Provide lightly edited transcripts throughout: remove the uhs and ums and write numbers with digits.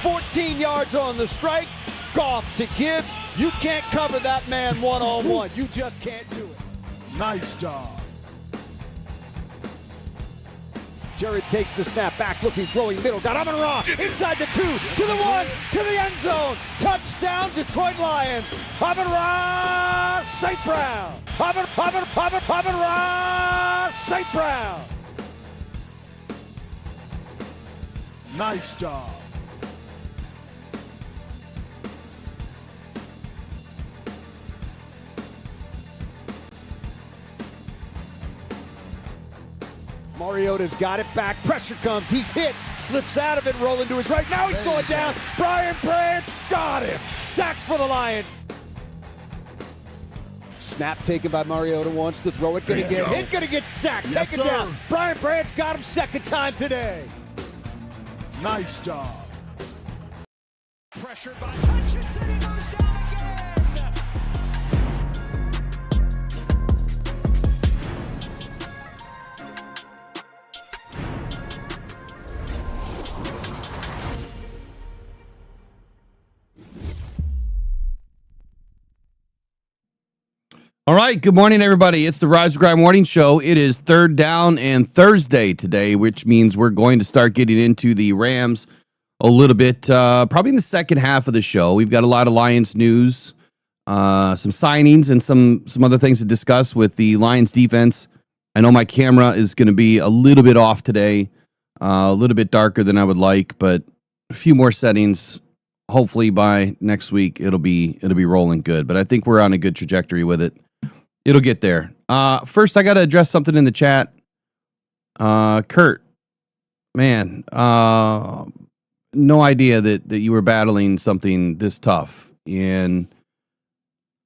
14 yards on the strike. Goff to Gibbs. You can't cover that man one-on-one. You just can't do it. Nice job. Jared takes the snap, back looking, throwing middle. Got Amon-Ra inside the 2, to the 1, to the end zone. Touchdown, Detroit Lions. Amon-Ra, St. Brown. Amon-Ra, St. Brown. Nice job. Mariota's got it back. Pressure comes. He's hit. Slips out of it. Rolling to his right. Now he's going down. Brian Branch got him. Sack for the Lions. Snap taken by Mariota. Wants to throw it. Gonna get hit. Gonna get sacked. Yes, Take it down. sir. Brian Branch got him second time today. Nice job. Pressured by Hutchinson. He goes down again. All right, good morning, everybody. It's the Rise and Grind Morning Show. It is third down and Thursday today, which means we're going to start getting into the Rams a little bit, probably in the second half of the show. We've got a lot of Lions news, some signings, and some other things to discuss with the Lions defense. I know my camera is going to be a little bit off today, a little bit darker than I would like, but a few more settings. Hopefully by next week it'll be rolling good. But I think we're on a good trajectory with it. It'll get there. First, I got to address something in the chat. Kurt, man, no idea that you were battling something this tough. And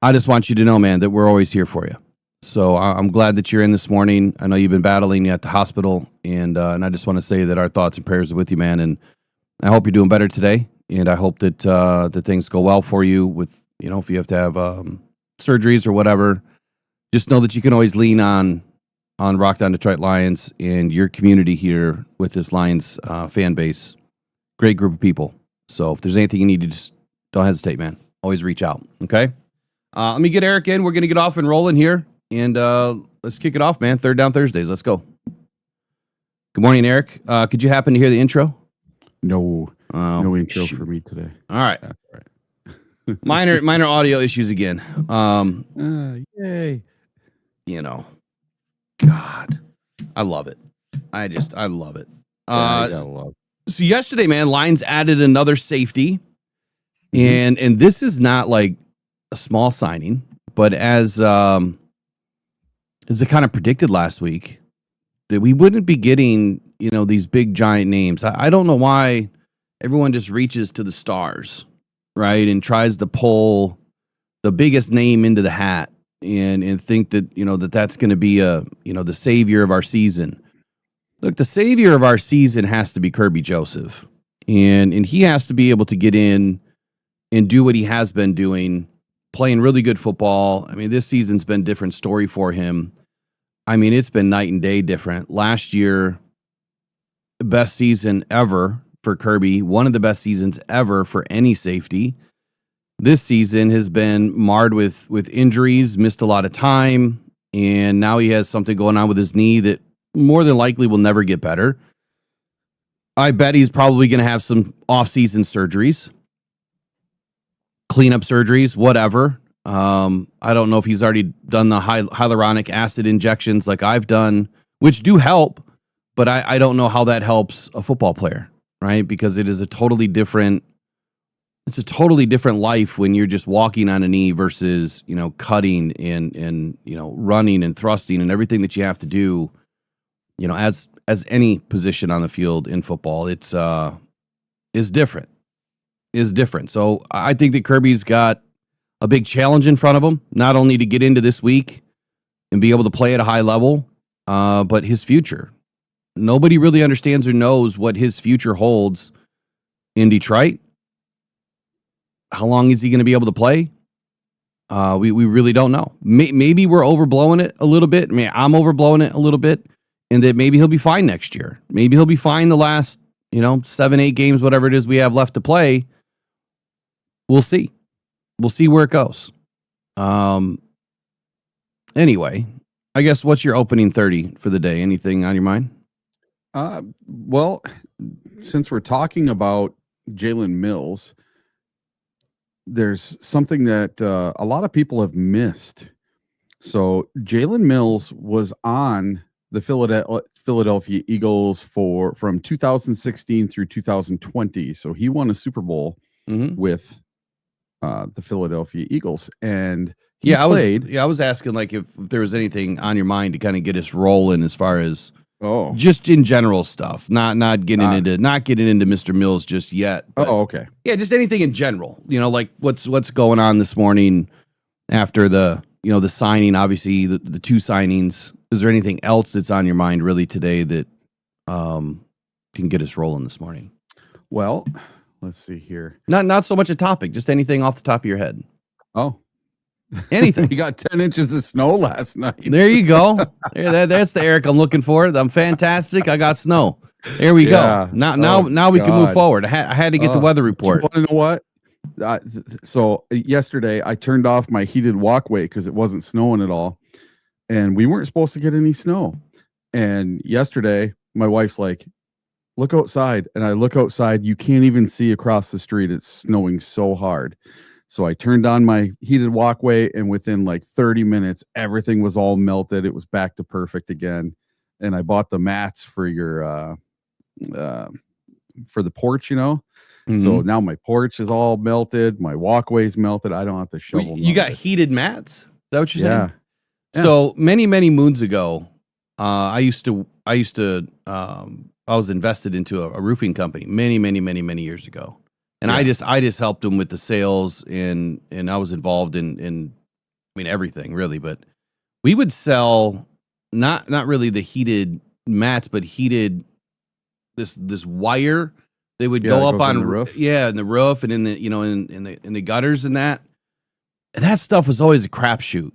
I just want you to know, man, that we're always here for you. So I'm glad that you're in this morning. I know you've been battling at the hospital. And I just want to say that our thoughts and prayers are with you, man. And I hope you're doing better today. And I hope that that things go well for you with, if you have to have surgeries or whatever. Just know that you can always lean on Rockhound Detroit Lions and your community here with this Lions fan base. Great group of people. So if there's anything you need to just don't hesitate, man. Always reach out. Okay. Let me get Eric in. We're going to get off and rolling here. And let's kick it off, man. Third Down Thursdays. Let's go. Good morning, Eric. Could you happen to hear the intro? No intro shoot. for me today. All right. That's all right. Minor audio issues again. Yay. God, I love it. I love it. I gotta love. So yesterday, man, Lions added another safety, and this is not like a small signing, but as it kind of predicted last week, that we wouldn't be getting these big giant names. I don't know why everyone just reaches to the stars, right, and tries to pull the biggest name into the hat and think that that's going to be the savior of our season. Look, the savior of our season has to be Kirby Joseph, and he has to be able to get in and do what he has been doing, playing really good football. I mean, this season's been a different story for him. I mean, it's been night and day different. Last year, the best season ever for Kirby, one of the best seasons ever for any safety. This season has been marred with injuries, missed a lot of time, and now he has something going on with his knee that more than likely will never get better. I bet he's probably going to have some off-season surgeries, cleanup surgeries, whatever. I don't know if he's already done the hyaluronic acid injections like I've done, which do help, but I don't know how that helps a football player, right? Because it is a totally different life when you're just walking on a knee versus, cutting and running and thrusting and everything that you have to do, as any position on the field in football. It's is different. So I think that Kirby's got a big challenge in front of him, not only to get into this week and be able to play at a high level, but his future. Nobody really understands or knows what his future holds in Detroit. How long is he going to be able to play? We really don't know. Maybe we're overblowing it a little bit. I mean, I'm overblowing it a little bit, and that maybe he'll be fine next year. Maybe he'll be fine the last 7, 8 games, whatever it is we have left to play. We'll see. We'll see where it goes. Anyway, I guess what's your opening 30 for the day? Anything on your mind? Well, since we're talking about Jalen Mills, there's something that a lot of people have missed. So Jalen Mills was on the Philadelphia Eagles from 2016 through 2020. So he won a Super Bowl with the Philadelphia Eagles, and he played. I was asking like if there was anything on your mind to kind of get us rolling as far as just in general stuff, not getting into Mr. Mills just yet. But, okay. Yeah, just anything in general. Like what's going on this morning after the the signing. Obviously, the 2 signings. Is there anything else that's on your mind really today that can get us rolling this morning? Well, let's see here. Not so much a topic, just anything off the top of your head. Oh. Anything. We got 10 inches of snow last night. There you go. That's the Eric I'm looking for. I'm fantastic. I got snow. There we go. Now we can move forward. I had to get the weather report. You want to know what? So yesterday I turned off my heated walkway because it wasn't snowing at all, and we weren't supposed to get any snow. And yesterday my wife's like, look outside, and I look outside. You can't even see across the street. It's snowing so hard. So I turned on my heated walkway, and within like 30 minutes, everything was all melted. It was back to perfect again. And I bought the mats for your for the porch, So now my porch is all melted. My walkway's melted. I don't have to shovel. You got heated mats? Is that what you're saying? Yeah. So many moons ago, I was invested into a roofing company many years ago. And I just helped them with the sales and I was involved in everything really, but we would sell not really the heated mats, but heated this wire. They would go up on the roof. Yeah, in the roof and in the in the gutters and that. And that stuff was always a crapshoot.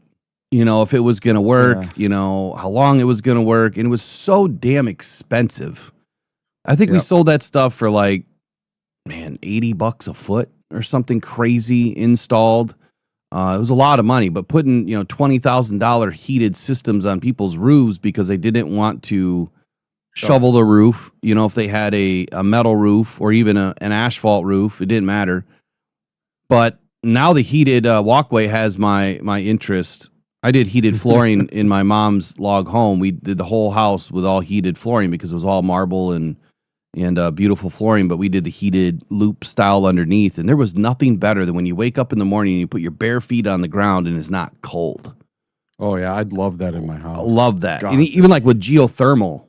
If it was gonna work, how long it was gonna work, and it was so damn expensive. I think we sold that stuff for like, $80 a foot or something crazy installed. It was a lot of money, but putting, $20,000 heated systems on people's roofs because they didn't want to shovel the roof. If they had a metal roof or even an asphalt roof, it didn't matter. But now the heated walkway has my interest. I did heated flooring in my mom's log home. We did the whole house with all heated flooring because it was all marble and beautiful flooring, but we did the heated loop style underneath, and there was nothing better than when you wake up in the morning and you put your bare feet on the ground and it's not cold. Oh yeah, I'd love that in my house. I love that. And even like with geothermal,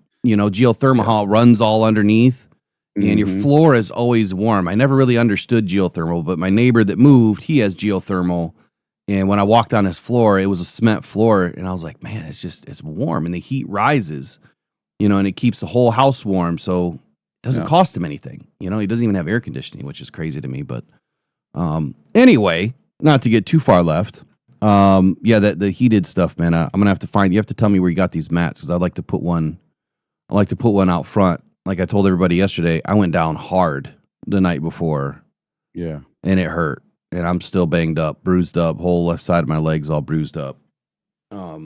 how it runs all underneath and your floor is always warm. I never really understood geothermal, but my neighbor that moved, he has geothermal, and when I walked on his floor, it was a cement floor, and I was like, man, it's warm, and the heat rises, and it keeps the whole house warm, so doesn't cost him anything. He doesn't even have air conditioning, which is crazy to me. But anyway, not to get too far left. The heated stuff, man. I'm gonna have to find. You have to tell me where you got these mats because I'd like to put one. I like to put one out front. Like I told everybody yesterday, I went down hard the night before. Yeah, and it hurt, and I'm still banged up, bruised up. Whole left side of my legs all bruised up. I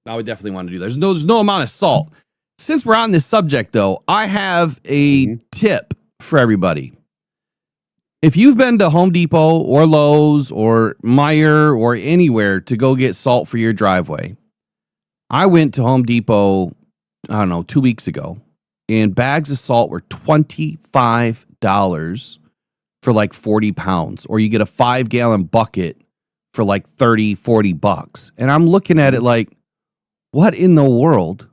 would definitely want to do that. There's no amount of salt. Since we're on this subject, though, I have a tip for everybody. If you've been to Home Depot or Lowe's or Meijer or anywhere to go get salt for your driveway, I went to Home Depot, 2 weeks ago, and bags of salt were $25 for like 40 pounds, or you get a 5-gallon bucket for like $30-40. And I'm looking at it like, what in the world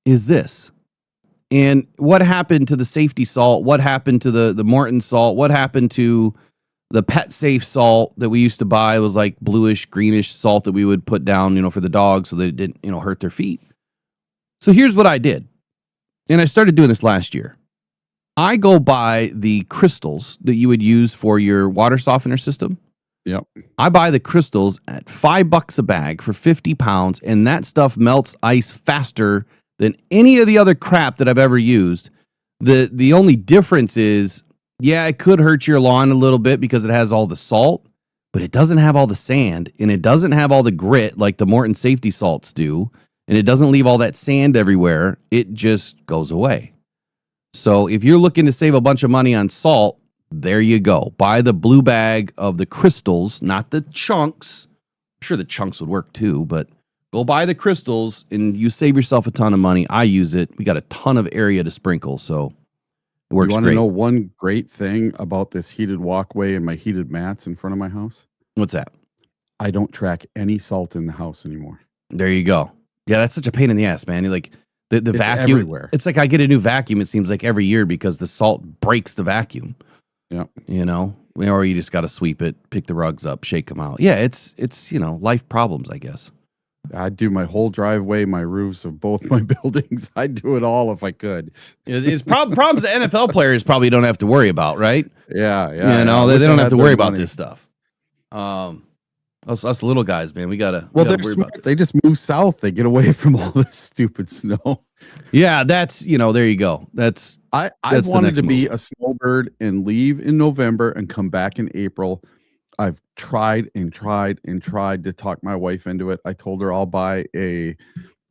is this? And what happened to the safety salt? What happened to the Morton salt? What happened to the Pet Safe salt that we used to buy? It was like bluish, greenish salt that we would put down, for the dogs so that it didn't, hurt their feet. So here's what I did. And I started doing this last year. I go buy the crystals that you would use for your water softener system. Yep. I buy the crystals at $5 a bag for 50 pounds, and that stuff melts ice faster than any of the other crap that I've ever used. The only difference is, yeah, it could hurt your lawn a little bit because it has all the salt, but it doesn't have all the sand, and it doesn't have all the grit like the Morton safety salts do, and it doesn't leave all that sand everywhere. It just goes away. So if you're looking to save a bunch of money on salt, there you go. Buy the blue bag of the crystals, not the chunks. I'm sure the chunks would work too, but go buy the crystals and you save yourself a ton of money. I use it. We got a ton of area to sprinkle, so it works You want great. to know one great thing about this heated walkway and my heated mats in front of my house? What's that? I don't track any salt in the house anymore. There you go. Yeah, that's such a pain in the ass, man. You're like the It's vacuum. everywhere. It's like I get a new vacuum, it seems like every year because the salt breaks the vacuum. Yeah. You know, or you just got to sweep it, pick the rugs up, shake them out. Yeah, it's life problems, I guess. I'd do my whole driveway, my roofs of both my buildings. I'd do it all if I could. It's problems the NFL players probably don't have to worry about, right? Yeah. They don't have to worry about this stuff. Us little guys, man, we gotta Well, worry they're about smart. this. They just move south. They get away from all this stupid snow. Yeah, that's there you go. That's I That's the wanted next to be move. a snowbird and leave in November and come back in April. I've tried to talk my wife into it. I told her I'll buy a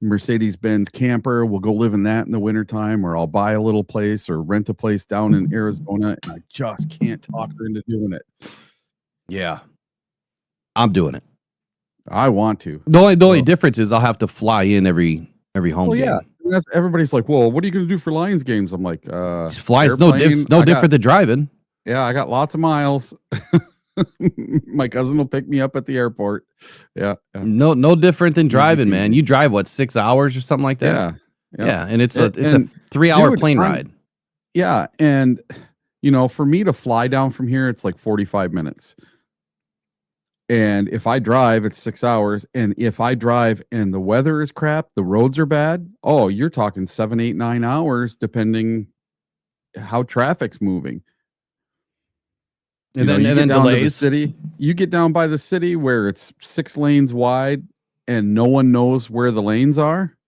Mercedes-Benz camper. We'll go live in that in the wintertime, or I'll buy a little place or rent a place down in Arizona. And I just can't talk her into doing it. yeah. I'm doing it. I want to. The only difference is I'll have to fly in every home Well, game. yeah. That's everybody's like, well, what are you going to do for Lions games? I'm like, Just fly. It's no airplane. different than driving. Yeah, I got lots of miles. My cousin will pick me up at the airport. Yeah. No different than driving, peasy. man. You drive what, 6 hours or something like that? Yeah, and it's a 3-hour dude, plane ride. Yeah, and for me to fly down from here, it's like 45 minutes. And if I drive, it's 6 hours. And if I drive and the weather is crap, the roads are bad. Oh, you're talking 7, 8, 9 hours, depending how traffic's moving. And then you get down to the delays. city. You get down by the city where it's 6 lanes wide, and no one knows where the lanes are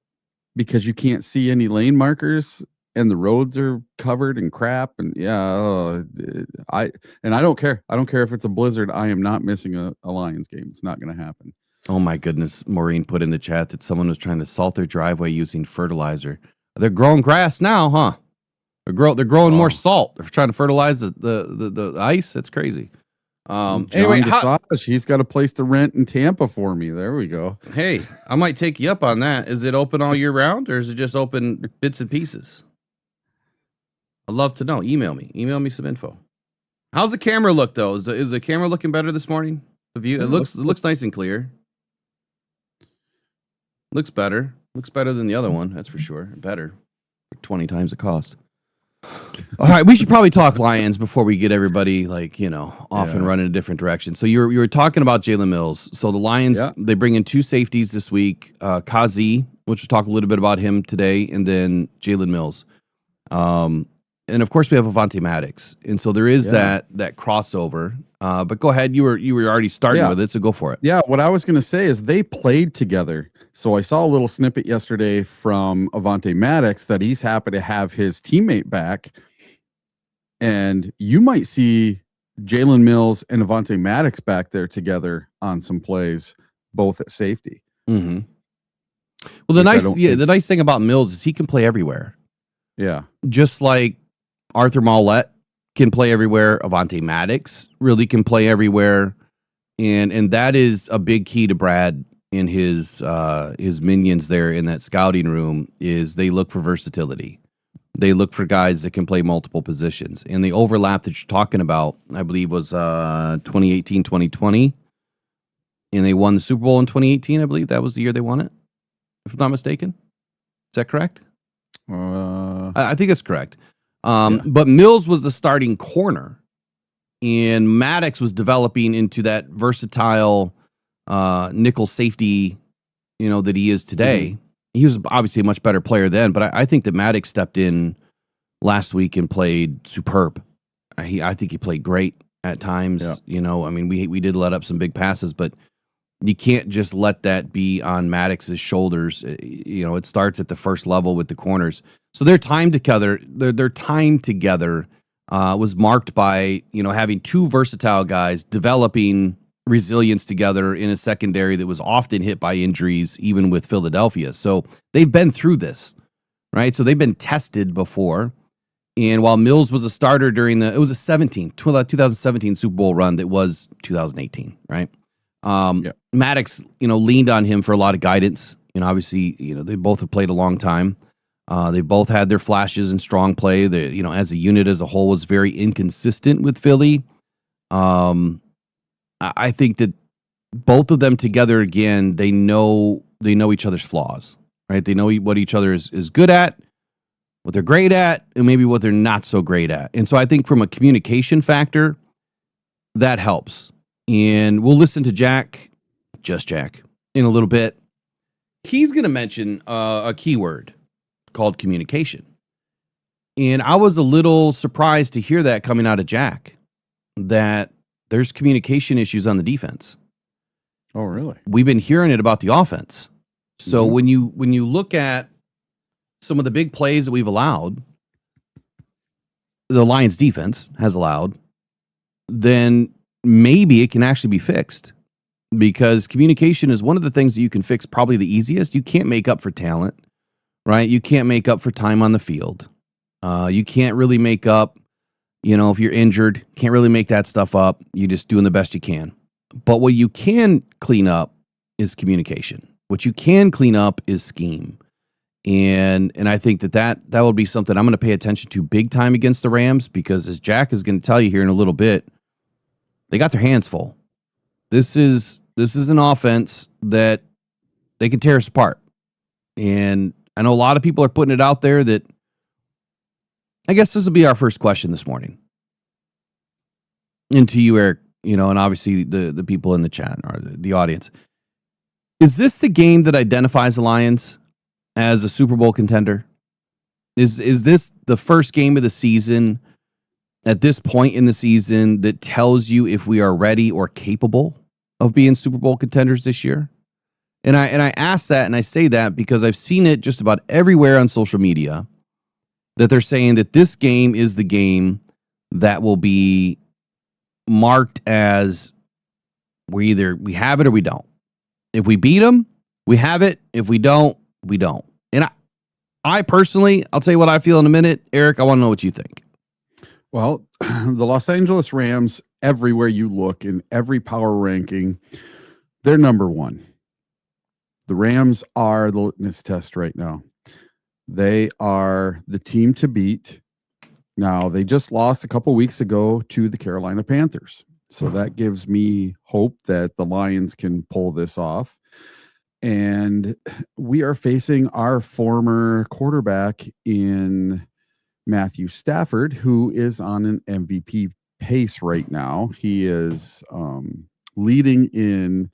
because you can't see any lane markers, and the roads are covered in crap. And I don't care. I don't care if it's a blizzard. I am not missing a Lions game. It's not going to happen. Oh my goodness. Maureen put in the chat that someone was trying to salt their driveway using fertilizer. They're growing grass now, huh? They're growing more salt. They're trying to fertilize the ice. That's crazy. Anyway, He's got a place to rent in Tampa for me. There we go. hey, I might take you up on that. Is it open all year round, or is it just open bits and pieces? I'd love to know. Email me some info. How's the camera look though? Is the camera looking better this morning? The view, it looks nice and clear. Looks better. Looks better than the other one, that's for sure. Better. 20 times the cost. All right, we should probably talk Lions before we get everybody off and run in a different direction. So you were talking about Jalen Mills. So the Lions, they bring in 2 safeties this week, Kazi, which we'll talk a little bit about him today, and then Jalen Mills. And of course we have Avonte Maddox. And so there is that crossover. But go ahead, you were already starting with it, so go for it. Yeah, what I was going to say is they played together. So I saw a little snippet yesterday from Avonte Maddox that he's happy to have his teammate back. And you might see Jalen Mills and Avonte Maddox back there together on some plays, both at safety. Mm-hmm. Well, the nice thing about Mills is he can play everywhere. Yeah. Just like Arthur Maulet can play everywhere, Avonte Maddox really can play everywhere. And that is a big key to Brad in his minions there in that scouting room is they look for versatility. They look for guys that can play multiple positions. And the overlap that you're talking about, I believe, was 2018, 2020. And they won the Super Bowl in 2018, I believe. That was the year they won it, if I'm not mistaken. Is that correct? I think that's correct. But Mills was the starting corner. And Maddox was developing into that versatile nickel safety, that he is today. Mm-hmm. He was obviously a much better player then, but I think that Maddox stepped in last week and played superb. I think he played great at times. Yeah. We did let up some big passes, but you can't just let that be on Maddox's shoulders. It starts at the first level with the corners. So their time together, their time together was marked by, having two versatile guys developing resilience together in a secondary that was often hit by injuries, even with Philadelphia. So they've been through this, right? So they've been tested before. And while Mills was a starter during it was a 2017 Super Bowl run that was 2018, right? Maddox, leaned on him for a lot of guidance. Obviously, they both have played a long time. They both had their flashes and strong play. They, as a unit as a whole, was very inconsistent with Philly. I think that both of them together, again, they know each other's flaws, right? They know what each other is good at, what they're great at, and maybe what they're not so great at. And so I think from a communication factor, that helps. And we'll listen to Jack, in a little bit. He's going to mention a keyword called communication. And I was a little surprised to hear that coming out of Jack, that there's communication issues on the defense. Oh, really? We've been hearing it about the offense. So when you look at some of the big plays that we've allowed, the Lions defense has allowed, then maybe it can actually be fixed, because communication is one of the things that you can fix probably the easiest. You can't make up for talent, right? You can't make up for time on the field. You can't really make up, if you're injured, can't really make that stuff up. You're just doing the best you can. But what you can clean up is communication. What you can clean up is scheme. And I think that will be something I'm going to pay attention to big time against the Rams, because as Jack is going to tell you here in a little bit, they got their hands full. This is an offense that they can tear us apart. And I know a lot of people are putting it out there that, I guess this will be our first question this morning. And to you, Eric, and obviously the people in the chat or the audience. Is this the game that identifies the Lions as a Super Bowl contender? Is this the first game of the season at this point in the season that tells you if we are ready or capable of being Super Bowl contenders this year? And I ask that, and I say that because I've seen it just about everywhere on social media, that they're saying that this game is the game that will be marked as we have it or we don't. If we beat them, we have it. If we don't, we don't. And I personally, I'll tell you what I feel in a minute. Eric, I want to know what you think. Well, the Los Angeles Rams, everywhere you look in every power ranking, they're number one. The Rams are the litmus test right now. They are the team to beat. Now, they just lost a couple weeks ago to the Carolina Panthers. So that gives me hope that the Lions can pull this off. And we are facing our former quarterback in Matthew Stafford, who is on an MVP pace right now. He is leading in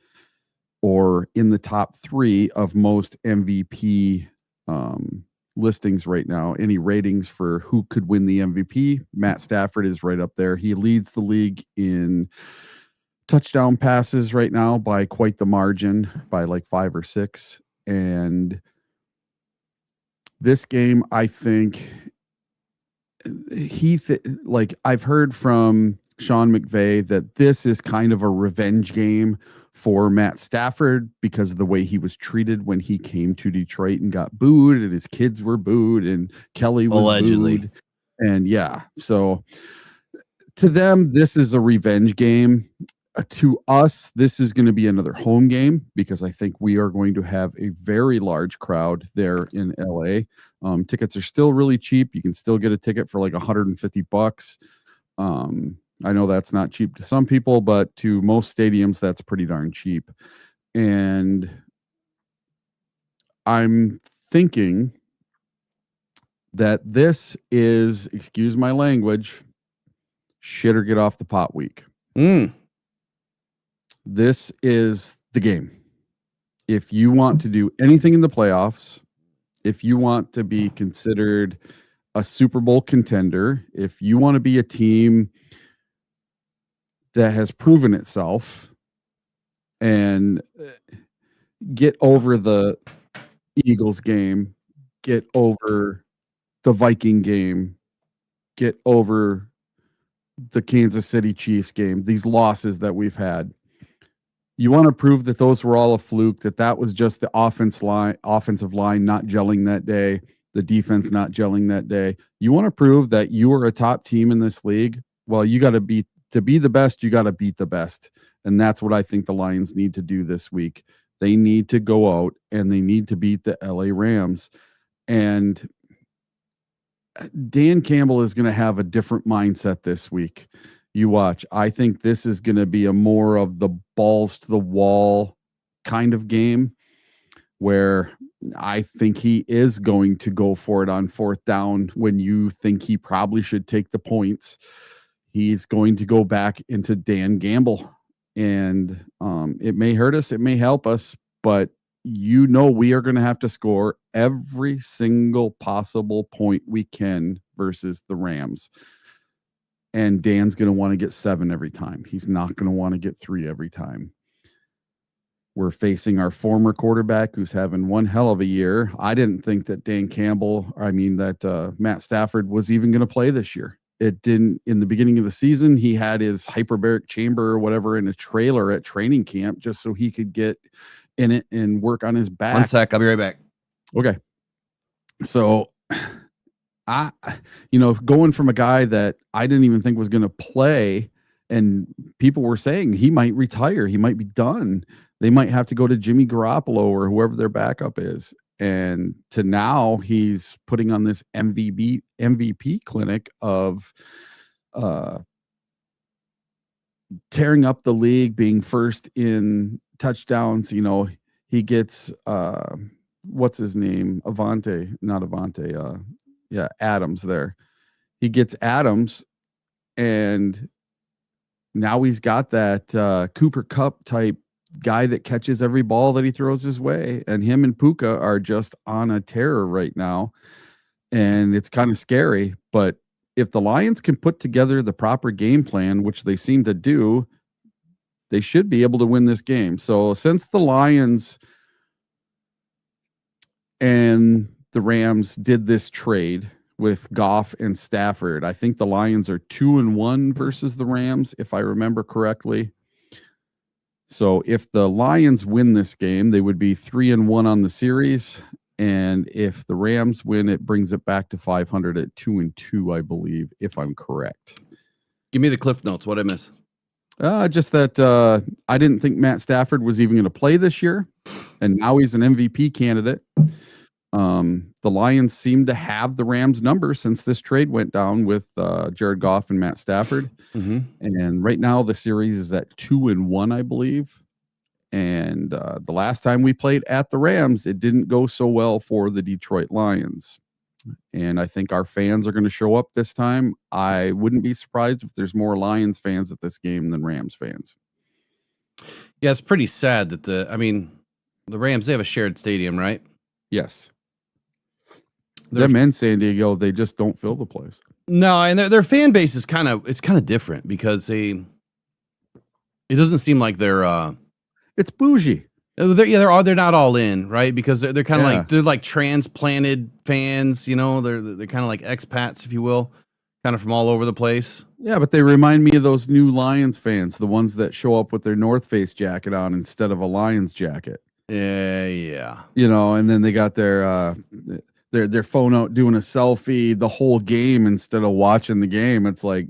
the top 3 of most MVP listings right now. Any ratings for who could win the MVP? Matt Stafford is right up there. He leads the league in touchdown passes right now by quite the margin, by like 5 or 6. And this game, I think I've heard from Sean McVay that this is kind of a revenge game for Matt Stafford because of the way he was treated when he came to Detroit and got booed, and his kids were booed, and Kelly was allegedly booed. And so to them, this is a revenge game. To us, this is going to be another home game, because I think we are going to have a very large crowd there in LA. Tickets are still really cheap. You can still get a ticket for like $150. I know that's not cheap to some people, but to most stadiums, that's pretty darn cheap. And I'm thinking that this is, excuse my language, shit or get off the pot week. This is the game. If you want to do anything in the playoffs, if you want to be considered a Super Bowl contender, if you want to be a team that has proven itself and get over the Eagles game, get over the Viking game, get over the Kansas City Chiefs game, these losses that we've had. You want to prove that those were all a fluke, that was just the offensive line not gelling that day, the defense not gelling that day. You want to prove that you are a top team in this league. Well, you got to be the best, you got to beat the best. And that's what I think the Lions need to do this week. They need to go out and they need to beat the LA Rams. And Dan Campbell is going to have a different mindset this week. You watch. I think this is going to be a more of the balls to the wall kind of game where I think he is going to go for it on fourth down when you think he probably should take the points. He's going to go back into Dan Campbell, and it may hurt us, it may help us, but we are going to have to score every single possible point we can versus the Rams. And Dan's going to want to get 7 every time. He's not going to want to get 3 every time. We're facing our former quarterback who's having one hell of a year. I didn't think that Matt Stafford was even going to play this year. It didn't. In the beginning of the season, he had his hyperbaric chamber or whatever in a trailer at training camp just so he could get in it and work on his back. 1 sec. I'll be right back. Okay. So going from a guy that I didn't even think was going to play, and people were saying he might retire, he might be done. They might have to go to Jimmy Garoppolo or whoever their backup is. And to now he's putting on this MVP clinic of tearing up the league, being first in touchdowns. He gets what's his name? Adams there. He gets Adams, and now he's got that Cooper Kupp type guy that catches every ball that he throws his way. And him and Puka are just on a tear right now. And it's kind of scary. But if the Lions can put together the proper game plan, which they seem to do, they should be able to win this game. So since the Lions and the Rams did this trade with Goff and Stafford, I think the Lions are 2-1 versus the Rams, if I remember correctly. So if the Lions win this game, they would be 3-1 on the series. And if the Rams win, it brings it back to 500 at 2-2, I believe, if I'm correct. Give me the Cliff Notes. What I miss? Just that I didn't think Matt Stafford was even going to play this year, and now he's an MVP candidate. The Lions seem to have the Rams number since this trade went down with Jared Goff and Matt Stafford. Mm-hmm. And right now the series is at 2-1, I believe. And the last time we played at the Rams, it didn't go so well for the Detroit Lions. And I think our fans are going to show up this time. I wouldn't be surprised if there's more Lions fans at this game than Rams fans. Yeah, it's pretty sad that the Rams, they have a shared stadium, right? Yes. Them in San Diego, they just don't fill the place. No, and their fan base is kind of different because it doesn't seem like they're it's bougie. They're not all in, right? Because they're kind of they're like transplanted fans, they're kind of like expats, if you will, kind of from all over the place. Yeah, but they remind me of those new Lions fans, the ones that show up with their North Face jacket on instead of a Lions jacket. Yeah. And then they got their phone out doing a selfie the whole game instead of watching the game. It's like,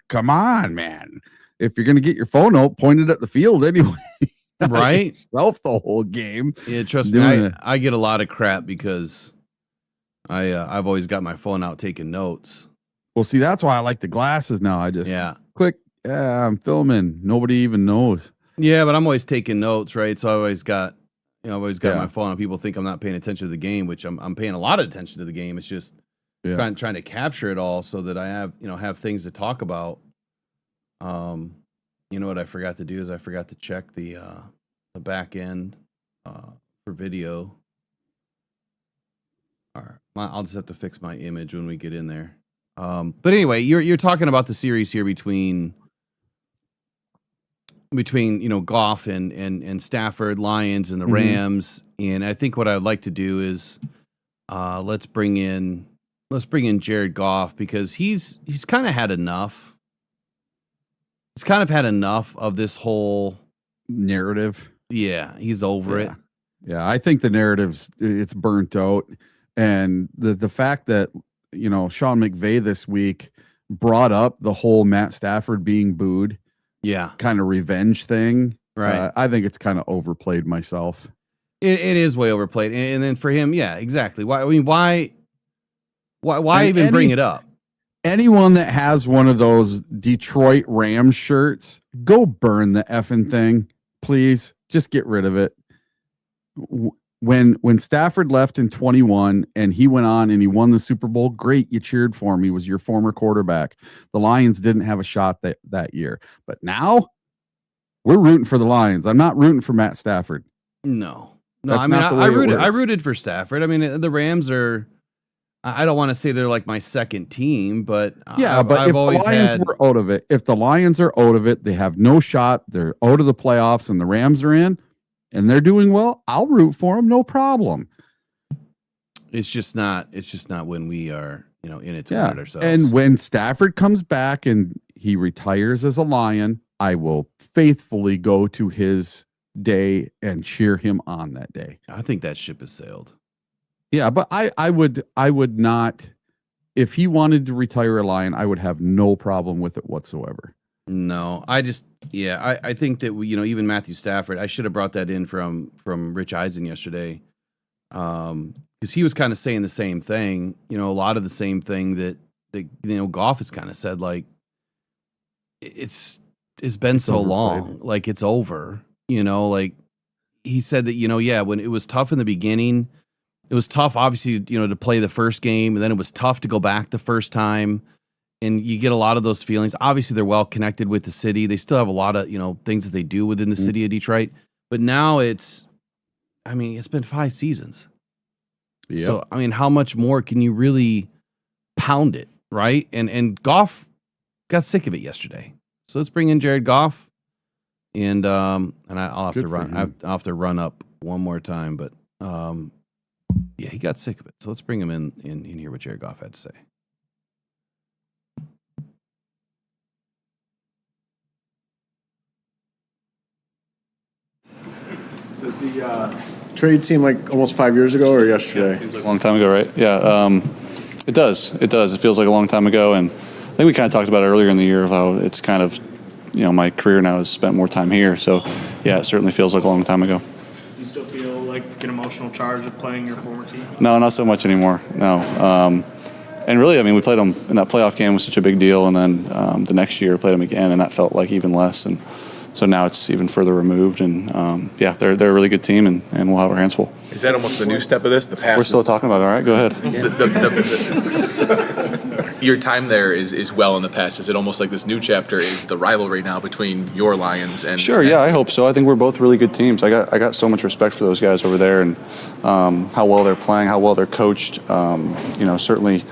come on, man. If you're going to get your phone out, point it at the field anyway. Right? Self the whole game. Yeah, trust me, I get a lot of crap because I've always got my phone out taking notes. Well, see, that's why I like the glasses now. I just click, I'm filming. Nobody even knows. Yeah, but I'm always taking notes, right? So I always got my phone on. People think I'm not paying attention to the game, which I'm paying a lot of attention to the game. It's just trying to capture it all so that I have things to talk about. What I forgot to do is I forgot to check the back end for video. All right, I'll just have to fix my image when we get in there. But anyway, you're talking about the series here between Goff and Stafford, Lions, and the Rams. And I think what I'd like to do is let's bring in Jared Goff because he's kind of had enough. He's kind of had enough of this whole narrative. Yeah, he's over it. Yeah, I think the narrative's it's burnt out, and the fact that Sean McVay this week brought up the whole Matt Stafford being booed, kind of revenge thing. Right. I think it's kind of overplayed myself. It is way overplayed, and then for him, yeah, exactly. Why? I mean, why even bring it up? Anyone that has one of those Detroit Rams shirts, go burn the effing thing, please. Just get rid of it. When Stafford left in 21 and he went on and he won the Super Bowl, great, you cheered for him. He was your former quarterback. The Lions didn't have a shot that year. But now we're rooting for the Lions. I'm not rooting for Matt Stafford. No, I mean, I rooted for Stafford. I mean, the Rams are, I don't want to say they're like my second team, but but if the Lions were out of it, if the Lions are out of it, they have no shot. They're out of the playoffs and the Rams are in and they're doing well. I'll root for them. No problem. It's just not when we are, in it to win it ourselves. And when Stafford comes back and he retires as a Lion, I will faithfully go to his day and cheer him on that day. I think that ship has sailed. Yeah, but I would not, if he wanted to retire a Lion, I would have no problem with it whatsoever. No, I think that even Matthew Stafford, I should have brought that in from Rich Eisen yesterday, because he was kind of saying the same thing, a lot of the same thing that Goff has kind of said, like it's been so long, like it's over, like he said that when it was tough in the beginning. It was tough, obviously, to play the first game, and then it was tough to go back the first time, and you get a lot of those feelings. Obviously, they're well connected with the city. They still have a lot of things that they do within the city of Detroit, but now it's been 5 seasons. Yep. So I mean, how much more can you really pound it, right? And Goff got sick of it yesterday, so let's bring in Jared Goff, and I'll have to run up one more time, but. Yeah, he got sick of it. So let's bring him in and hear what Jared Goff had to say. Does the trade seem like almost 5 years ago or yesterday? Yeah, seems like a long time ago, right? Yeah, it does. It does. It feels like a long time ago. And I think we kind of talked about it earlier in the year of how it's kind of, my career now has spent more time here. So, yeah, it certainly feels like a long time ago. You still feel like an emotional charge of playing your former team? No, not so much anymore. No. And really, I mean, we played them in that playoff game was such a big deal, and then the next year played them again, and that felt like even less. And so now it's even further removed. And they're a really good team, and we'll have our hands full. Is that almost the new step of this? The past. We're still talking about it. All right, go ahead. Your time there is well in the past. Is it almost like this new chapter is the rivalry now between your Lions and? Sure, yeah, I hope so. I think we're both really good teams. I got so much respect for those guys over there, and how well they're playing, how well they're coached. Certainly,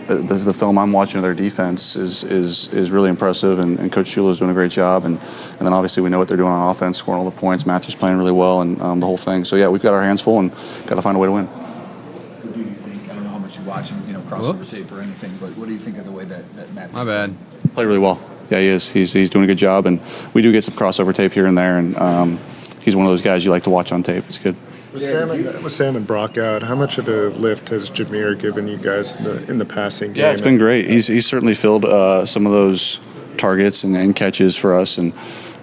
the film I'm watching of their defense is really impressive, and Coach Shula's doing a great job, and then obviously we know what they're doing on offense, scoring all the points. Matthew's playing really well, and the whole thing. So yeah, we've got our hands full and got to find a way to win. What do you think? I don't know how much you watch him, crossover tape or anything, but what do you think of the way that Matthew's My bad. Played really well. Yeah, he is. He's doing a good job, and we do get some crossover tape here and there, and he's one of those guys you like to watch on tape. It's good. With Sam and Brock out, how much of a lift has Jameer given you guys in the passing game? Yeah, it's been great. He's certainly filled some of those targets and catches for us, and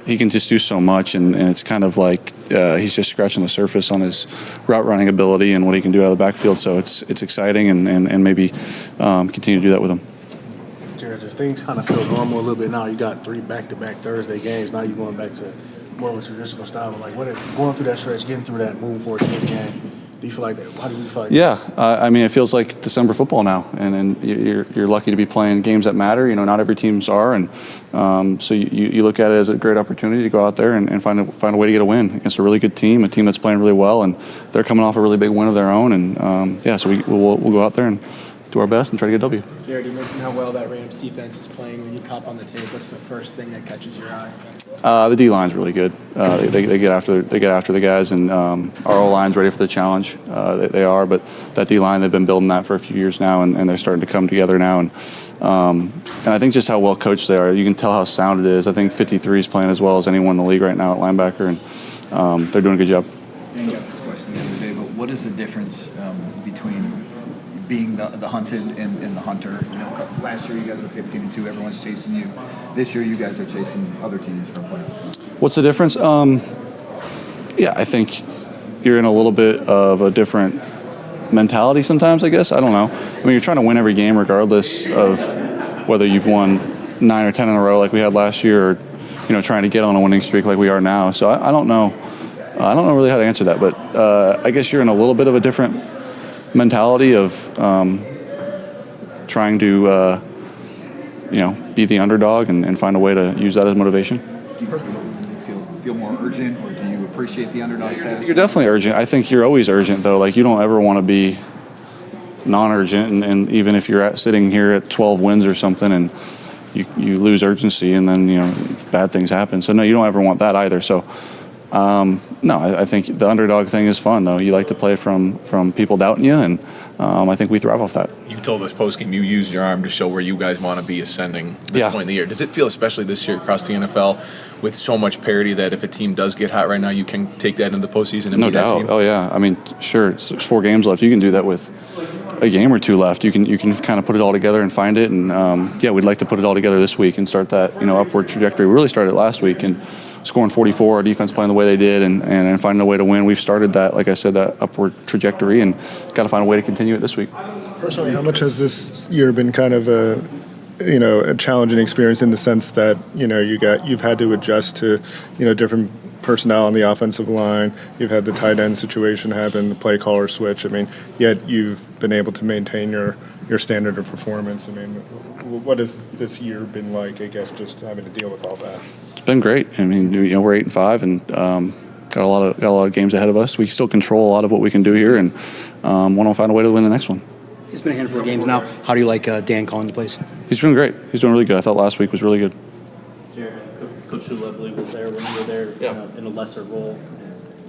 he can just do so much, and it's kind of like he's just scratching the surface on his route running ability and what he can do out of the backfield. So it's exciting, and maybe continue to do that with him. Jared, just things kind of feel normal a little bit now. You got 3 back-to-back Thursday games. Now you're going back to more of a traditional style. But going through that stretch, getting through that, moving forward to this game, do you feel like that? How do you feel like that? Yeah, it feels like December football now, and you're lucky to be playing games that matter. Not every teams are, and so you look at it as a great opportunity to go out there and find a way to get a win against a really good team, a team that's playing really well, and they're coming off a really big win of their own, and so we'll go out there and do our best and try to get a W. Jared, you mentioned how well that Rams defense is playing. When you pop on the tape, what's the first thing that catches your eye? The D line's really good. They get after the guys, and our O line's ready for the challenge. They are, but that D line, they've been building that for a few years now, and they're starting to come together now. And I think just how well coached they are. You can tell how sound it is. I think 53 is playing as well as anyone in the league right now at linebacker, and they're doing a good job. You got this question the other day, but what is the difference between being the hunted and the hunter? You know, last year you guys were 15-2, everyone's chasing you. This year you guys are chasing other teams for playoffs. What's the difference? Yeah, I think you're in a little bit of a different mentality sometimes, I guess. I don't know. I mean, you're trying to win every game regardless of whether you've won 9 or 10 in a row like we had last year, or, you know, trying to get on a winning streak like we are now. So I don't know. I don't know really how to answer that, but I guess you're in a little bit of a different mentality of trying to, you know, be the underdog and find a way to use that as motivation. Does it feel more urgent, or do you appreciate the underdog status? You're definitely urgent. I think you're always urgent, though. Like, you don't ever want to be non-urgent, and even if you're sitting here at 12 wins or something and you lose urgency, and then, you know, bad things happen. So, no, you don't ever want that either. So, no, I think the underdog thing is fun, though. You like to play from people doubting you, and I think we thrive off that. You told us post-game you used your arm to show where you guys want to be ascending this point in the year. Does it feel, especially this year across the NFL, with so much parity, that if a team does get hot right now, you can take that into the postseason and no beat that doubt. team? Oh, yeah. I mean, sure, it's 4 games left. You can do that with a game or 2 left. You can kind of put it all together and find it. And, yeah, we'd like to put it all together this week and start that, you know, upward trajectory. We really started last week, and scoring 44, our defense playing the way they did, and finding a way to win. We've started that, like I said, that upward trajectory, and got to find a way to continue it this week. Personally, how much has this year been kind of a challenging experience in the sense that, you know, you've had to adjust to, you know, different personnel on the offensive line. You've had the tight end situation happen, the play caller switch. I mean, yet you've been able to maintain your standard of performance. I mean, what has this year been like, I guess, just having to deal with all that? It's been great. I mean, you know, we're 8-5, and got a lot of games ahead of us. We still control a lot of what we can do here, and want to find a way to win the next one. It's been a handful of games now. How do you like Dan calling the plays? He's doing great. He's doing really good. I thought last week was really good. Jared, Coach Shula, I believe, was there when you were there in a lesser role,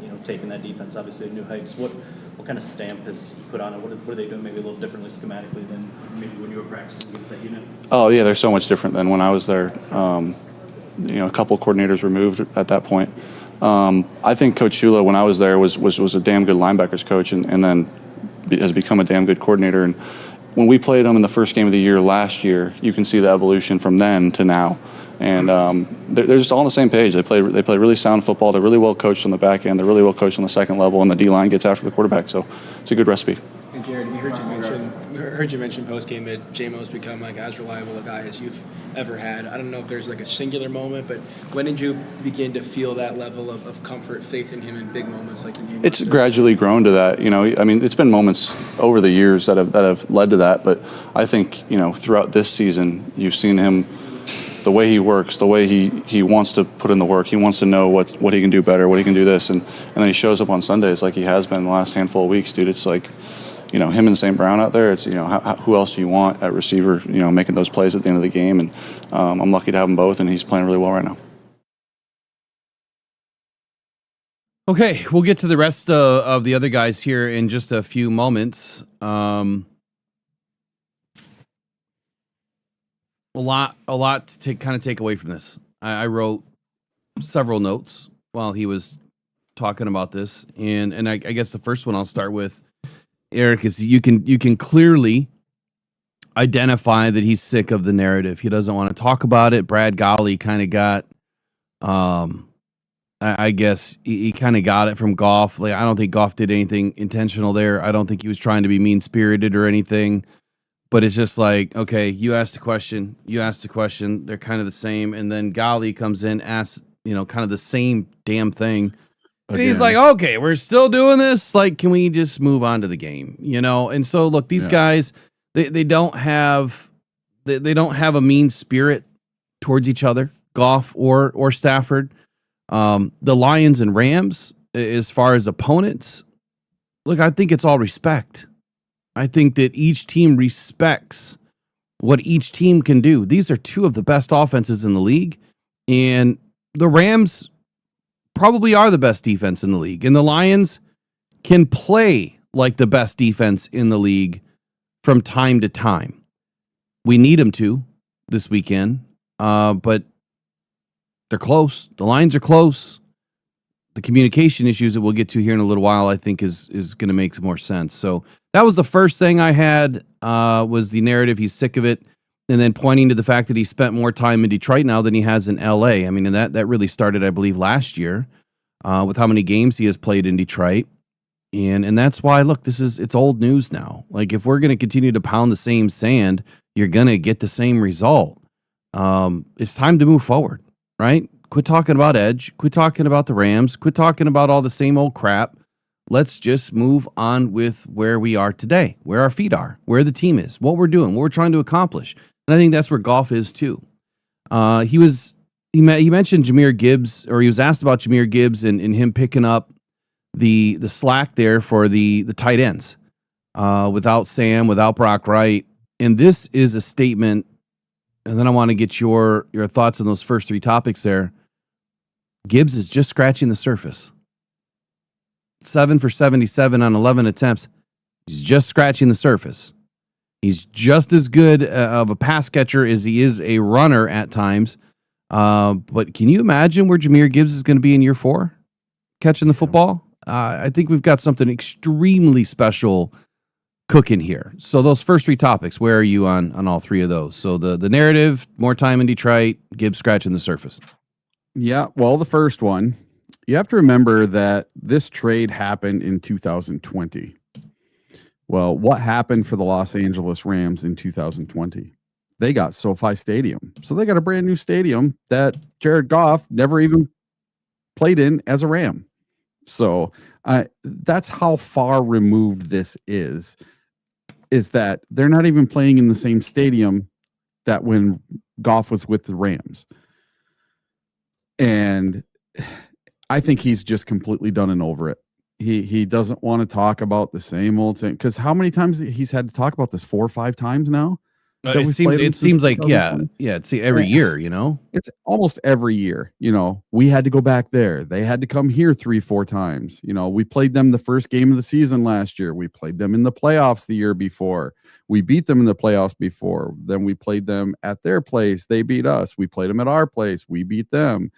you know, taking that defense obviously to new heights. What kind of stamp has he put on it? What are they doing maybe a little differently schematically than maybe when you were practicing against that unit? Oh, yeah, they're so much different than when I was there. You know, a couple coordinators removed at that point. I think Coach Shula, when I was there, was a damn good linebackers coach, and then has become a damn good coordinator. And when we played them in the first game of the year last year, you can see the evolution from then to now. And they're just all on the same page. They play really sound football. They're really well coached on the back end. They're really well coached on the second level, and the D-line gets after the quarterback. So it's a good recipe. And Jared, we heard you mention post-game that J-Mo's become like as reliable a guy as you've ever had. I don't know if there's like a singular moment, but when did you begin to feel that level of comfort, faith in him in big moments like the game? It's gradually grown to that. You know, I mean, it's been moments over the years that have led to that. But I think, you know, throughout this season, you've seen him, the way he works, the way he wants to put in the work. He wants to know what he can do better, what he can do this, and then he shows up on Sundays like he has been the last handful of weeks, dude. It's like, you know, him and St. Brown out there. It's, you know, who else do you want at receiver, you know, making those plays at the end of the game? And I'm lucky to have them both, and he's playing really well right now. Okay, we'll get to the rest of the other guys here in just a few moments. A lot to take away from this. I wrote several notes while he was talking about this, and I guess the first one I'll start with, Eric, is you can clearly identify that he's sick of the narrative. He doesn't want to talk about it. Brad Golly kind of got, I guess he kind of got it from Goff. Like, I don't think Goff did anything intentional there. I don't think he was trying to be mean-spirited or anything. But it's just like, okay, you asked the question, they're kind of the same, and then Golly comes in, asks, you know, kind of the same damn thing. And he's like, okay, we're still doing this. Like, can we just move on to the game? You know? And so look, these guys, they don't have a mean spirit towards each other, Goff or Stafford. The Lions and Rams, as far as opponents, look, I think it's all respect. I think that each team respects what each team can do. These are two of the best offenses in the league, and the Rams probably are the best defense in the league, and the Lions can play like the best defense in the league from time to time. We need them to this weekend, but they're close. The lines are close. The communication issues that we'll get to here in a little while, I think, is going to make some more sense. So that was the first thing I had, was the narrative. He's sick of it. And then pointing to the fact that he spent more time in Detroit now than he has in L.A. I mean, and that really started, I believe, last year with how many games he has played in Detroit. And that's why, look, it's old news now. Like, if we're going to continue to pound the same sand, you're going to get the same result. It's time to move forward, right? Quit talking about Edge. Quit talking about the Rams. Quit talking about all the same old crap. Let's just move on with where we are today, where our feet are, where the team is, what we're doing, what we're trying to accomplish. And I think that's where Goff is too. He mentioned Jahmyr Gibbs, or he was asked about Jahmyr Gibbs and him picking up the slack there for the tight ends without Sam, without Brock Wright. And this is a statement, and then I want to get your thoughts on those first three topics there. Gibbs is just scratching the surface. 7 for 77 on 11 attempts. He's just scratching the surface. He's just as good of a pass catcher as he is a runner at times. But can you imagine where Jahmyr Gibbs is going to be in year 4? Catching the football? I think we've got something extremely special cooking here. So those first three topics, where are you on all three of those? So the narrative, more time in Detroit, Gibbs scratching the surface. Yeah, well, the first one, you have to remember that this trade happened in 2020. Well, what happened for the Los Angeles Rams in 2020? They got SoFi Stadium. So they got a brand new stadium that Jared Goff never even played in as a Ram. So that's how far removed this is that they're not even playing in the same stadium that when Goff was with the Rams. And I think he's just completely done and over it. He doesn't want to talk about the same old thing, because how many times he's had to talk about this 4 or 5 times now? It seems like it's every year, you know. It's almost every year. You know, we had to go back there. They had to come here 3-4 times. You know, we played them the first game of the season last year. We played them in the playoffs the year before. We beat them in the playoffs before. Then we played them at their place. They beat us. We played them at our place. We beat them.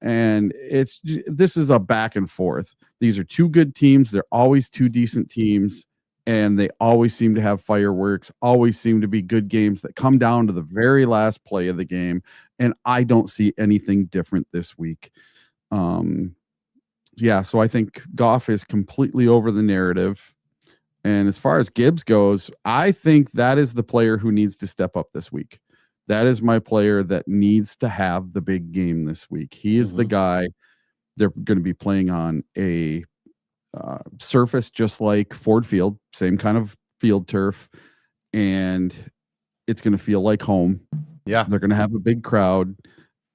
And this is a back and forth. These are two good teams. They're always two decent teams. And they always seem to have fireworks, always seem to be good games that come down to the very last play of the game. And I don't see anything different this week. So I think Goff is completely over the narrative. And as far as Gibbs goes, I think that is the player who needs to step up this week. That is my player that needs to have the big game this week. He is the guy. They're going to be playing on a surface just like Ford Field, same kind of field turf, and it's going to feel like home. Yeah, they're going to have a big crowd.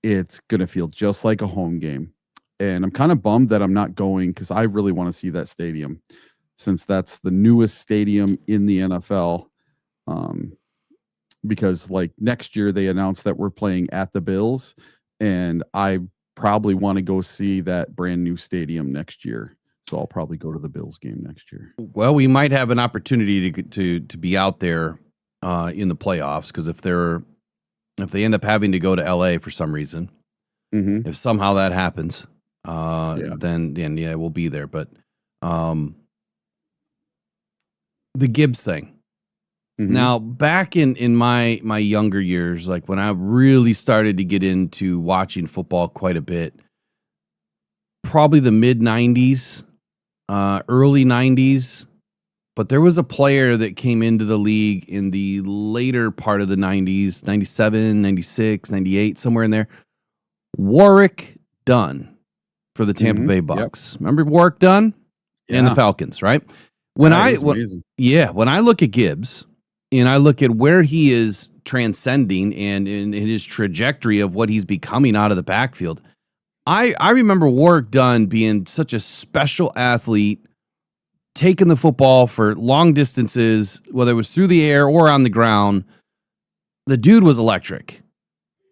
It's going to feel just like a home game, and I'm kind of bummed that I'm not going, because I really want to see that stadium, since that's the newest stadium in the NFL. Because like next year they announced that we're playing at the Bills, and I probably want to go see that brand new stadium next year. So I'll probably go to the Bills game next year. Well, we might have an opportunity to be out there in the playoffs, because if they end up having to go to LA for some reason, if somehow that happens, then we'll be there. But the Gibbs thing. Now, back in my younger years, like when I really started to get into watching football quite a bit, probably the mid 90s. Early 90s, but there was a player that came into the league in the later part of the 90s, 97, 96, 98, somewhere in there. Warwick Dunn for the Tampa Bay Bucks. Yep. Remember Warwick Dunn? And the Falcons, right? When I look at Gibbs and I look at where he is transcending and in his trajectory of what he's becoming out of the backfield, I remember Warwick Dunn being such a special athlete taking the football for long distances, whether it was through the air or on the ground. The dude was electric.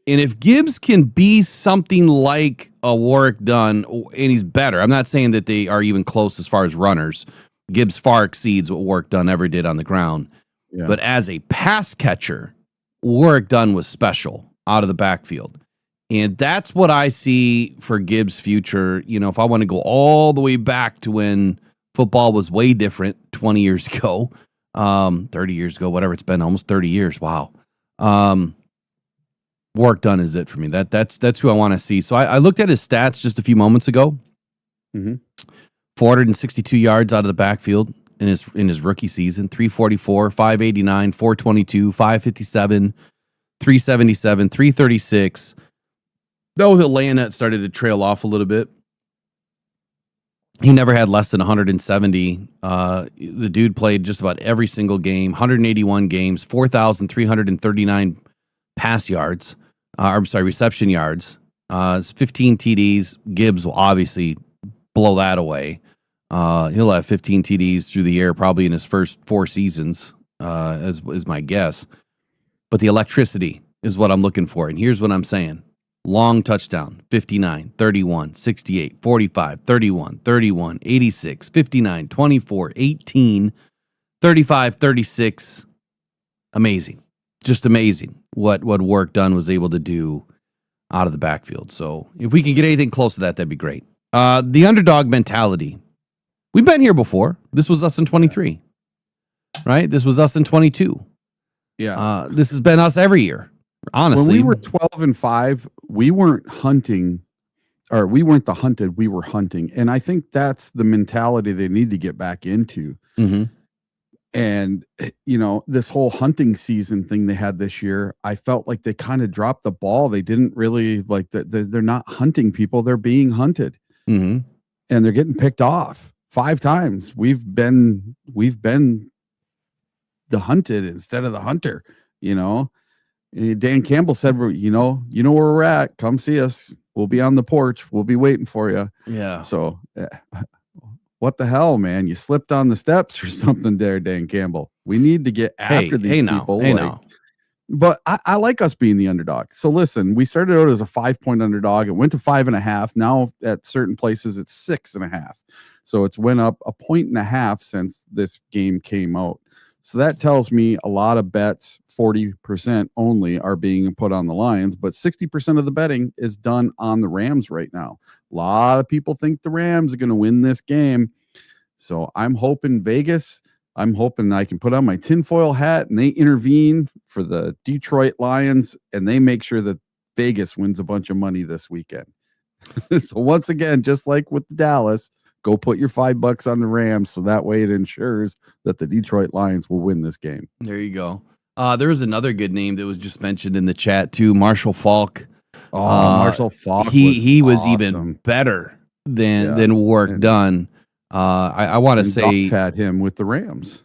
And if Gibbs can be something like a Warwick Dunn, and he's better, I'm not saying that they are even close as far as runners. Gibbs far exceeds what Warwick Dunn ever did on the ground. Yeah. But as a pass catcher, Warwick Dunn was special out of the backfield. And that's what I see for Gibbs' future. You know, if I want to go all the way back to when football was way different 20 years ago, 30 years ago, whatever it's been, almost 30 years. Wow. Warwick Dunn is it for me. That's who I want to see. So I looked at his stats just a few moments ago. 462 yards out of the backfield in his rookie season, 344, 589, 422, 557, 377, 336. Though the Leonette started to trail off a little bit. He never had less than 170. The dude played just about every single game, 181 games, 4,339 pass yards. Reception yards. 15 TDs. Gibbs will obviously blow that away. He'll have 15 TDs through the air probably in his first 4 seasons, is my guess. But the electricity is what I'm looking for. And here's what I'm saying. Long touchdown, 59, 31, 68, 45, 31, 31, 86, 59, 24, 18, 35, 36. Amazing. Just amazing what Warwick Dunn was able to do out of the backfield. So if we can get anything close to that, that'd be great. The underdog mentality. We've been here before. This was us in 23, right? This was us in 22. Yeah. This has been us every year. Honestly, when we were 12-5, we weren't hunting, or we weren't the hunted, we were hunting. And I think that's the mentality they need to get back into. Mm-hmm. And, you know, this whole hunting season thing they had this year, I felt like they kind of dropped the ball. They didn't really like that. They're not hunting people. They're being hunted. Mm-hmm. And they're getting picked off 5 times. We've been the hunted instead of the hunter, you know. Dan Campbell said, you know where we're at. Come see us. We'll be on the porch. We'll be waiting for you. Yeah. So what the hell, man? You slipped on the steps or something there, Dan Campbell. We need to get after these people. But I like us being the underdog. So listen, we started out as a 5-point underdog. It went to 5.5. Now at certain places it's 6.5. So it's went up 1.5 since this game came out. So that tells me a lot of bets, 40% only, are being put on the Lions, but 60% of the betting is done on the Rams right now. A lot of people think the Rams are going to win this game. So I'm hoping Vegas, I'm hoping I can put on my tinfoil hat and they intervene for the Detroit Lions and they make sure that Vegas wins a bunch of money this weekend. So once again, just like with Dallas, go put your $5 on the Rams so that way it ensures that the Detroit Lions will win this game. There you go. There was another good name that was just mentioned in the chat too, Marshall Faulk. Oh, Marshall Faulk. He was awesome. Even better than Warwick Dunn. I want to say Goff had him with the Rams.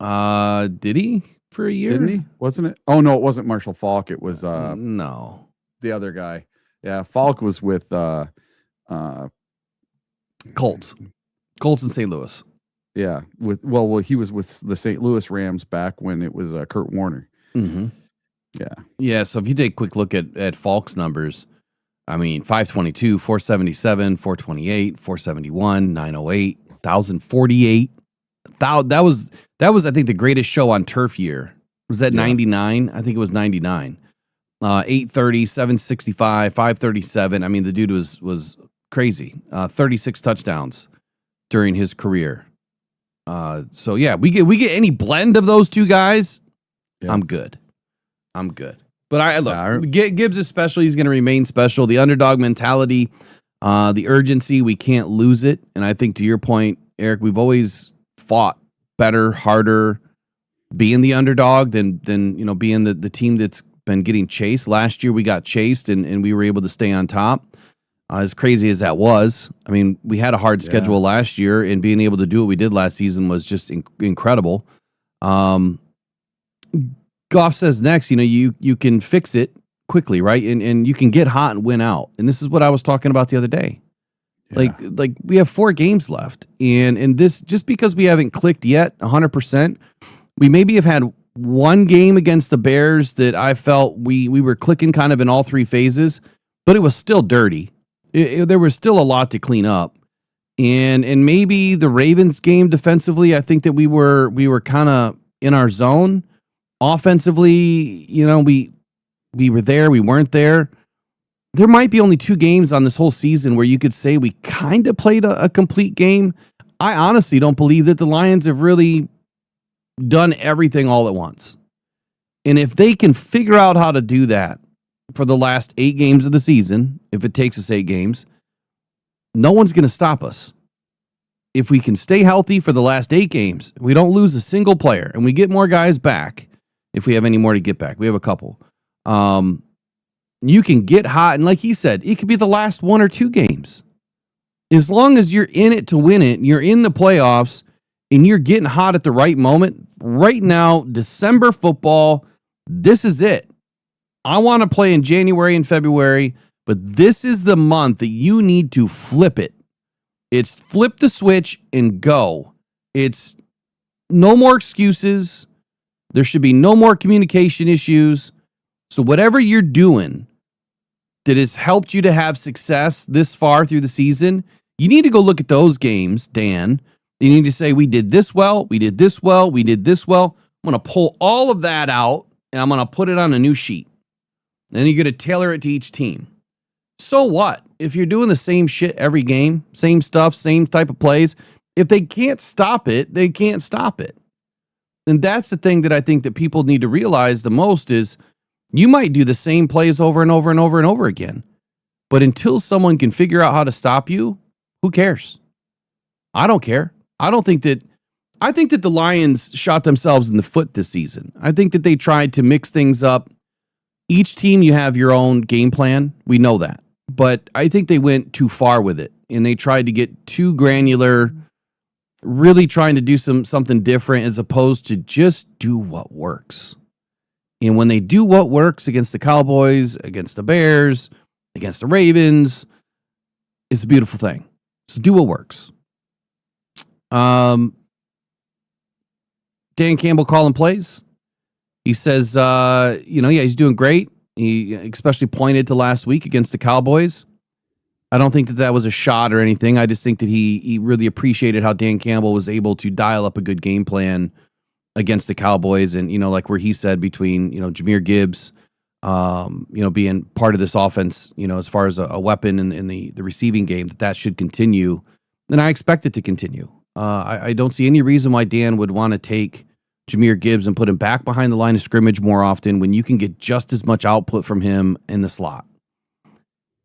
Did he for a year? Didn't he? Wasn't it? Oh no, it wasn't Marshall Faulk. It was no, the other guy. Yeah, Faulk was with Colts in St. Louis. Yeah, he was with the St. Louis Rams back when it was Kurt Warner. Mm-hmm. Yeah. So if you take a quick look at Falk's numbers, I mean, 522, 477, 428, 471, 908, 1048. That was I think the greatest show on turf year. Was that 99? I think it was 99. 830, 765, 537. I mean, the dude was crazy. 36 touchdowns during his career. So yeah, we get any blend of those two guys. Yeah. I'm good. But Gibbs is special. He's going to remain special. The underdog mentality, the urgency, we can't lose it. And I think to your point, Eric, we've always fought better, harder, being the underdog than being the team that's been getting chased. Last year we got chased and we were able to stay on top. As crazy as that was, I mean, we had a hard schedule last year, and being able to do what we did last season was just incredible. Goff says next, you can fix it quickly, right? And you can get hot and win out. And this is what I was talking about the other day. Like we have 4 games left, and this, just because we haven't clicked yet 100%, we maybe have had one game against the Bears that I felt we were clicking kind of in all 3 phases, but it was still dirty. There was still a lot to clean up, and maybe the Ravens game defensively, I think that we were kind of in our zone. Offensively, you know, we were there, we weren't there. There might be only 2 games on this whole season where you could say we kind of played a complete game. I honestly don't believe that the Lions have really done everything all at once. And if they can figure out how to do that for the last 8 games of the season, if it takes us 8 games, no one's going to stop us. If we can stay healthy for the last 8 games, we don't lose a single player, and we get more guys back, if we have any more to get back. We have a couple. You can get hot, and like he said, it could be the last 1 or 2 games. As long as you're in it to win it, you're in the playoffs, and you're getting hot at the right moment. Right now, December football, this is it. I want to play in January and February, but this is the month that you need to flip it. It's flip the switch and go. It's no more excuses. There should be no more communication issues. So whatever you're doing that has helped you to have success this far through the season, you need to go look at those games, Dan. You need to say, we did this well, we did this well, we did this well. I'm going to pull all of that out, and I'm going to put it on a new sheet. Then you're going to tailor it to each team. So what? If you're doing the same shit every game, same stuff, same type of plays, if they can't stop it, they can't stop it. And that's the thing that I think that people need to realize the most is, you might do the same plays over and over and over and over again. But until someone can figure out how to stop you, who cares? I don't care. I think that the Lions shot themselves in the foot this season. I think that they tried to mix things up. Each team, you have your own game plan. We know that. But I think they went too far with it, and they tried to get too granular, really trying to do something different as opposed to just do what works. And when they do what works against the Cowboys, against the Bears, against the Ravens, it's a beautiful thing. So do what works. Dan Campbell calling plays. He says, he's doing great. He especially pointed to last week against the Cowboys. I don't think that was a shot or anything. I just think that he really appreciated how Dan Campbell was able to dial up a good game plan against the Cowboys, and like where he said between Jahmyr Gibbs, being part of this offense, as far as a weapon in the receiving game, that should continue. And I expect it to continue. I don't see any reason why Dan would want to take Jahmyr Gibbs and put him back behind the line of scrimmage more often when you can get just as much output from him in the slot.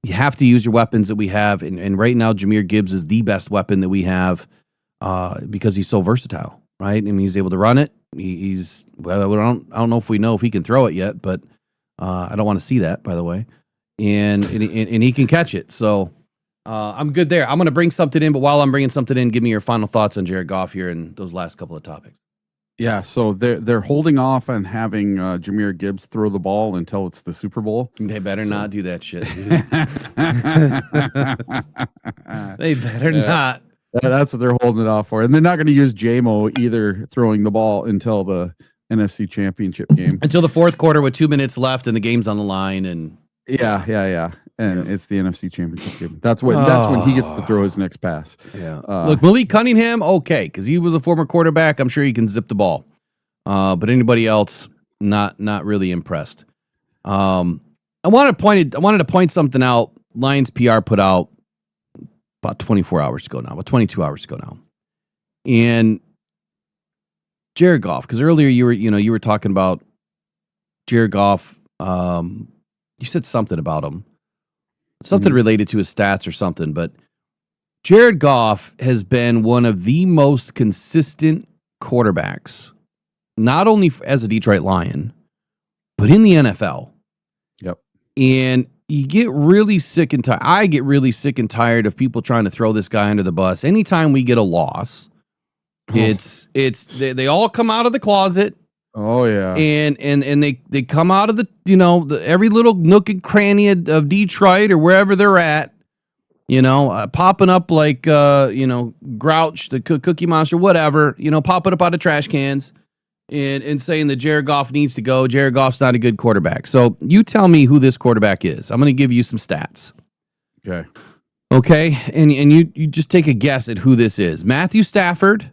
You have to use your weapons that we have, and right now Jahmyr Gibbs is the best weapon that we have because he's so versatile, right? I mean, he's able to run it. I don't know if we know if he can throw it yet, but I don't want to see that, by the way. And he can catch it. So I'm good there. I'm going to bring something in, but while I'm bringing something in, give me your final thoughts on Jared Goff here and those last couple of topics. Yeah, so they're holding off on having Jahmyr Gibbs throw the ball until it's the Super Bowl. They better not do that shit. They better not. That's what they're holding it off for. And they're not going to use J-Mo either throwing the ball until the NFC Championship game. Until the fourth quarter with 2 minutes left and the game's on the line. And yeah. And it's the NFC Championship game. That's when he gets to throw his next pass. Yeah. Look, Malik Cunningham, okay, because he was a former quarterback. I'm sure he can zip the ball. But anybody else, not really impressed. I wanted to point something out. Lions PR put out about 22 hours ago now. And Jared Goff, because earlier you were talking about Jared Goff. You said something about him. Something related to his stats or something, but Jared Goff has been one of the most consistent quarterbacks, not only as a Detroit Lion, but in the NFL. Yep. And you get really sick and tired. I get really sick and tired of people trying to throw this guy under the bus. Anytime we get a loss, they all come out of the closet. Oh yeah, and they come out of the every little nook and cranny of Detroit or wherever they're at, Popping up like, Grouch, the Cookie Monster, whatever, popping up out of trash cans and saying that Jared Goff needs to go. Jared Goff's not a good quarterback. So you tell me who this quarterback is. I'm going to give you some stats. Okay. And you just take a guess at who this is. Matthew Stafford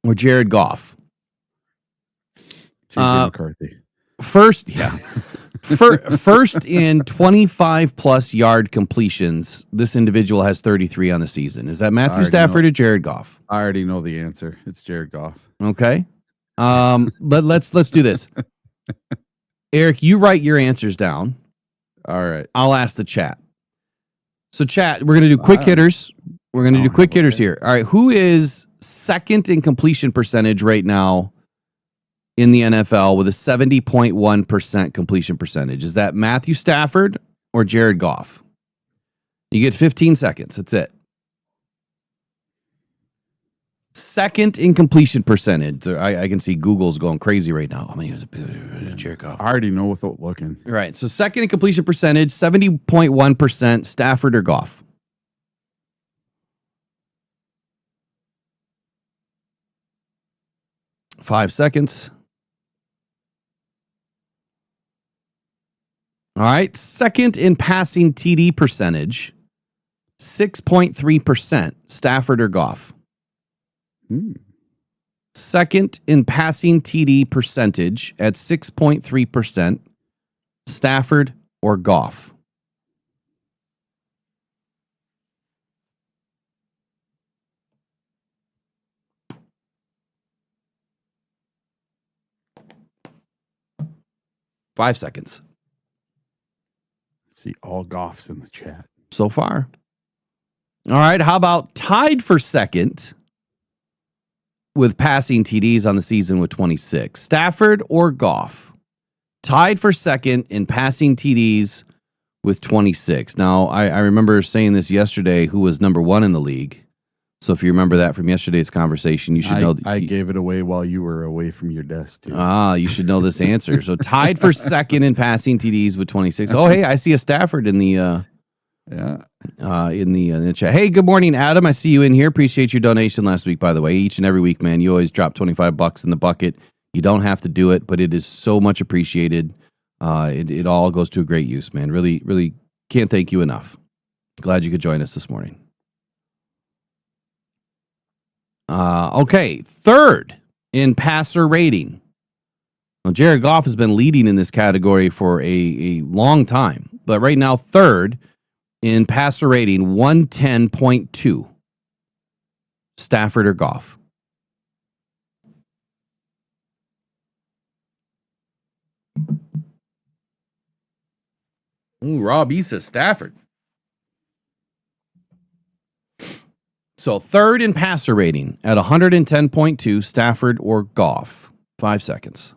or Jared Goff? McCarthy. First in 25 plus yard completions, this individual has 33 on the season. Is that Matthew Stafford or Jared Goff? I already know the answer. It's Jared Goff. Okay. Let's do this. Eric, you write your answers down. All right. I'll ask the chat. So chat, we're going to do quick hitters. We're going to do quick hitters here. All right. Who is second in completion percentage right now in the NFL with a 70.1% completion percentage? Is that Matthew Stafford or Jared Goff? You get 15 seconds. That's it. Second in completion percentage. I can see Google's going crazy right now. I mean, it was Jared Goff. I already know without looking. Right. So second in completion percentage, 70.1%, Stafford or Goff? Five seconds. All right. Second in passing TD percentage, 6.3%, Stafford or Goff? Second in passing TD percentage at 6.3%, Stafford or Goff? Five seconds. See all Goffs in the chat so far. All right. How about tied for second with passing TDs on the season with 26? Stafford or Goff? Tied for second in passing TDs with 26. Now, I remember saying this yesterday, who was number one in the league. So if you remember that from yesterday's conversation, you should know. I gave it away while you were away from your desk, too. You should know this answer. So tied for second in passing TDs with 26. Oh, hey, I see a Stafford in the in the chat. Hey, good morning, Adam. I see you in here. Appreciate your donation last week, by the way. Each and every week, man, you always drop $25 in the bucket. You don't have to do it, but it is so much appreciated. It all goes to a great use, man. Really, really can't thank you enough. Glad you could join us this morning. Okay, third in passer rating. Well, Jared Goff has been leading in this category for a long time, but right now third in passer rating, 110.2. Stafford or Goff? Ooh, Rob Issa, Stafford. So third in passer rating at 110.2, Stafford or Goff? 5 seconds.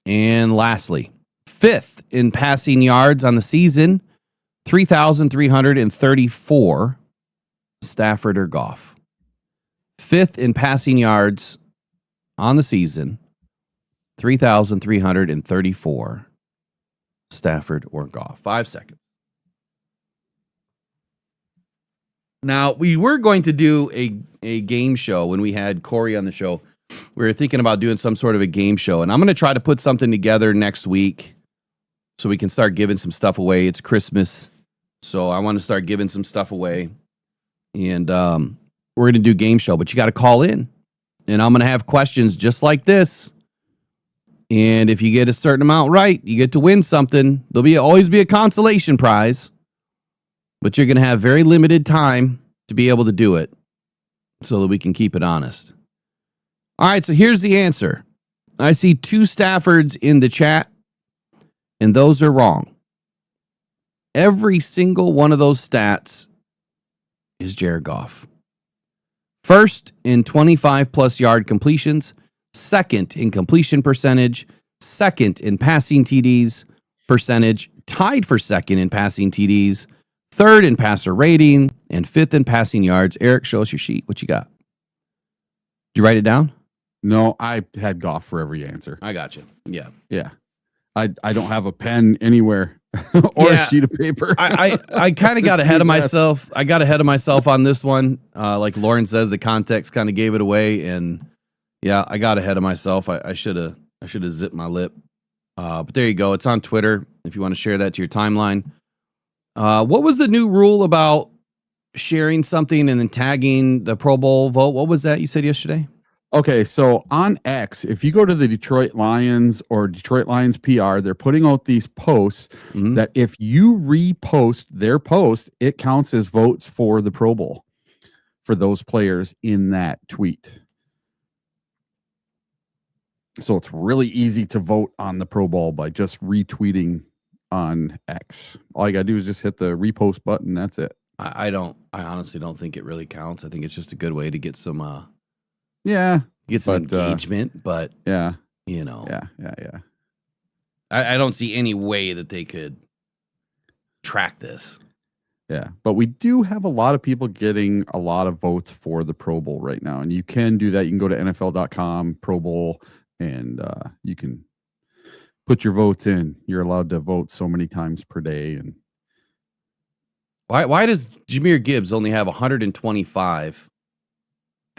And lastly, fifth in passing yards on the season, 3,334, Stafford or Goff? Fifth in passing yards on the season, 3,334, Stafford or Goff? 5 seconds. Now, we were going to do a game show when we had Corey on the show. We were thinking about doing some sort of a game show, and I'm going to try to put something together next week so we can start giving some stuff away. It's Christmas, so I want to start giving some stuff away, and we're going to do game show, but you got to call in, and I'm going to have questions just like this, and if you get a certain amount right, you get to win something. There'll always be a consolation prize, but you're going to have very limited time to be able to do it so that we can keep it honest. All right, so here's the answer. I see 2 Staffords in the chat, and those are wrong. Every single one of those stats is Jared Goff. First in 25-plus yard completions, second in completion percentage, second in passing TDs percentage, tied for second in passing TDs, third in passer rating, and fifth in passing yards. Eric, show us your sheet. What you got? Did you write it down? No, I had Goff for every answer. I got you. Yeah. Yeah. I don't have a pen anywhere or a sheet of paper. I kind of got ahead of myself. I got ahead of myself on this one. Like Lauren says, the context kind of gave it away, and yeah, I got ahead of myself. I should have zipped my lip. But there you go. It's on Twitter if you want to share that to your timeline. What was the new rule about sharing something and then tagging the Pro Bowl vote? What was that you said yesterday? Okay, so on X, if you go to the Detroit Lions or Detroit Lions PR, they're putting out these posts that if you repost their post, it counts as votes for the Pro Bowl for those players in that tweet. So it's really easy to vote on the Pro Bowl by just retweeting on X. All you got to do is just hit the repost button. That's it. I honestly don't think it really counts. I think it's just a good way to get some engagement, but yeah, you know, yeah. I don't see any way that they could track this. Yeah, but we do have a lot of people getting a lot of votes for the Pro Bowl right now, and you can do that. You can go to NFL.com Pro Bowl, and you can put your votes in. You're allowed to vote so many times per day. And why does Jahmyr Gibbs only have 125?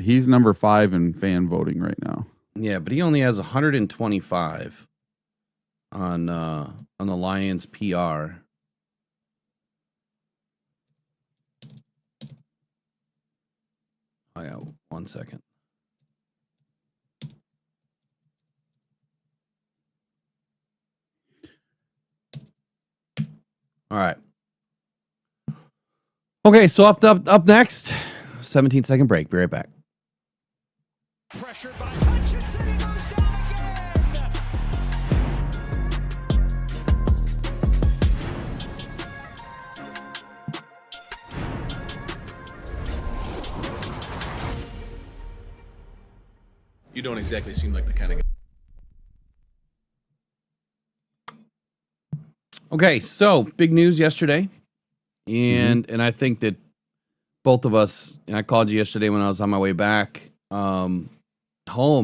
He's number 5 in fan voting right now. Yeah, but he only has 125 on the Lions PR. I got 1 second. All right. Okay, so up next, 17-second break. Be right back. Pressured by Hutchinson, he goes down again. You don't exactly seem like the kind of guy. Okay, so big news yesterday, and I think that both of us, and I called you yesterday when I was on my way back home,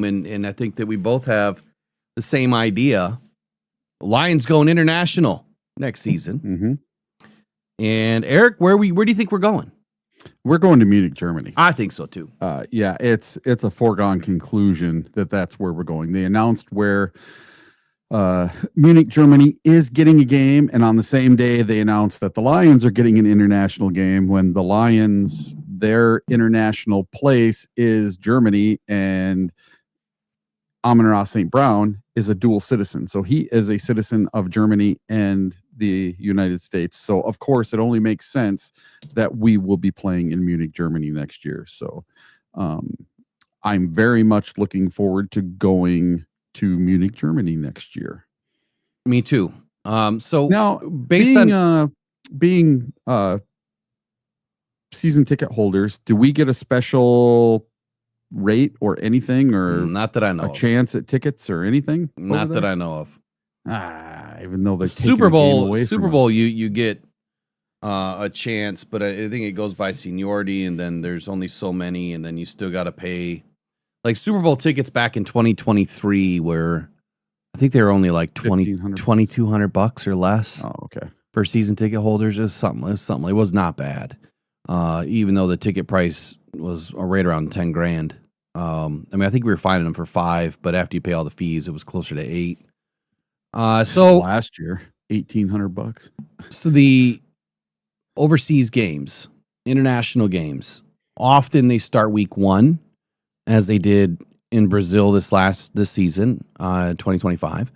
and I think that we both have the same idea. Lions going international next season. And Eric, where do you think we're going? We're going to Munich, Germany. I think so too. Yeah, it's a foregone conclusion that that's where we're going. They announced where Munich, Germany is getting a game, and on the same day they announced that the Lions are getting an international game, when the Lions, their international place is Germany, and Amon-Ra St. Brown is a dual citizen. So he is a citizen of Germany and the United States. So of course it only makes sense that we will be playing in Munich, Germany next year. So I'm very much looking forward to going to Munich, Germany next year. Me too. So now, based on being season ticket holders, do we get a special rate or anything, or not that I know a chance at tickets or anything? Not that I know of. Even though they're Super Bowl, you get a chance, but I think it goes by seniority, and then there's only so many, and then you still got to pay. Like Super Bowl tickets back in 2023 were, I think they were only like $2,200 or less. Oh, okay. For season ticket holders. It was something. It was not bad. Even though the ticket price was right around 10 grand. I mean, I think we were finding them for $5, but after you pay all the fees, it was closer to $8. So last year, $1,800. So the overseas games, international games, often they start week 1, as they did in Brazil this season, 2025.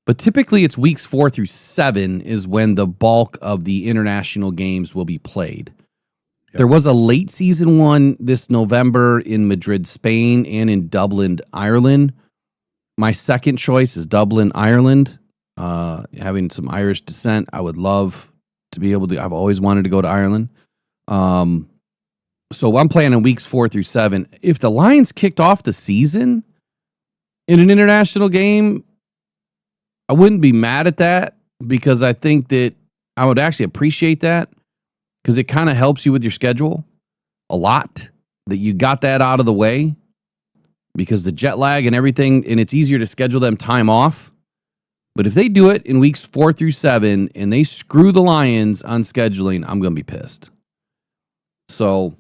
But typically it's weeks 4 through 7 is when the bulk of the international games will be played. Yep. There was a late season one this November in Madrid, Spain, and in Dublin, Ireland. My second choice is Dublin, Ireland. Having some Irish descent, I would love to be able to. I've always wanted to go to Ireland. So I'm planning weeks 4 through 7. If the Lions kicked off the season in an international game, I wouldn't be mad at that, because I think that I would actually appreciate that, because it kind of helps you with your schedule a lot, that you got that out of the way, because the jet lag and everything, and it's easier to schedule them time off But if they do it in weeks 4 through 7 and they screw the Lions on scheduling, I'm going to be pissed. So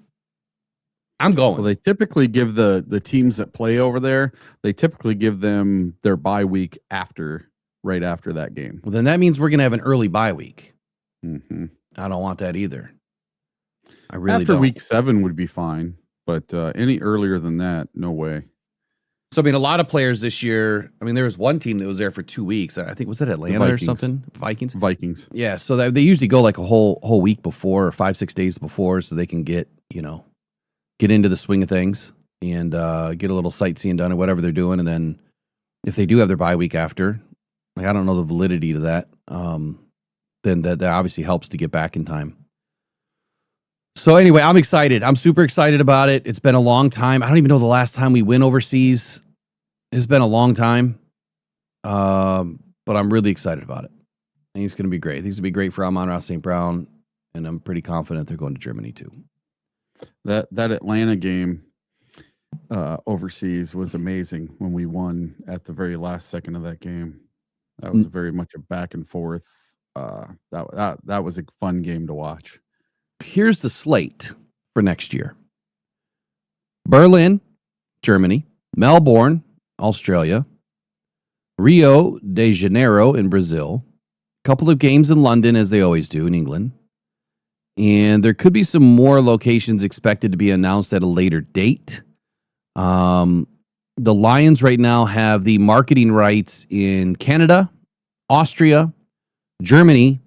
I'm going. Well, they typically give the teams that play over there, they typically give them their bye week right after that game. Well, then that means we're going to have an early bye week. Mm-hmm. I don't want that either. I really After don't. week 7 would be fine, but any earlier than that, no way. So, I mean, a lot of players this year, I mean, there was one team that was there for 2 weeks. I think, was that Atlanta or something? Vikings? Yeah, so they usually go like a whole week before or 5-6 days before so they can get into the swing of things and get a little sightseeing done or whatever they're doing. And then if they do have their bye week after, like I don't know the validity to that, then that obviously helps to get back in time. So anyway, I'm excited. I'm super excited about it. It's been a long time. I don't even know the last time we went overseas. It's been a long time. But I'm really excited about it. I think it's going to be great. I think it's going to be great for Amon-Ra St. Brown, and I'm pretty confident they're going to Germany too. That Atlanta game overseas was amazing when we won at the very last second of that game. That was very much a back and forth. That was a fun game to watch. Here's the slate for next year. Berlin, Germany, Melbourne, Australia, Rio de Janeiro in Brazil, a couple of games in London as they always do in England, and there could be some more locations expected to be announced at a later date. The Lions right now have the marketing rights in Canada, Austria, Germany,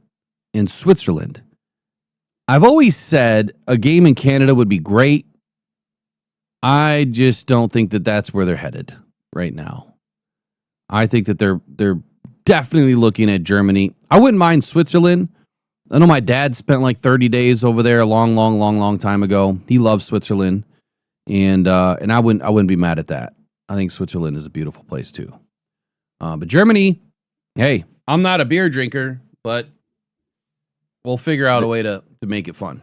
and Switzerland. I've always said a game in Canada would be great. I just don't think that that's where they're headed right now. I think that they're definitely looking at Germany. I wouldn't mind Switzerland. I know my dad spent like 30 days over there a long time ago. He loves Switzerland, and I wouldn't be mad at that. I think Switzerland is a beautiful place too. But Germany, hey, I'm not a beer drinker, but we'll figure out a way to make it fun.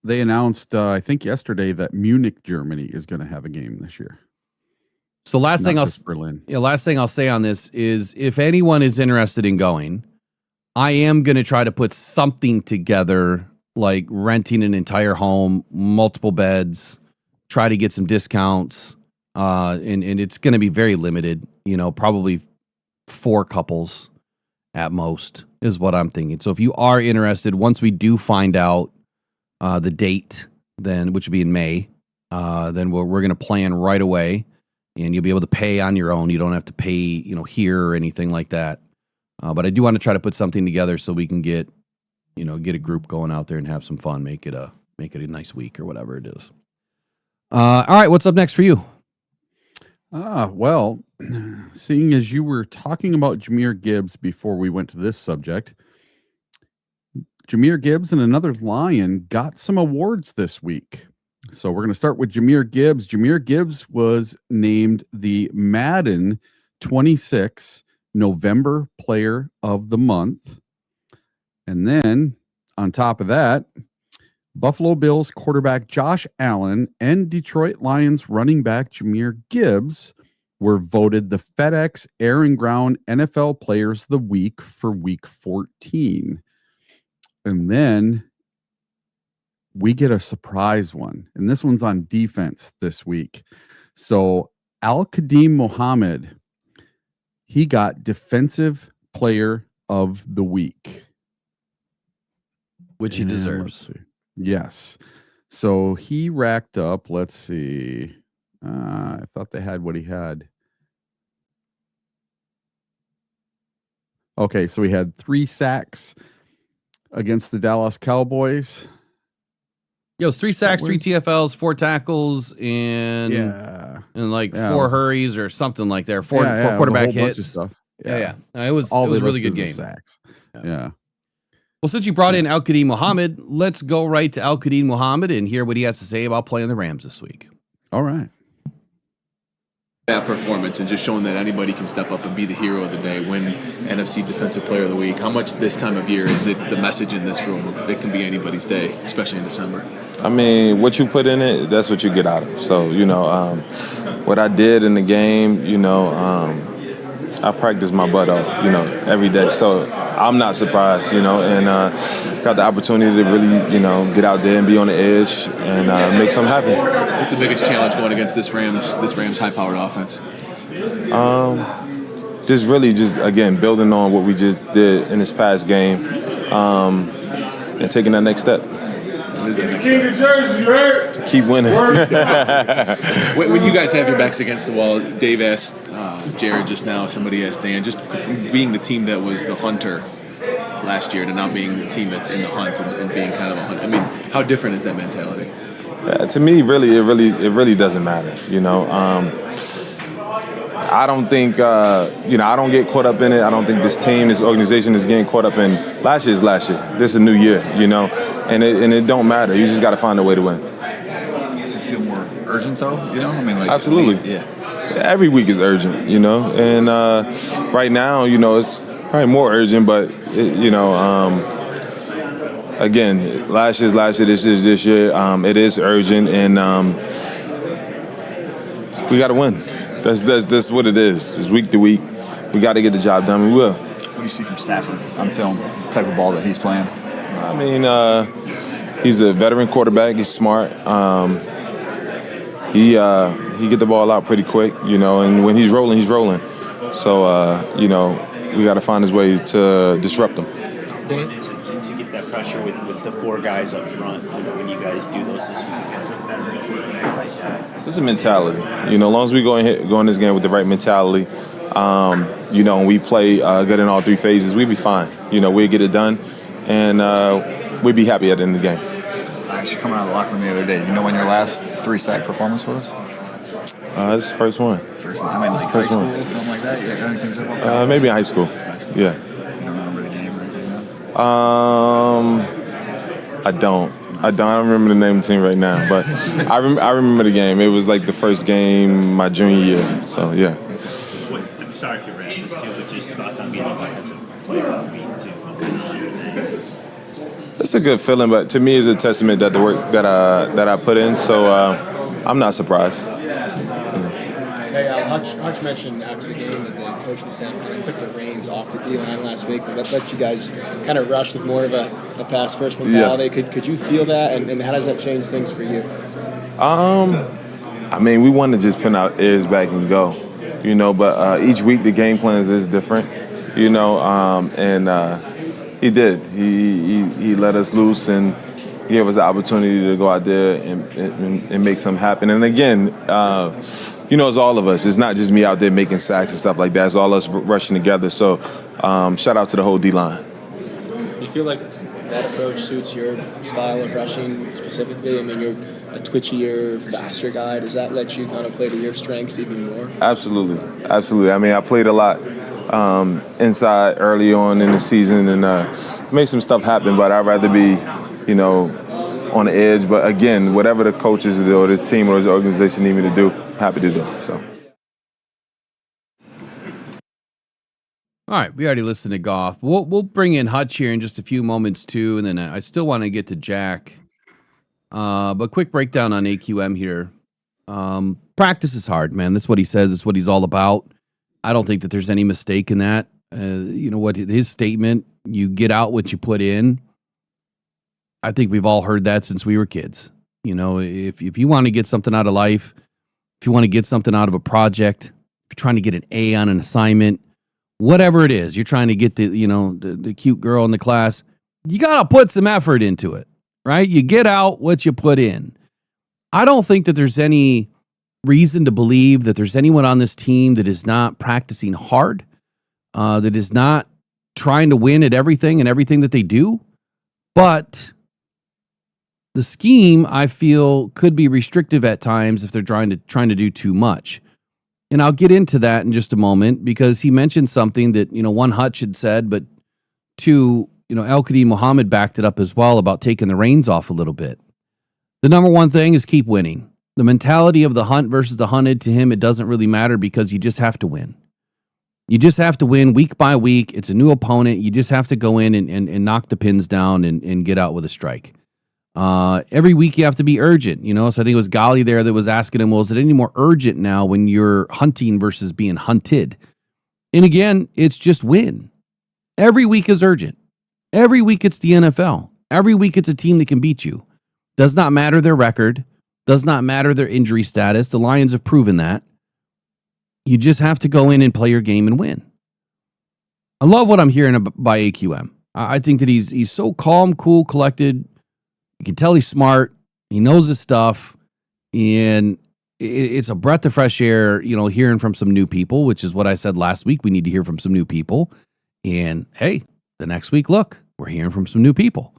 They announced, I think yesterday, that Munich, Germany is going to have a game this year. So last thing I'll say on this is if anyone is interested in going, I am going to try to put something together, like renting an entire home, multiple beds, try to get some discounts, and it's going to be very limited, probably 4 couples at most is what I'm thinking. So if you are interested, once we do find out the date, then which will be in May, then we're going to plan right away, and you'll be able to pay on your own. You don't have to pay, here or anything like that. But I do want to try to put something together so we can get a group going out there and have some fun, make it a nice week or whatever it is. All right, what's up next for you? Well, seeing as you were talking about Jahmyr Gibbs before we went to this subject, Jahmyr Gibbs and another Lion got some awards this week. So we're going to start with Jahmyr Gibbs. Jahmyr Gibbs was named the Madden 26 November Player of the Month. And then on top of that, Buffalo Bills quarterback Josh Allen and Detroit Lions running back Jahmyr Gibbs were voted the FedEx Air and Ground NFL Players of the Week for Week 14. And then we get a surprise one. And this one's on defense this week. So Al-Qadim Muhammad, he got Defensive Player of the Week. Which he deserves. Yes. So he racked up, let's see. I thought they had what he had. Okay, so he had 3 sacks against the Dallas Cowboys. Yo, it's 3 sacks, 3 TFLs, 4 tackles, and 4 hurries or something like that. 4 quarterback hits. Stuff. Yeah. It was a really good game. Sacks. Yeah. Well, since you brought in Al-Qadim Muhammad, let's go right to Al-Qadim Muhammad and hear what he has to say about playing the Rams this week. All right. That performance and just showing that anybody can step up and be the hero of the day, win NFC Defensive Player of the Week. How much this time of year is it the message in this room? It can be anybody's day, especially in December. I mean, what you put in it, that's what you get out of it. So, what I did in the game, I practice my butt off, every day. So I'm not surprised, and got the opportunity to really, get out there and be on the edge and make something happen. What's the biggest challenge going against this Rams high-powered offense? Just again, building on what we just did in this past game and taking that next step. To keep winning. When you guys have your backs against the wall, Dave asked Jared just now, somebody asked Dan, just being the team that was the hunter last year to now being the team that's in the hunt and being kind of a hunt. I mean, how different is that mentality? To me, really, it really doesn't matter. I don't think, I don't get caught up in it. I don't think this team, this organization is getting caught up in last year. This is a new year, and it don't matter. You just got to find a way to win. Does it feel more urgent, though? Absolutely. Yeah. Every week is urgent, and right now, it's probably more urgent, but, again, last year, this is this year. It is urgent, and we got to win. That's what it is. It's week to week. We got to get the job done. We will. What do you see from Stafford on film? The type of ball that he's playing? I mean, he's a veteran quarterback. He's smart. He get the ball out pretty quick, and when he's rolling, he's rolling. So, we got to find his way to disrupt him. To get that pressure with the four guys up front, when you guys do those this week against a veteran quarterback like that. It's a mentality. As long as we go in this game with the right mentality, and we play good in all three phases, we'll be fine. We'll get it done, and we'll be happy at the end of the game. Actually, coming out of the locker room the other day, when your last 3-sack performance was? This is the first one. High school, something like that? Yeah, maybe in high school. Yeah. You don't remember the game or anything now? I don't remember the name of the team right now, but I remember the game. It was like the first game my junior year, so yeah. I'm sorry if you ran this too, but just thoughts on being a defensive player of the week too. It's a good feeling, but to me, it's a testament that the work that I put in. So I'm not surprised. Hey, Hutch mentioned after the game that the coaching staff kind of took the reins off the D-line last week, but let you guys kind of rush with more of a pass-first mentality. Yeah. Could you feel that, and how does that change things for you? I mean, we want to just pin our ears back and go, but each week the game plans is different, and he did. He let us loose and gave us the opportunity to go out there and make something happen. And again, it's all of us. It's not just me out there making sacks and stuff like that. It's all us rushing together. So shout out to the whole D-line. Do you feel like that approach suits your style of rushing specifically? I mean, you're a twitchier, faster guy. Does that let you kind of play to your strengths even more? Absolutely. I mean, I played a lot inside early on in the season and made some stuff happen, but I'd rather be, on the edge. But again, whatever the coaches do or this team or this organization need me to do, I'm happy to do. So. All right, we already listened to Goff. We'll bring in Hutch here in just a few moments too, and then I still want to get to Jack. But quick breakdown on AQM here. Practice is hard, man. That's what he says. It's what he's all about. I don't think that there's any mistake in that. What his statement, you get out what you put in. I think we've all heard that since we were kids. If you want to get something out of life, if you want to get something out of a project, if you're trying to get an A on an assignment, whatever it is, you're trying to get the cute girl in the class, you got to put some effort into it, right? You get out what you put in. I don't think that there's any reason to believe that there's anyone on this team that is not practicing hard, that is not trying to win at everything and everything that they do. But the scheme, I feel, could be restrictive at times if they're trying to do too much. And I'll get into that in just a moment because he mentioned something that, one, Hutch had said, but two, El-Qadim Muhammad backed it up as well about taking the reins off a little bit. The number one thing is keep winning. The mentality of the hunt versus the hunted, to him, it doesn't really matter because you just have to win. You just have to win week by week. It's a new opponent. You just have to go in and knock the pins down and get out with a strike. Every week you have to be urgent, So I think it was Gali there that was asking him, well, is it any more urgent now when you're hunting versus being hunted? And again, it's just win. Every week is urgent. Every week it's the NFL. Every week it's a team that can beat you. Does not matter their record. Does not matter their injury status. The Lions have proven that. You just have to go in and play your game and win. I love what I'm hearing by AQM. I think that he's so calm, cool, collected. You can tell he's smart. He knows his stuff. And it's a breath of fresh air, hearing from some new people, which is what I said last week. We need to hear from some new people. And hey, the next week, look, we're hearing from some new people.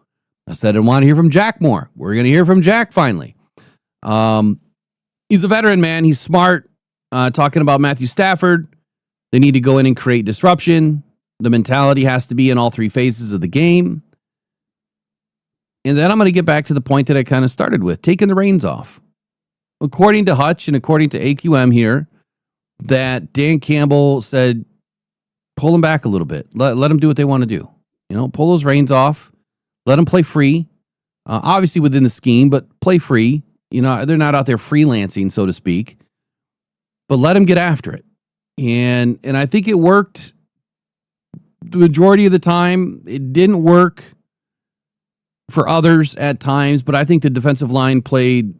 I said I want to hear from Jack more. We're going to hear from Jack finally. He's a veteran, man. He's smart. Talking about Matthew Stafford. They need to go in and create disruption. The mentality has to be in all three phases of the game. And then I'm going to get back to the point that I kind of started with, taking the reins off. According to Hutch and according to AQM here, that Dan Campbell said, pull them back a little bit. Let them do what they want to do. Pull those reins off. Let them play free. Obviously within the scheme, but play free. They're not out there freelancing, so to speak. But let them get after it. And I think it worked the majority of the time. It didn't work for others at times, but I think the defensive line played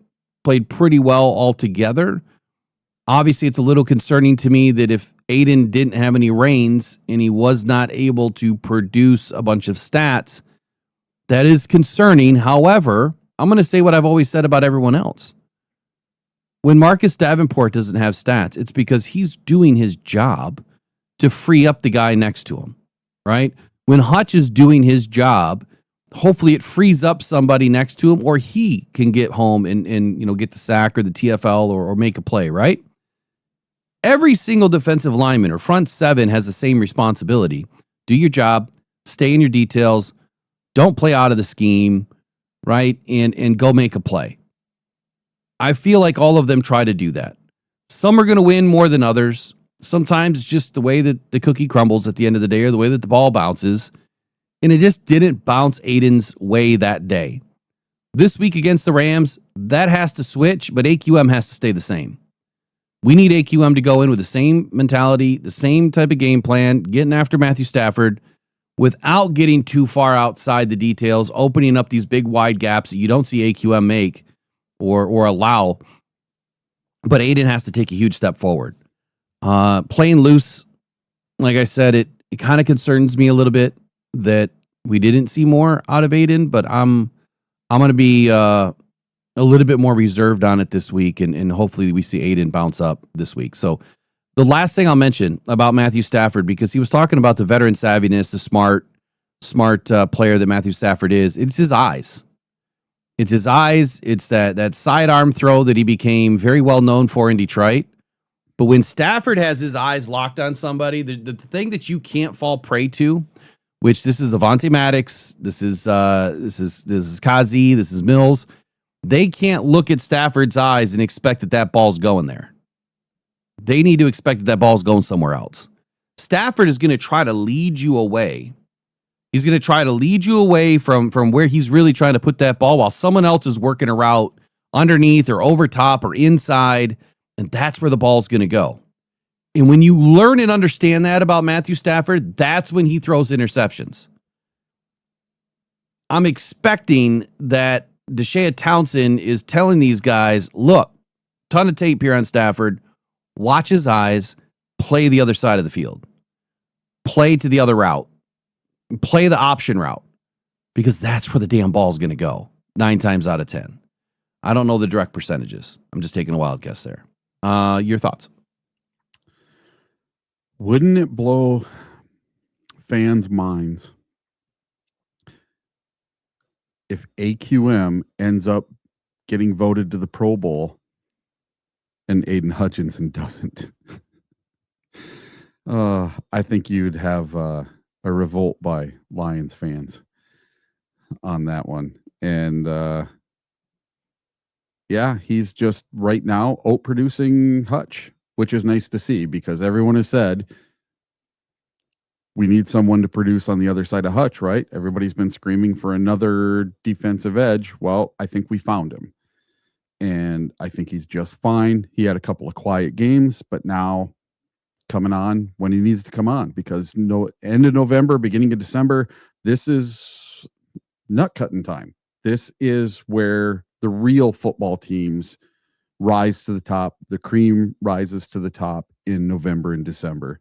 pretty well altogether. Obviously, it's a little concerning to me that if Aiden didn't have any reins and he was not able to produce a bunch of stats, that is concerning. However, I'm going to say what I've always said about everyone else. When Marcus Davenport doesn't have stats, it's because he's doing his job to free up the guy next to him, right? When Hutch is doing his job, hopefully it frees up somebody next to him, or he can get home and get the sack or the TFL or make a play, right? Every single defensive lineman or front seven has the same responsibility. Do your job, stay in your details, don't play out of the scheme, right? And go make a play. I feel like all of them try to do that. Some are going to win more than others. Sometimes it's just the way that the cookie crumbles at the end of the day or the way that the ball bounces. And it just didn't bounce Aiden's way that day. This week against the Rams, that has to switch, but AQM has to stay the same. We need AQM to go in with the same mentality, the same type of game plan, getting after Matthew Stafford without getting too far outside the details, opening up these big wide gaps that you don't see AQM make or allow. But Aiden has to take a huge step forward. Playing loose, like I said, it kind of concerns me a little bit that we didn't see more out of Aiden, but I'm going to be a little bit more reserved on it this week, and hopefully we see Aiden bounce up this week. So the last thing I'll mention about Matthew Stafford, because he was talking about the veteran savviness, the smart player that Matthew Stafford is, it's his eyes. It's his eyes. It's that sidearm throw that he became very well known for in Detroit. But when Stafford has his eyes locked on somebody, the thing that you can't fall prey to, which this is Avonte Maddox, this is Kazi, this is Mills, they can't look at Stafford's eyes and expect that ball's going there. They need to expect that ball's going somewhere else. Stafford is going to try to lead you away. He's going to try to lead you away from where he's really trying to put that ball while someone else is working a route underneath or over top or inside, and that's where the ball's going to go. And when you learn and understand that about Matthew Stafford, that's when he throws interceptions. I'm expecting that Deshea Townsend is telling these guys, look, ton of tape here on Stafford, watch his eyes, play the other side of the field, play to the other route, play the option route, because that's where the damn ball's going to go 9 times out of 10. I don't know the direct percentages. I'm just taking a wild guess there. Your thoughts? Wouldn't it blow fans' minds if AQM ends up getting voted to the Pro Bowl and Aiden Hutchinson doesn't? I think you'd have a revolt by Lions fans on that one. And yeah, he's just right now out-producing Hutch, which is nice to see, because everyone has said we need someone to produce on the other side of Hutch, right? Everybody's been screaming for another defensive edge. Well, I think we found him. And I think he's just fine. He had a couple of quiet games, but now coming on when he needs to come on, because end of November, beginning of December, this is nut cutting time. This is where the real football teams rise to the top. The cream rises to the top in November and December.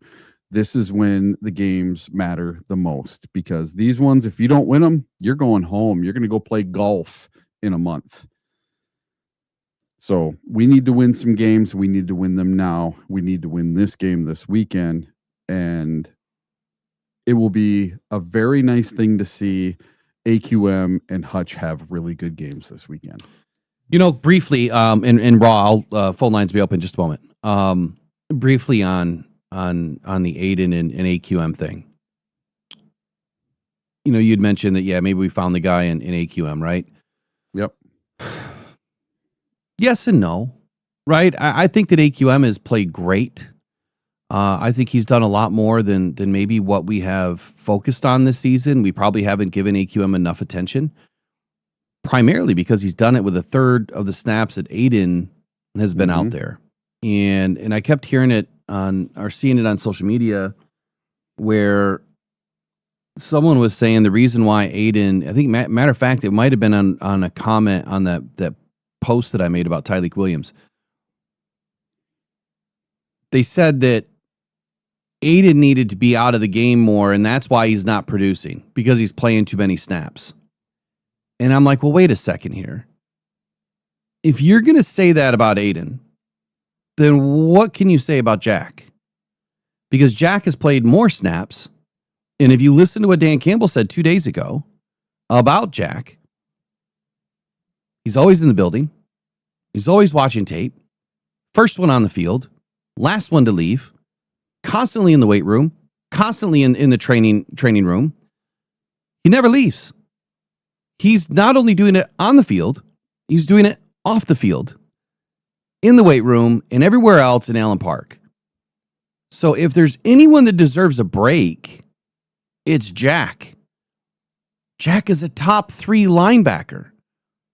This is when the games matter the most, because these ones, if you don't win them, you're going home. You're going to go play golf in a month. So we need to win some games. We need to win them now. We need to win this game this weekend. And it will be a very nice thing to see AQM and Hutch have really good games this weekend. You know, briefly, in Raw, phone lines will be open in just a moment. Briefly on the Aiden and AQM thing. You know, you'd mentioned that, yeah, maybe we found the guy in AQM, right? Yep. Yes and no, right? I think that AQM has played great. I think he's done a lot more than maybe what we have focused on this season. We probably haven't given AQM enough attention, primarily because he's done it with a third of the snaps that Aiden has been out there. And I kept hearing it seeing it on social media where someone was saying the reason why Aiden, I think, matter of fact, it might have been on a comment on that post that I made about Tyleek Williams. They said that Aiden needed to be out of the game more, and that's why he's not producing, because he's playing too many snaps. And I'm like, well, wait a second here. If you're going to say that about Aiden, then what can you say about Jack? Because Jack has played more snaps. And if you listen to what Dan Campbell said 2 days ago about Jack, he's always in the building. He's always watching tape. First one on the field. Last one to leave. Constantly in the weight room. Constantly in the training room. He never leaves. He's not only doing it on the field, he's doing it off the field, in the weight room, and everywhere else in Allen Park. So if there's anyone that deserves a break, it's Jack. Jack is a top 3 linebacker.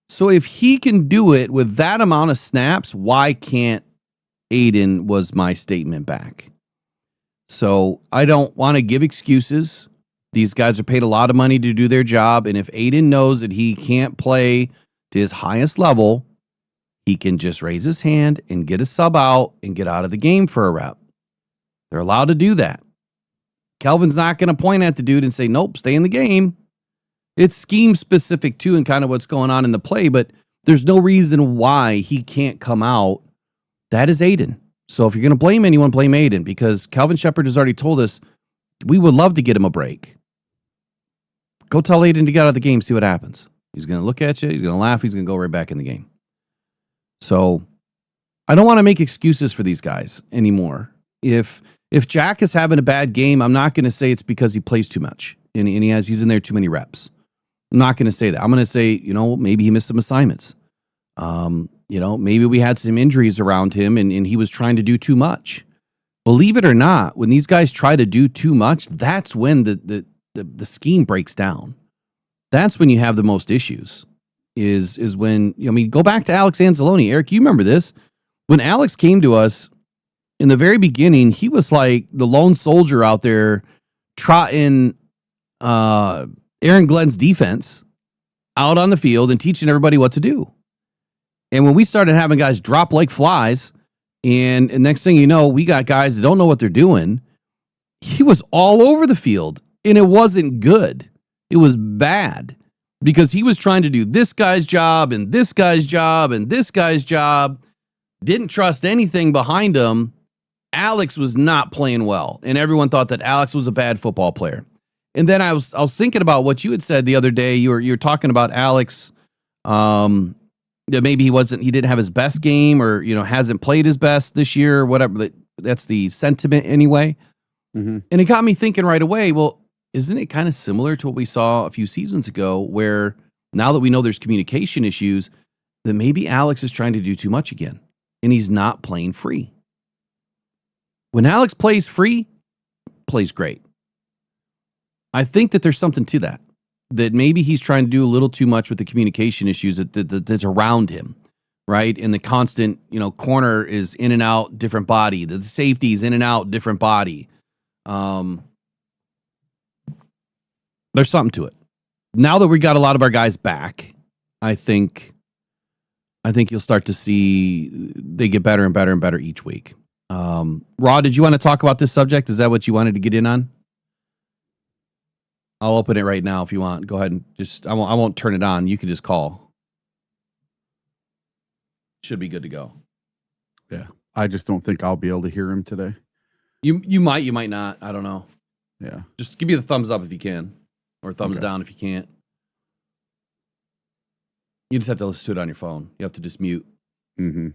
So if he can do it with that amount of snaps, why can't Aiden, was my statement back. So I don't want to give excuses. These guys are paid a lot of money to do their job. And if Aiden knows that he can't play to his highest level, he can just raise his hand and get a sub out and get out of the game for a rep. They're allowed to do that. Kelvin's not going to point at the dude and say, nope, stay in the game. It's scheme specific too and kind of what's going on in the play, but there's no reason why he can't come out. That is Aiden. So if you're going to blame anyone, blame Aiden, because Calvin Shepard has already told us we would love to get him a break. Go tell Aiden to get out of the game, see what happens. He's going to look at you, he's going to laugh, he's going to go right back in the game. So I don't want to make excuses for these guys anymore. If Jack is having a bad game, I'm not going to say it's because he plays too much and he's in there too many reps. I'm not going to say that. I'm going to say, maybe he missed some assignments. Maybe we had some injuries around him and he was trying to do too much. Believe it or not, when these guys try to do too much, that's when the scheme breaks down. That's when you have the most issues. Is when, go back to Alex Anzalone. Eric, you remember this. When Alex came to us in the very beginning, he was like the lone soldier out there trotting Aaron Glenn's defense out on the field and teaching everybody what to do. And when we started having guys drop like flies, and next thing you know, we got guys that don't know what they're doing, he was all over the field, and it wasn't good. It was bad because he was trying to do this guy's job and this guy's job and this guy's job, didn't trust anything behind him. Alex was not playing well, and everyone thought that Alex was a bad football player. And then I was thinking about what you had said the other day. You were talking about Alex, that maybe he didn't have his best game, or hasn't played his best this year, or whatever. That's the sentiment anyway. Mm-hmm. And it got me thinking right away. Well, isn't it kind of similar to what we saw a few seasons ago, where now that we know there's communication issues, that maybe Alex is trying to do too much again, and he's not playing free. When Alex plays free, plays great. I think that there's something to that maybe he's trying to do a little too much with the communication issues that's around him. right? And the constant, corner is in and out, different body. The safety's in and out, different body. There's something to it. Now that we got a lot of our guys back, I think you'll start to see they get better and better and better each week. Raw, did you want to talk about this subject? Is that what you wanted to get in on? I'll open it right now if you want. Go ahead and I won't turn it on. You can just call. Should be good to go. Yeah. I just don't think I'll be able to hear him today. You might not. I don't know. Yeah. Just give me the thumbs up if you can, or thumbs down if you can't. You just have to listen to it on your phone. You have to just mute. Mm-hmm.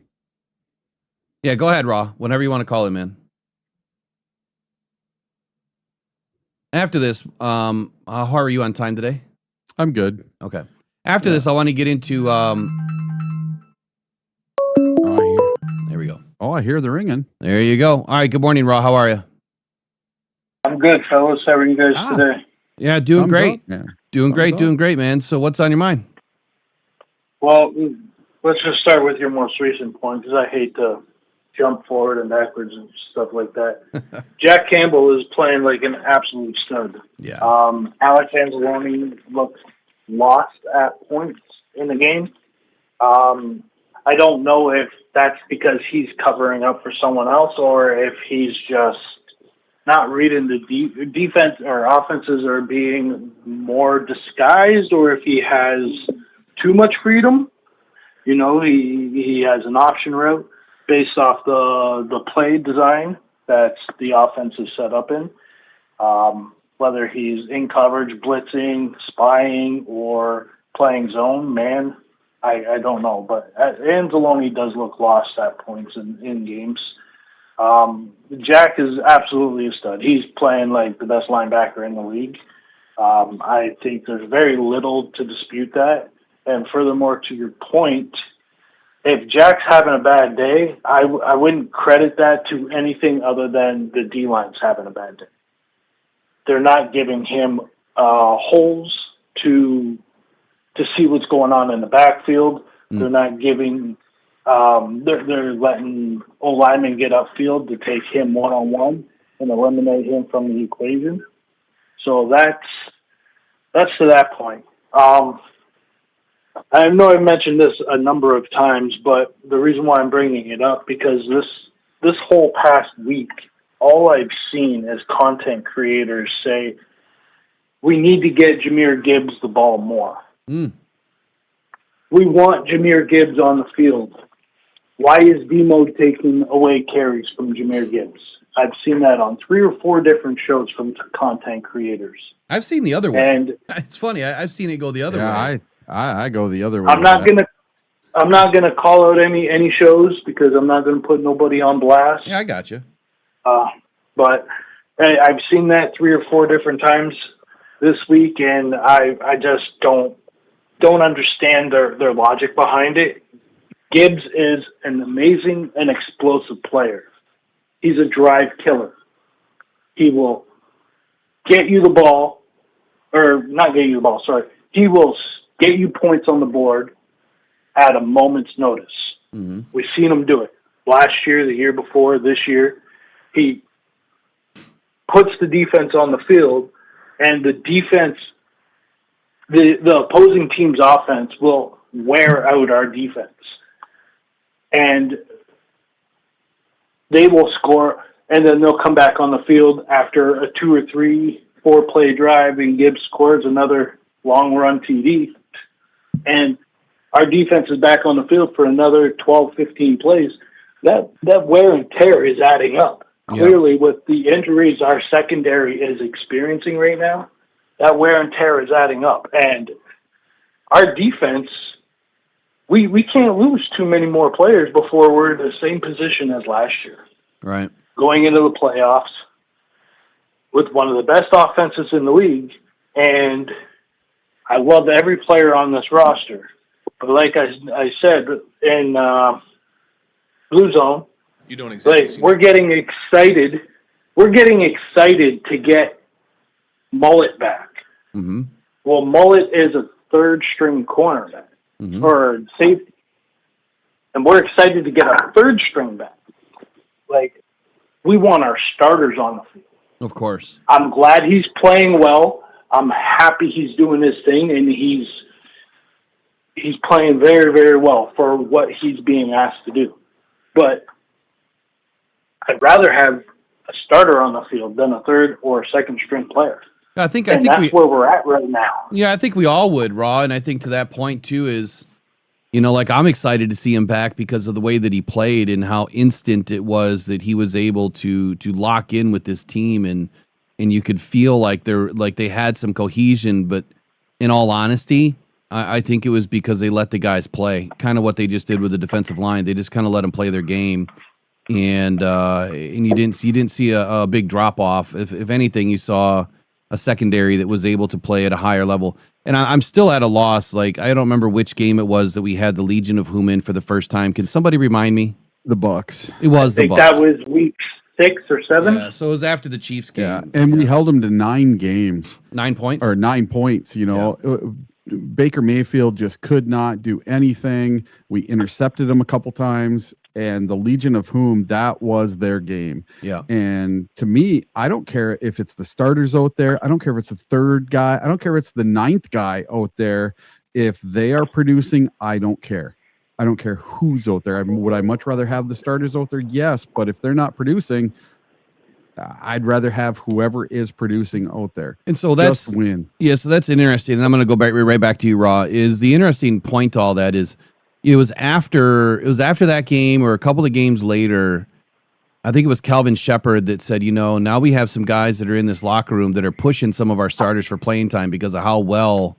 Yeah, go ahead, Raw. Whenever you want to call him in. After this, how are you on time today? I'm good. Okay. After this, I want to get into. There we go. Oh, I hear the ringing. There you go. All right. Good morning, Raw. How are you? I'm good, fellas. How are you guys today? Yeah, doing Thumbs great. up, man. Doing great. Thumbs Doing up. great, man. So, what's on your mind? Well, let's just start with your most recent point, because I hate to jump forward and backwards and stuff like that. Jack Campbell is playing like an absolute stud. Yeah. Alex Anzalone looked lost at points in the game. I don't know if that's because he's covering up for someone else or if he's just not reading the defense or offenses are being more disguised, or if he has too much freedom. He has an option route based off the play design that the offense is set up in. Whether he's in coverage, blitzing, spying, or playing zone, man, I don't know. But Anzalone does look lost at points in games. Jack is absolutely a stud. He's playing like the best linebacker in the league. I think there's very little to dispute that. And furthermore, to your point, if Jack's having a bad day, I wouldn't credit that to anything other than the D-line's having a bad day. They're not giving him holes to see what's going on in the backfield. They're not giving they're letting O-linemen get upfield to take him one-on-one and eliminate him from the equation. So that's to that point. I know I've mentioned this a number of times, but the reason why I'm bringing it up, because this whole past week, all I've seen is content creators say, we need to get Jahmyr Gibbs the ball more. We want Jahmyr Gibbs on the field. Why is Demo taking away carries from Jahmyr Gibbs? I've seen that on 3 or 4 different shows from content creators. I've seen the other way. And it's funny. I've seen it go the other way. Yeah, I go the other way. I'm not gonna call out any shows because I'm not gonna put nobody on blast. Yeah, I got you. But I've seen that 3 or 4 different times this week, and I just don't understand their logic behind it. Gibbs is an amazing and explosive player. He's a drive killer. He will get you the ball, or not get you the ball, sorry. He will get you points on the board at a moment's notice. Mm-hmm. We've seen him do it. Last year, the year before, this year. He puts the defense on the field, and the defense, the opposing team's offense will wear out our defense. And they will score, and then they'll come back on the field after a 2 or 3, 4 play drive, and Gibbs scores another long run TD. And our defense is back on the field for another 12, 15 plays. That wear and tear is adding up. Yeah. Clearly, with the injuries our secondary is experiencing right now, that wear and tear is adding up. And our defense, we can't lose too many more players before we're in the same position as last year. Right. Going into the playoffs with one of the best offenses in the league, and I love every player on this roster. But like I said in Blue Zone, you don't exactly we're getting excited. We're getting excited to get Mullet back. Mm-hmm. Well, Mullet is a third-string cornerback or safety. and we're excited to get our third string back. Like, we want our starters on the field. Of course. I'm glad he's playing well. I'm happy he's doing his thing, and he's playing very, very well for what he's being asked to do. But I'd rather have a starter on the field than a third or second string player. I think that's where we're at right now. Yeah, I think we all would, Raw, and I think to that point too is, you know, like I'm excited to see him back because of the way that he played and how instant it was that he was able to lock in with this team, and you could feel like they had some cohesion. But in all honesty, I think it was because they let the guys play, kind of what they just did with the defensive line. They just kind of let them play their game, and you didn't see a big drop off. If anything, you saw a secondary that was able to play at a higher level. And I'm still at a loss. Like, I don't remember which game it was that we had the Legion of Whom in for the first time. Can somebody remind me? The Bucks. It was the Bucks. I think that was week 6 or 7. Yeah, so it was after the Chiefs game. Yeah, and we held them to 9 games. 9 points? Or 9 points, you know. Baker Mayfield just could not do anything. We intercepted him a couple times, and the Legion of Whom, that was their game. Yeah. And to me, I don't care if it's the starters out there. I don't care if it's the third guy. I don't care if it's the 9th guy out there. If they are producing, I don't care. I don't care who's out there. Would I much rather have the starters out there? Yes. But if they're not producing, I'd rather have whoever is producing out there. And so that's just win. Yeah, so that's interesting. And I'm going to go right back to you, Raw. Is the interesting point to all that is it was after that game or a couple of games later. I think it was Calvin Shepard that said, you know, now we have some guys that are in this locker room that are pushing some of our starters for playing time because of how well,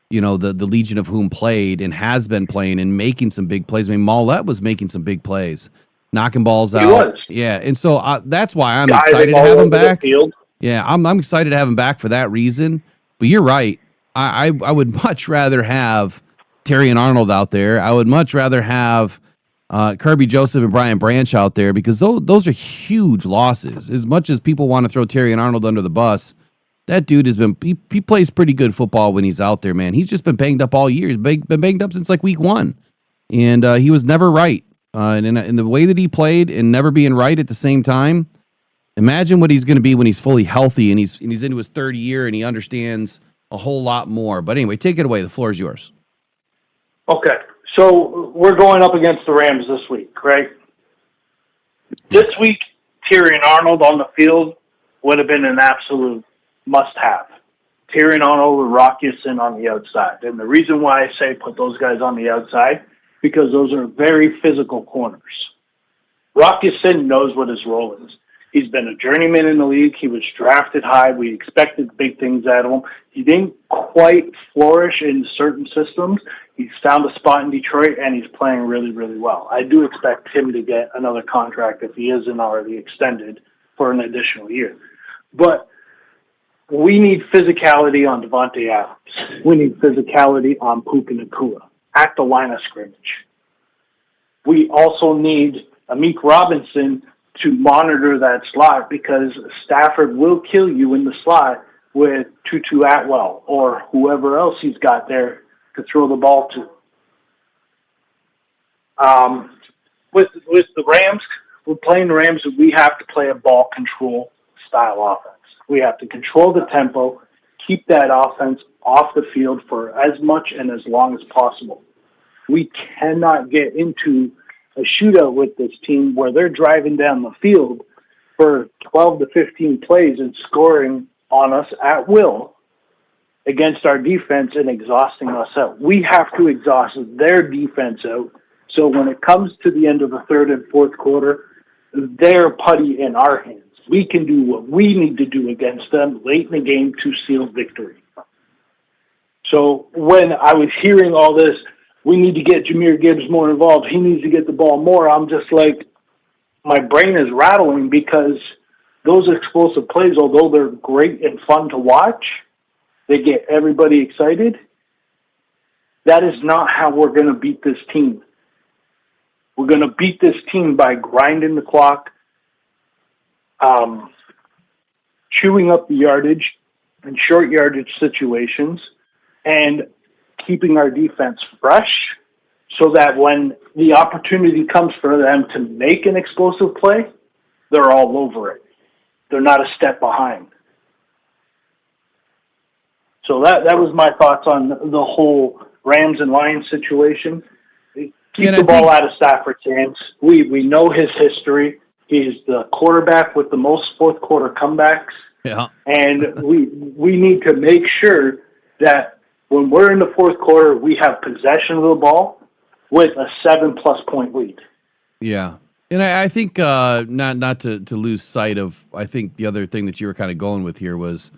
you know, the Legion of Whom played and has been playing and making some big plays. I mean, Mollett was making some big plays, knocking balls out. He was. Yeah, and so that's why I'm Guys excited to all have him over the back. field. Yeah, I'm excited to have him back for that reason. But you're right. I would much rather have Terry and Arnold out there. I would much rather have Kirby Joseph and Brian Branch out there because those are huge losses. As much as people want to throw Terry and Arnold under the bus, that dude has been he plays pretty good football when he's out there, man. He's just been banged up all year. He's been banged up since like week 1. And he was never right. And in the way that he played and never being right at the same time, imagine what he's going to be when he's fully healthy and he's into his third year and he understands a whole lot more. But anyway, take it away. The floor is yours. Okay, so we're going up against the Rams this week, right? This week, Terry and Arnold on the field would have been an absolute must-have. Terry and Arnold with Rock Ya-Sin on the outside. And the reason why I say put those guys on the outside, because those are very physical corners. Rock Ya-Sin knows what his role is. He's been a journeyman in the league. He was drafted high. We expected big things out of him. He didn't quite flourish in certain systems. He's found a spot in Detroit, and he's playing really, really well. I do expect him to get another contract if he isn't already extended for an additional year. But we need physicality on Devontae Adams. We need physicality on Puka Nacua at the line of scrimmage. We also need Amik Robinson to monitor that slot because Stafford will kill you in the slot with Tutu Atwell or whoever else he's got there to throw the ball to. With the Rams, we're playing the Rams, and we have to play a ball control style offense. We have to control the tempo, keep that offense off the field for as much and as long as possible. We cannot get into a shootout with this team where they're driving down the field for 12 to 15 plays and scoring on us at will against our defense and exhausting us out. We have to exhaust their defense out. So when it comes to the end of the third and fourth quarter, they're putty in our hands. We can do what we need to do against them late in the game to seal victory. So when I was hearing all this, we need to get Jahmyr Gibbs more involved, he needs to get the ball more, I'm just like, my brain is rattling because those explosive plays, although they're great and fun to watch, they get everybody excited. That is not how we're going to beat this team. We're going to beat this team by grinding the clock, chewing up the yardage in short yardage situations, and keeping our defense fresh so that when the opportunity comes for them to make an explosive play, they're all over it. They're not a step behind. So that was my thoughts on the whole Rams and Lions situation. Keep the ball out of Stafford's hands. We know his history. He's the quarterback with the most fourth quarter comebacks. Yeah. And we need to make sure that when we're in the fourth quarter, we have possession of the ball with a 7+ point lead. Yeah. And I think not to lose sight of, I think the other thing that you were kind of going with here was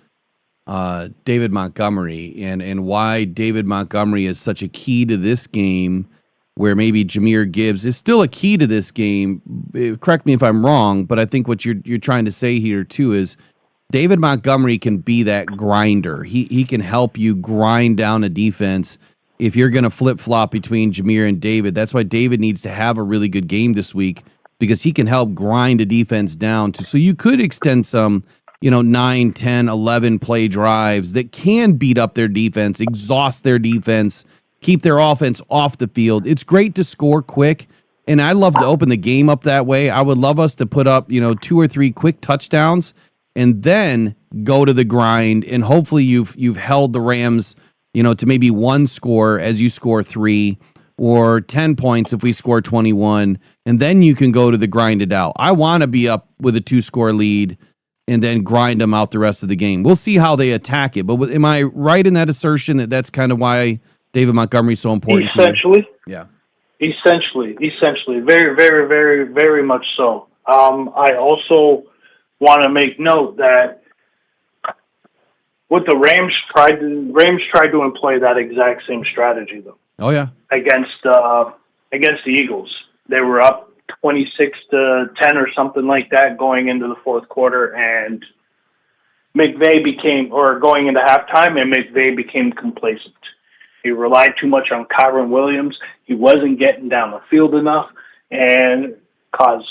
David Montgomery and why David Montgomery is such a key to this game, where maybe Jahmyr Gibbs is still a key to this game. Correct me if I'm wrong, but I think what you're trying to say here too is David Montgomery can be that grinder. He can help you grind down a defense if you're going to flip-flop between Jahmyr and David. That's why David needs to have a really good game this week, because he can help grind a defense down so you could extend some 9, 10, 11 play drives that can beat up their defense, exhaust their defense, keep their offense off the field. It's great to score quick, and I love to open the game up that way. I would love us to put up 2 or 3 quick touchdowns and then go to the grind, and hopefully you've held the Rams to maybe 1 score as you score 3, or 10 points if we score 21, and then you can go to the grind it out. I want to be up with a 2-score lead and then grind them out the rest of the game. We'll see how they attack it. But am I right in that assertion that that's kind of why David Montgomery is so important? Essentially. Yeah. Essentially. Very, very, very, very much so. I also want to make note that what the Rams tried to employ that exact same strategy, though. Oh, yeah. Against the Eagles. They were up 26-10 or something like that going into the fourth quarter, and going into halftime, and McVay became complacent. He relied too much on Kyron Williams. He wasn't getting down the field enough, and caused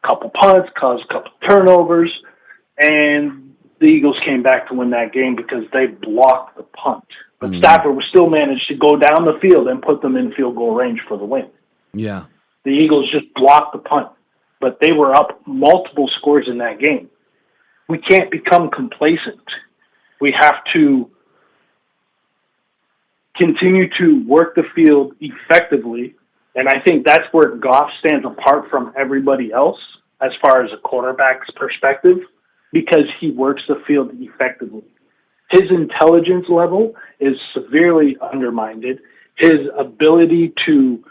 a couple punts, caused a couple turnovers, and the Eagles came back to win that game because they blocked the punt. But Stafford still managed to go down the field and put them in field goal range for the win. Yeah. The Eagles just blocked the punt, but they were up multiple scores in that game. We can't become complacent. We have to continue to work the field effectively, and I think that's where Goff stands apart from everybody else as far as a quarterback's perspective, because he works the field effectively. His intelligence level is severely undermined. His ability to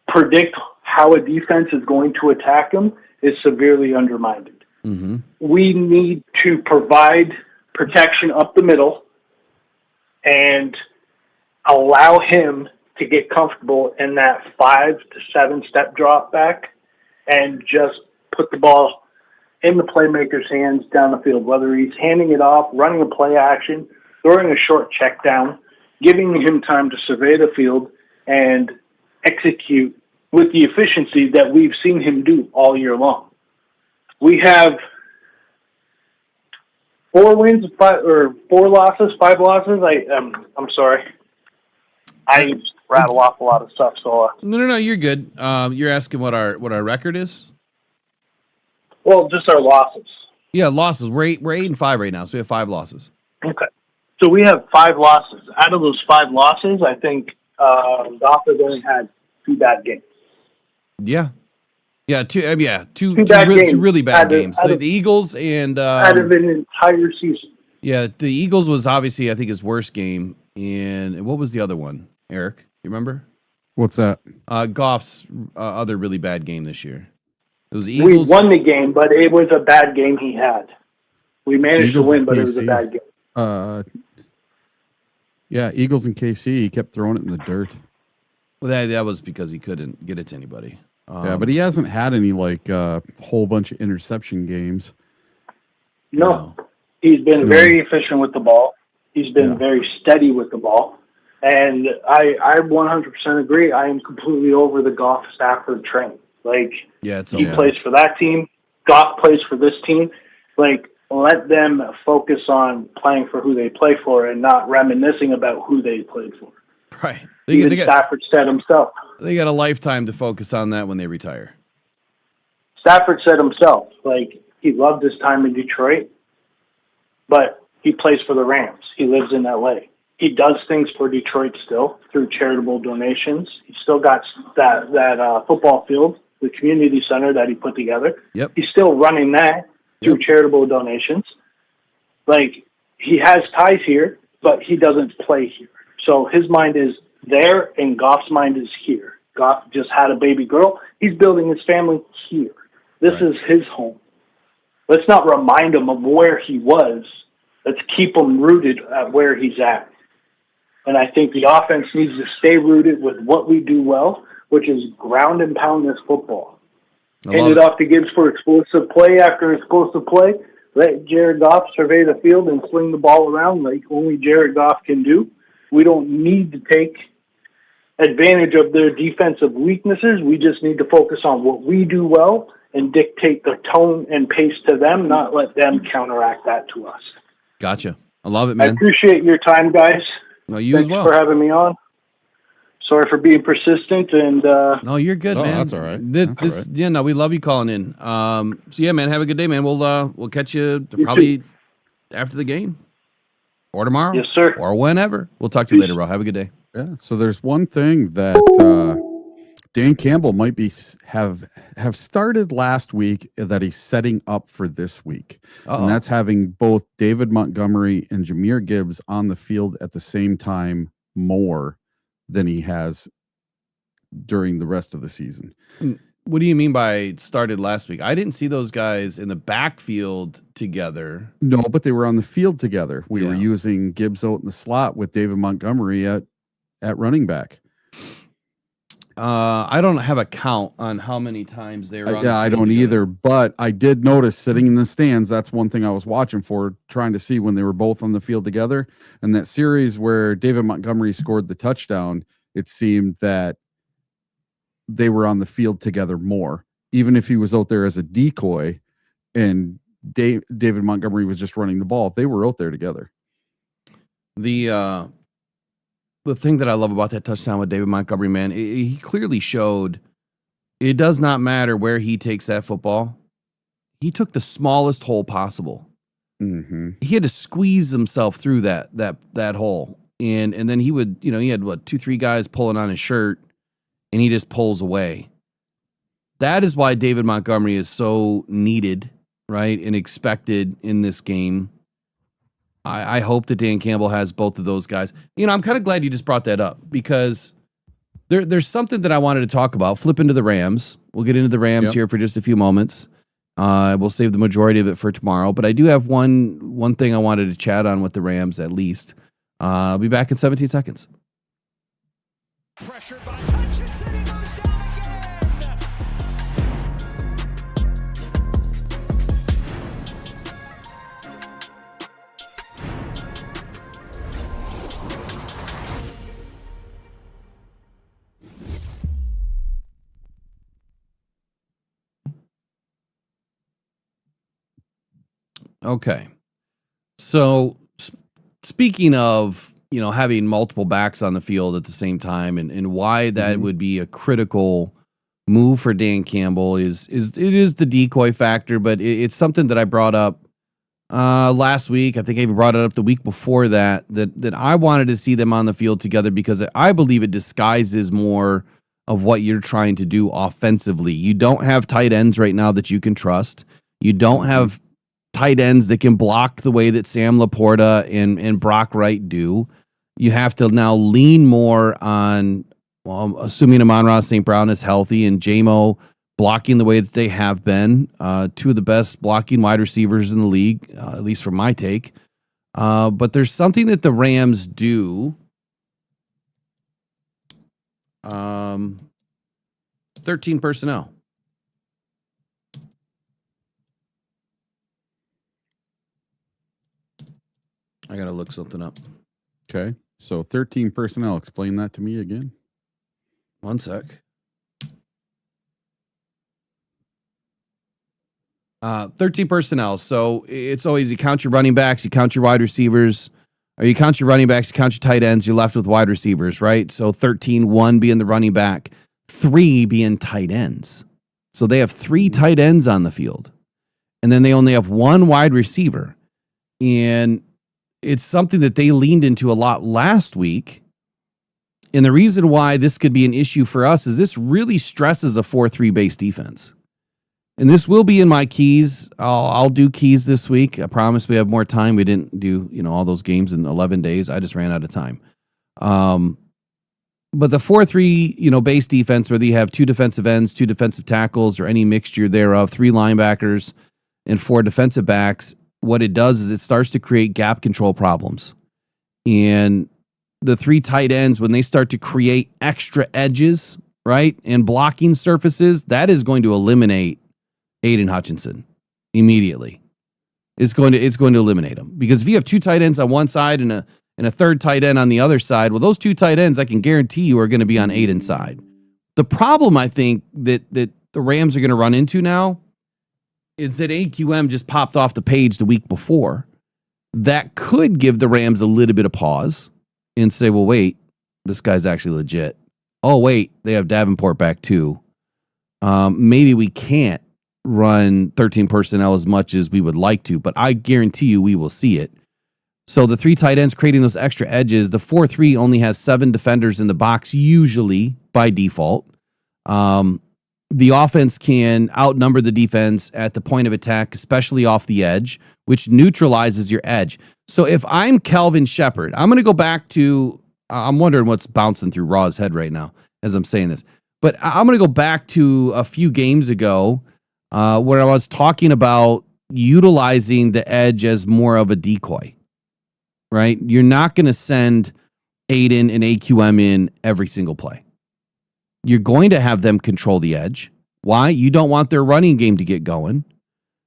predict how a defense is going to attack him is severely undermined. Mm-hmm. We need to provide protection up the middle and allow him to get comfortable in that 5 to 7 step drop back and just put the ball in the playmaker's hands down the field, whether he's handing it off, running a play action, throwing a short check down, giving him time to survey the field and execute with the efficiency that we've seen him do all year long. We have 4 wins, 5 losses. I'm sorry. I rattle off a lot of stuff. So No, you're good. You're asking what our record is? Well, just our losses. Yeah, losses. We're 8-5 right now, so we have 5 losses. Okay. So we have 5 losses. Out of those 5 losses, I think Goff has only had 2 bad games. Yeah. Yeah, two games. really bad games. The Eagles and out of an entire season. Yeah, the Eagles was obviously, I think, his worst game. And what was the other one, Eric? You remember? What's that? Goff's other really bad game this year. It was Eagles. We won the game, but it was a bad game he had. We managed to win, but it was a bad game. Yeah, Eagles and KC. He kept throwing it in the dirt. Well, that was because he couldn't get it to anybody. Yeah, but he hasn't had any whole bunch of interception games. No. He's been very efficient with the ball. He's been very steady with the ball. And I 100% agree. I am completely over the Goff Stafford train. He plays for that team. Goff plays for this team. Let them focus on playing for who they play for and not reminiscing about who they played for. Right. Even Stafford said himself. They got a lifetime to focus on that when they retire. Stafford said himself, like, he loved his time in Detroit, but he plays for the Rams. He lives in L.A. He does things for Detroit still through charitable donations. He's still got that football field, the community center that he put together. Yep. He's still running that through charitable donations. Like, he has ties here, but he doesn't play here. So his mind is there, and Goff's mind is here. Goff just had a baby girl. He's building his family here. This is his home. Let's not remind him of where he was. Let's keep him rooted at where he's at. And I think the offense needs to stay rooted with what we do well, which is ground and pound this football. Hand it off to Gibbs for explosive play after explosive play. Let Jared Goff survey the field and sling the ball around like only Jared Goff can do. We don't need to take advantage of their defensive weaknesses. We just need to focus on what we do well and dictate the tone and pace to them, not let them counteract that to us. Gotcha. I love it, man. I appreciate your time, guys. No, you Thanks as well. for having me on. Sorry for being persistent and no, you're good, man. That's all right. Yeah, no, we love you calling in. So yeah, man, have a good day, man. We'll catch you probably after the game or tomorrow. Yes, sir. Or whenever. We'll talk to you later, bro. Have a good day. Yeah. So there's one thing that Dan Campbell might be have started last week that he's setting up for this week, and that's having both David Montgomery and Jahmyr Gibbs on the field at the same time more than he has during the rest of the season. What do you mean by started last week? I didn't see those guys in the backfield together. No, but they were on the field together. We were using Gibbs out in the slot with David Montgomery at running back. I don't have a count on how many times they were on. I don't either, but I did notice sitting in the stands, that's one thing I was watching for, trying to see when they were both on the field together. And that series where David Montgomery scored the touchdown, it seemed that they were on the field together more, even if he was out there as a decoy and David Montgomery was just running the ball. They were out there together. The thing that I love about that touchdown with David Montgomery, man, he clearly showed it does not matter where he takes that football. He took the smallest hole possible. Mm-hmm. He had to squeeze himself through that hole. And then he would, he had 2-3 guys pulling on his shirt and he just pulls away. That is why David Montgomery is so needed, right? And expected in this game. I hope that Dan Campbell has both of those guys. I'm kind of glad you just brought that up because there's something that I wanted to talk about. Flip into the Rams. We'll get into the Rams here for just a few moments. We'll save the majority of it for tomorrow. But I do have one thing I wanted to chat on with the Rams at least. I'll be back in 17 seconds. Pressured by Hutchinson, he goes down again. Okay. So speaking of, having multiple backs on the field at the same time and why that would be a critical move for Dan Campbell is it is the decoy factor, but it's something that I brought up last week. I think I even brought it up the week before that I wanted to see them on the field together because I believe it disguises more of what you're trying to do offensively. You don't have tight ends right now that you can trust. You don't have tight ends that can block the way that Sam Laporta and Brock Wright do. You have to now lean more on, assuming Amon-Ra St. Brown is healthy and J-Mo blocking the way that they have been, two of the best blocking wide receivers in the league, at least from my take. But there's something that the Rams do. 13 personnel. I got to look something up. Okay. So 13 personnel. Explain that to me again. One sec. 13 personnel. So it's always you count your running backs, you count your wide receivers, Or you count your running backs, you count your tight ends, you're left with wide receivers, right? So 13, 1 being the running back, 3 being tight ends. So they have 3 tight ends on the field. And then they only have 1 wide receiver. And it's something that they leaned into a lot last week. And the reason why this could be an issue for us is this really stresses a 4-3 base defense. And this will be in my keys. I'll do keys this week. I promise we have more time. We didn't do, all those games in 11 days. I just ran out of time. But the 4-3, base defense, whether you have 2 defensive ends, 2 defensive tackles, or any mixture thereof, 3 linebackers and 4 defensive backs, what it does is it starts to create gap control problems. And the 3 tight ends, when they start to create extra edges, right, and blocking surfaces, that is going to eliminate Aiden Hutchinson immediately. It's going to eliminate him, because if you have 2 tight ends on one side and a third tight end on the other side, well, those 2 tight ends, I can guarantee you, are going to be on Aiden's side. The problem I think that the Rams are going to run into now is that AQM just popped off the page the week before. That could give the Rams a little bit of pause and say, well, wait, this guy's actually legit. Oh, wait, they have Davenport back too. Maybe we can't run 13 personnel as much as we would like to, but I guarantee you we will see it. So the 3 tight ends creating those extra edges. The 4-3 only has 7 defenders in the box, usually by default. The offense can outnumber the defense at the point of attack, especially off the edge, which neutralizes your edge. So if I'm Kelvin Shepherd, I'm going to go back to, I'm wondering what's bouncing through Raw's head right now as I'm saying this, but I'm going to go back to a few games ago where I was talking about utilizing the edge as more of a decoy, right? You're not going to send Aiden and AQM in every single play. You're going to have them control the edge. Why? You don't want their running game to get going.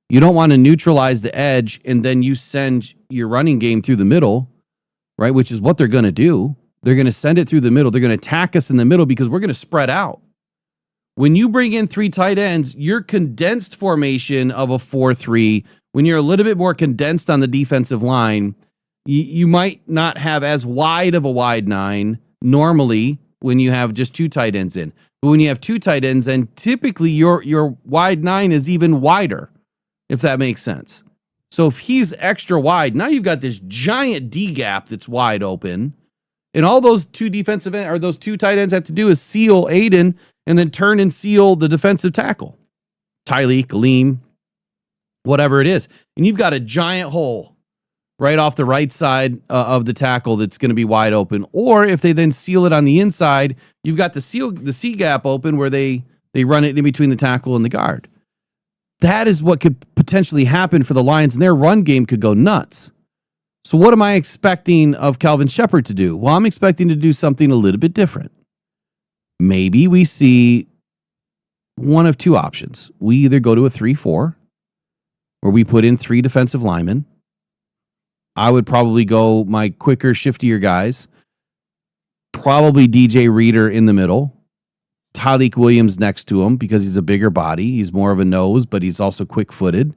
You don't want to neutralize the edge and then you send your running game through the middle, right? Which is what they're going to do. They're going to send it through the middle. They're going to attack us in the middle because we're going to spread out. When you bring in 3 tight ends, your condensed formation of a 4-3, when you're a little bit more condensed on the defensive line, you might not have as wide of a wide 9 normally when you have just 2 tight ends in. But when you have 2 tight ends, and typically your wide 9 is even wider, if that makes sense. So if he's extra wide, now you've got this giant D gap that's wide open, and all those 2 defensive end, or those 2 tight ends have to do is seal Aiden and then turn and seal the defensive tackle, Tyleek, Aleem, whatever it is. And you've got a giant hole right off the right side of the tackle that's going to be wide open. Or if they then seal it on the inside, you've got the C gap open where they run it in between the tackle and the guard. That is what could potentially happen for the Lions, and their run game could go nuts. So what am I expecting of Calvin Shepherd to do? Well, I'm expecting to do something a little bit different. Maybe we see one of 2 options. We either go to a 3-4, or we put in 3 defensive linemen. I would probably go my quicker, shiftier guys. Probably DJ Reader in the middle. Tyleek Williams next to him because he's a bigger body. He's more of a nose, but he's also quick-footed.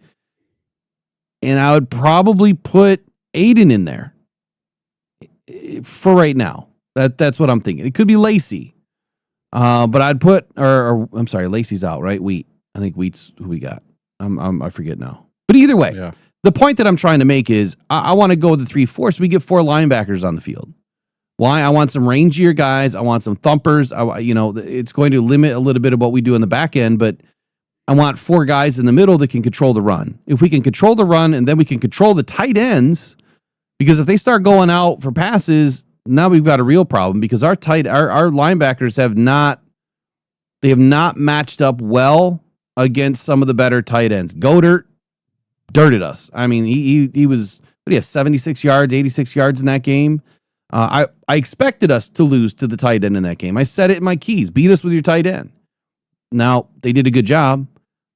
And I would probably put Aiden in there for right now. That's what I'm thinking. It could be Lacey. But I'd put, or I'm sorry, Lacey's out, right? Wheat. I think Wheat's who we got. I forget now. But either way, yeah. The point that I'm trying to make is I want to go with the 3-4 so we get 4 linebackers on the field. Why? I want some rangier guys. I want some thumpers. It's going to limit a little bit of what we do in the back end, but I want 4 guys in the middle that can control the run. If we can control the run and then we can control the tight ends, because if they start going out for passes, now we've got a real problem because our linebackers have not matched up well against some of the better tight ends. Goddard dirted us. I mean, he was, what do you have, 76 yards, 86 yards in that game? I expected us to lose to the tight end in that game. I said it in my keys. Beat us with your tight end. Now, they did a good job,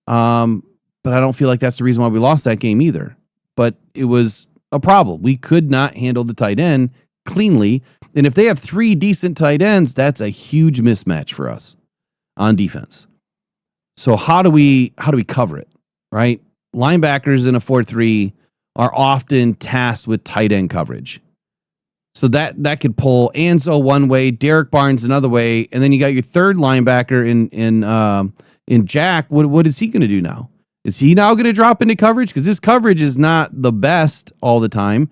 but I don't feel like that's the reason why we lost that game either. But it was a problem. We could not handle the tight end cleanly. And if they have 3 decent tight ends, that's a huge mismatch for us on defense. So how do we cover it, right? Linebackers in a 4-3 are often tasked with tight end coverage. So that could pull Anzo one way, Derek Barnes another way, and then you got your third linebacker in Jack. What is he going to do now? Is he now going to drop into coverage? Because his coverage is not the best all the time,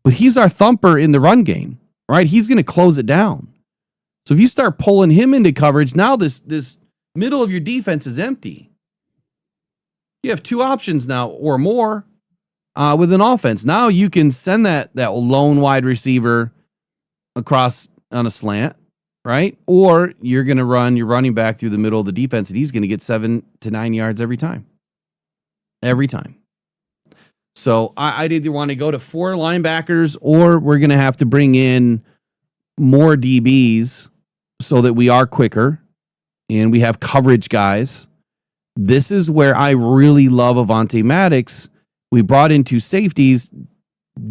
but he's our thumper in the run game, right? He's going to close it down. So if you start pulling him into coverage, now this middle of your defense is empty. You have two options now or more with an offense. Now you can send that lone wide receiver across on a slant, right? Or you're going to run your running back through the middle of the defense, and he's going to get 7 to 9 yards every time. Every time. So I'd either want to go to 4 linebackers, or we're going to have to bring in more DBs so that we are quicker and we have coverage guys. This is where I really love Avonte Maddox. We brought in 2 safeties.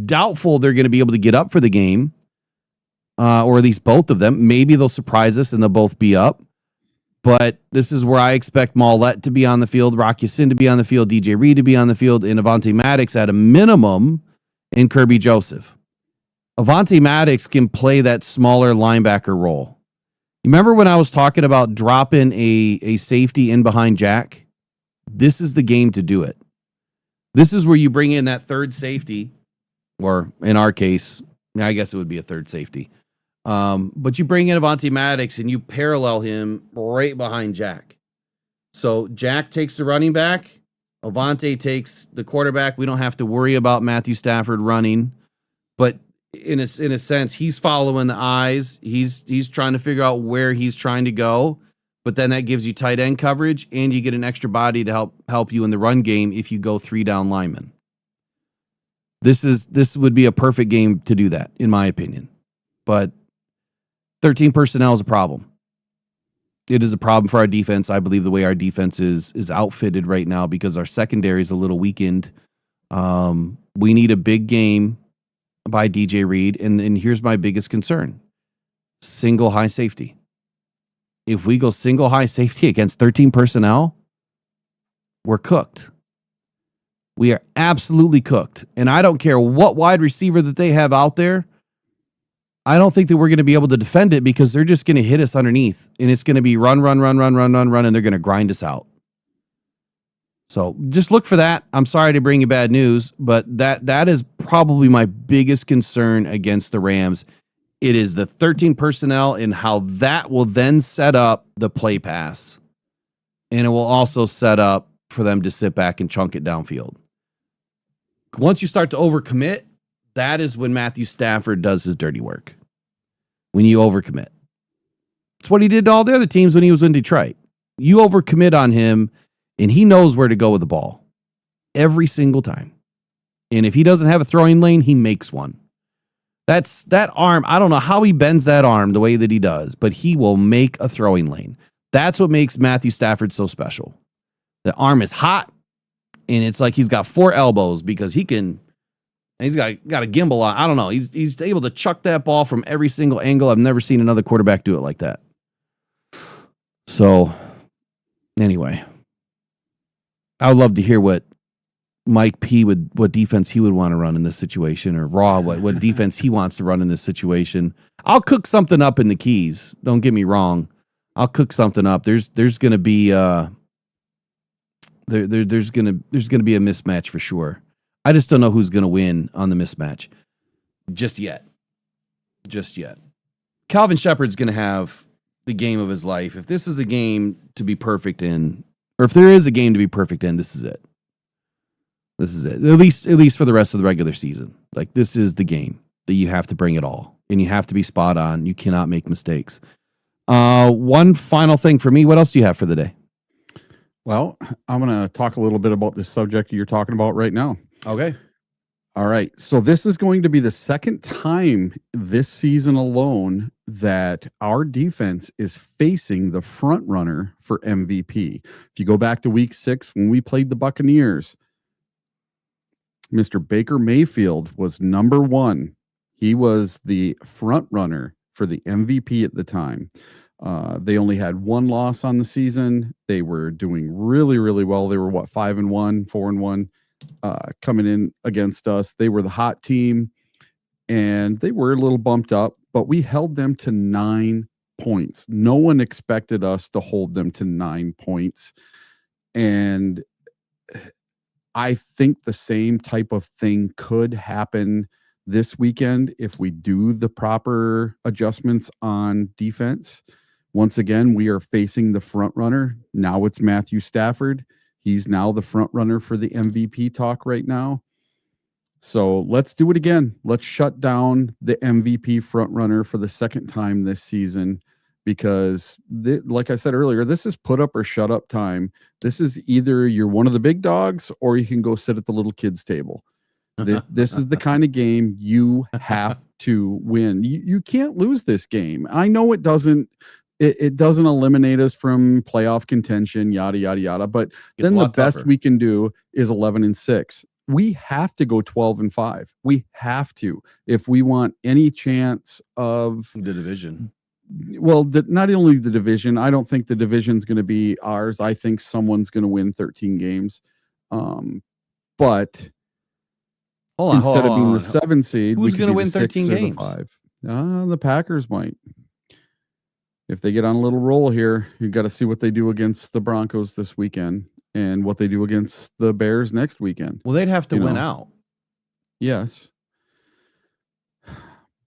Doubtful they're going to be able to get up for the game, or at least both of them. Maybe they'll surprise us and they'll both be up. But this is where I expect Maulette to be on the field, Rock Ya-Sin to be on the field, DJ Reed to be on the field, and Avonte Maddox at a minimum, and Kirby Joseph. Avonte Maddox can play that smaller linebacker role. You remember when I was talking about dropping a safety in behind Jack? This is the game to do it. This is where you bring in that third safety, or in our case, I guess it would be a third safety. But you bring in Avonte Maddox and you parallel him right behind Jack. So Jack takes the running back. Avonte takes the quarterback. We don't have to worry about Matthew Stafford running. But in a sense, he's following the eyes. He's trying to figure out where he's trying to go. But then that gives you tight end coverage, and you get an extra body to help you in the run game if you go 3 down linemen. This would be a perfect game to do that, in my opinion. But 13 personnel is a problem. It is a problem for our defense. I believe the way our defense is outfitted right now, because our secondary is a little weakened. We need a big game by DJ Reed, and here's my biggest concern. Single high safety. If we go single high safety against 13 personnel, we're cooked. We are absolutely cooked. And I don't care what wide receiver that they have out there. I don't think that we're going to be able to defend it, because they're just going to hit us underneath, and it's going to be run, and they're going to grind us out. So just look for that. I'm sorry to bring you bad news, but that is probably my biggest concern against the Rams. It is the 13 personnel and how that will then set up the play pass. And it will also set up for them to sit back and chunk it downfield. Once you start to overcommit, that is when Matthew Stafford does his dirty work. When you overcommit. It's what he did to all the other teams when he was in Detroit. You overcommit on him, and he knows where to go with the ball every single time. And if he doesn't have a throwing lane, he makes one. That's that arm. I don't know how he bends that arm the way that he does, but he will make a throwing lane. That's what makes Matthew Stafford so special. The arm is hot, and it's like he's got 4 elbows, because he's got a gimbal on. I don't know. He's able to chuck that ball from every single angle. I've never seen another quarterback do it like that. So, anyway, I would love to hear what Mike P what defense he would want to run in this situation, or Raw what defense he wants to run in this situation. I'll cook something up in the keys. Don't get me wrong. I'll cook something up. There's going to be there's going to be a mismatch for sure. I just don't know who's going to win on the mismatch just yet. Calvin Shepard's going to have the game of his life. If this is a game to be perfect in, or if there is a game to be perfect in, this is it. This is it. At least for the rest of the regular season. Like, this is the game that you have to bring it all, and you have to be spot on. You cannot make mistakes. One final thing for me. What else do you have for the day? Well, I'm going to talk a little bit about this subject you're talking about right now. Okay. All right. So this is going to be the second time this season alone that our defense is facing the front runner for MVP. If you go back to week 6, when we played the Buccaneers, Mr. Baker Mayfield was number 1. He was the front runner for the MVP at the time. They only had 1 loss on the season. They were doing really, really well. They were 5-1, 4-1, coming in against us. They were the hot team. and they were a little bumped up, but we held them to 9 points. No one expected us to hold them to 9 points. And I think the same type of thing could happen this weekend if we do the proper adjustments on defense. Once again, we are facing the front runner. Now it's Matthew Stafford. He's now the front runner for the MVP talk right now. So let's do it again. Let's shut down the MVP front runner for the second time this season, because like I said earlier, this is put up or shut up time. This is either you're one of the big dogs or you can go sit at the little kids table. This is the kind of game you have to win. You can't lose this game. I know it doesn't eliminate us from playoff contention, yada, yada, yada. But then the best we can do is 11-6. We have to go 12-5. We have to, if we want any chance of the division. Well, not only the division, I don't think the division's going to be ours. I think someone's going to win 13 games. But instead of being the 7 seed, who's going to win 13 games? 5. The Packers might. If they get on a little roll here, you've got to see what they do against the Broncos this weekend and what they do against the Bears next weekend. Well, they'd have to win out. Yes.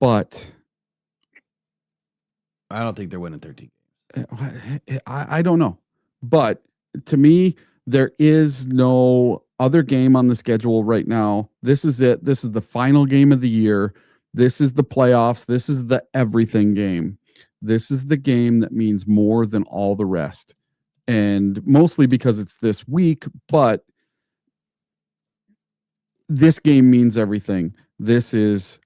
But I don't think they're winning 13 games. I don't know. But to me, there is no other game on the schedule right now. This is it. This is the final game of the year. This is the playoffs. This is the everything game. This is the game that means more than all the rest. And mostly because it's this week, but this game means everything. This is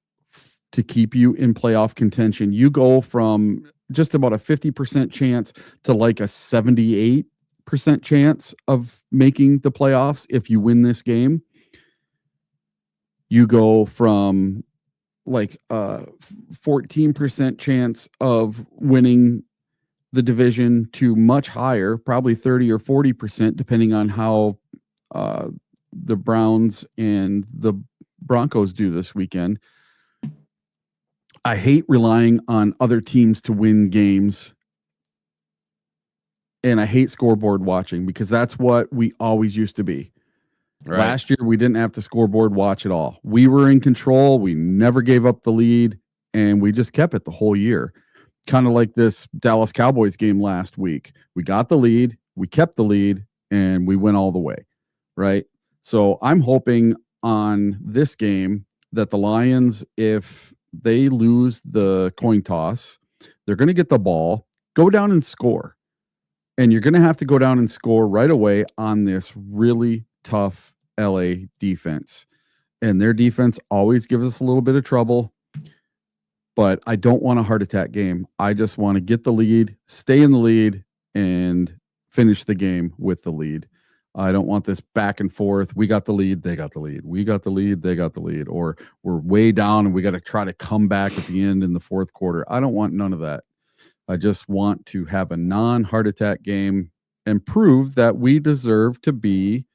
to keep you in playoff contention. You go from just about a 50% chance to like a 78% chance of making the playoffs if you win this game. You go from like a 14% chance of winning the division to much higher, probably 30 or 40%, depending on how the Browns and the Broncos do this weekend. I hate relying on other teams to win games. And I hate scoreboard watching, because that's what we always used to be. Right. Last year, we didn't have to scoreboard watch at all. We were in control. We never gave up the lead, and we just kept it the whole year. Kind of like this Dallas Cowboys game last week. We got the lead, we kept the lead, and we went all the way, right? So I'm hoping on this game that the Lions, if they lose the coin toss, they're going to get the ball, go down and score. And you're going to have to go down and score right away on this really tough LA defense. And their defense always gives us a little bit of trouble. But I don't want a heart attack game. I just want to get the lead, stay in the lead, and finish the game with the lead. I don't want this back and forth. We got the lead, they got the lead. We got the lead, they got the lead. Or we're way down and we got to try to come back at the end in the fourth quarter. I don't want none of that. I just want to have a non-heart attack game and prove that we deserve to be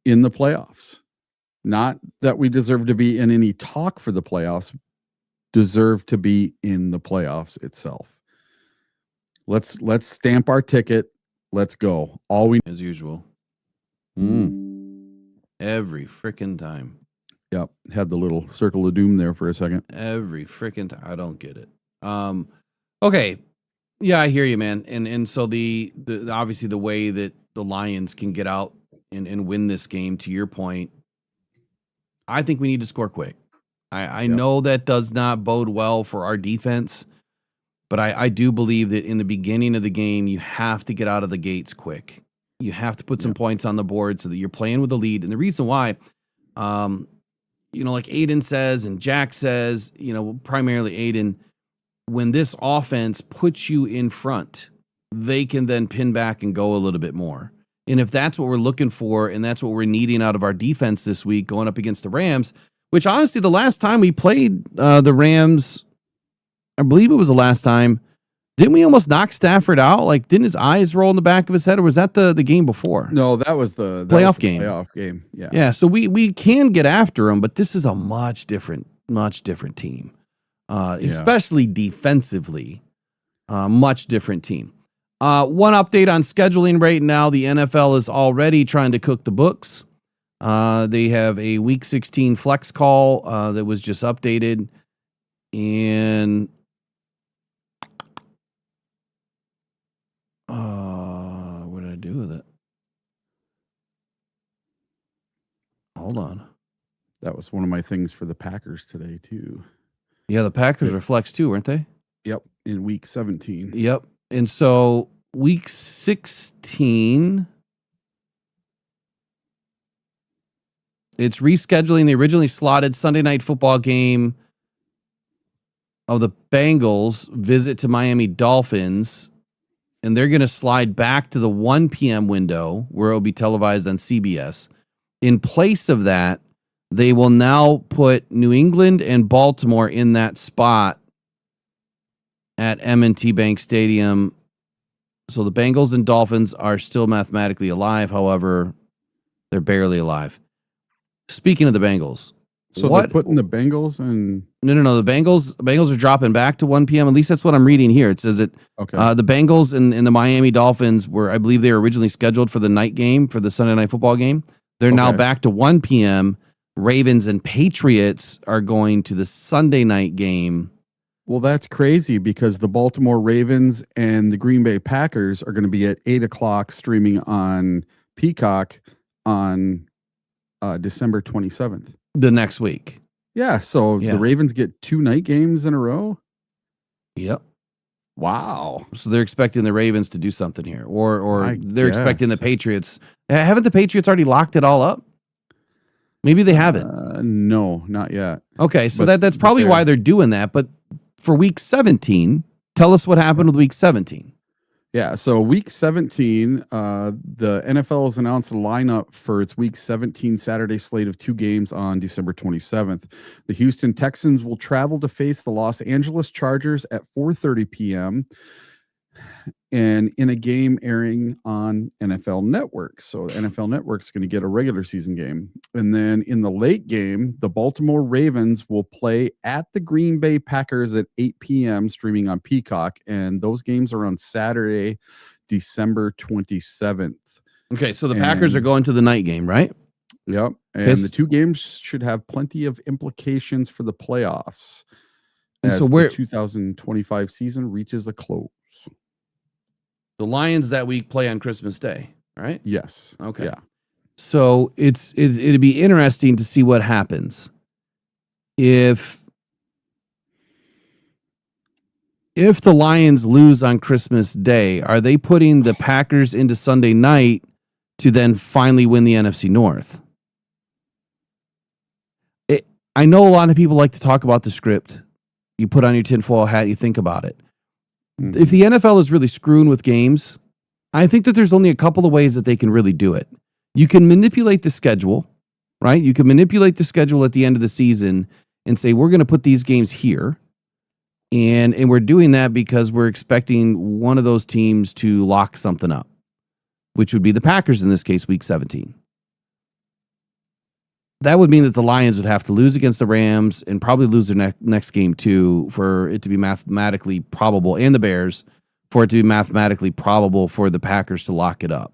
in the playoffs. Not that we deserve to be in any talk for the playoffs, deserve to be in the playoffs itself. Let's stamp our ticket. Let's go. All we as usual. Every freaking time. Yep. Had the little circle of doom there for a second. Every freaking time. I don't get it. Okay. Yeah, I hear you, man. And so the obviously the way that the Lions can get out and win this game, to your point, I think we need to score quick. I know that does not bode well for our defense, but I do believe that in the beginning of the game, you have to get out of the gates quick. You have to put some points on the board so that you're playing with the lead. And the reason why, like Aiden says and Jack says, primarily Aiden, when this offense puts you in front, they can then pin back and go a little bit more. And if that's what we're looking for, and that's what we're needing out of our defense this week going up against the Rams, which honestly, the last time we played the Rams, I believe it was the last time, didn't we almost knock Stafford out? Like, didn't his eyes roll in the back of his head, or was that the game before? No, that was the playoff game. Playoff game. Yeah. Yeah. So we can get after him, but this is a much different much different team, especially defensively. Much different team. One update on scheduling right now. The NFL is already trying to cook the books. They have a Week 16 flex call that was just updated. And what did I do with it? Hold on. That was one of my things for the Packers today, too. Yeah, the Packers are flex too, weren't they? Yep, in Week 17. Yep. And so Week 16, it's rescheduling the originally slotted Sunday night football game of the Bengals visit to Miami Dolphins, and they're going to slide back to the 1 p.m. window where it'll be televised on CBS. In place of that, they will now put New England and Baltimore in that spot at M&T Bank Stadium. So the Bengals and Dolphins are still mathematically alive. However, they're barely alive. Speaking of the Bengals, so they're putting the Bengals in. No. The Bengals are dropping back to 1 p.m. At least that's what I'm reading here. It says that the Bengals and the Miami Dolphins were, I believe, they were originally scheduled for the night game for the Sunday night football game. They're now back to 1 p.m. Ravens and Patriots are going to the Sunday night game. Well, that's crazy because the Baltimore Ravens and the Green Bay Packers are going to be at 8 o'clock streaming on Peacock on December 27th. The next week. Yeah. So the Ravens get 2 night games in a row. Yep. Wow. So they're expecting the Ravens to do something here, or they're expecting the Patriots. Haven't the Patriots already locked it all up? Maybe they haven't. No, not yet. Okay, so that's probably why they're doing that. But for Week 17, tell us what happened with Week 17. Yeah, so Week 17, the NFL has announced a lineup for its Week 17 Saturday slate of 2 games on December 27th. The Houston Texans will travel to face the Los Angeles Chargers at 4:30 p.m. and in a game airing on NFL Network. So the NFL Network's going to get a regular season game. And then in the late game, the Baltimore Ravens will play at the Green Bay Packers at 8 p.m. streaming on Peacock. And those games are on Saturday, December 27th. Okay, so the Packers are going to the night game, right? Yep. And the 2 games should have plenty of implications for the playoffs. And as so the 2025 season reaches a close. The Lions that week play on Christmas Day, right? Yes. Okay. Yeah. So it'd be interesting to see what happens if the Lions lose on Christmas Day. Are they putting the Packers into Sunday night to then finally win the NFC North? I know a lot of people like to talk about the script. You put on your tinfoil hat, you think about it. If the NFL is really screwing with games, I think that there's only a couple of ways that they can really do it. You can manipulate the schedule, right? You can manipulate the schedule at the end of the season and say, we're going to put these games here. And we're doing that because we're expecting one of those teams to lock something up, which would be the Packers in this case, Week 17. That would mean that the Lions would have to lose against the Rams and probably lose their next game too for it to be mathematically probable, and the Bears, for it to be mathematically probable for the Packers to lock it up,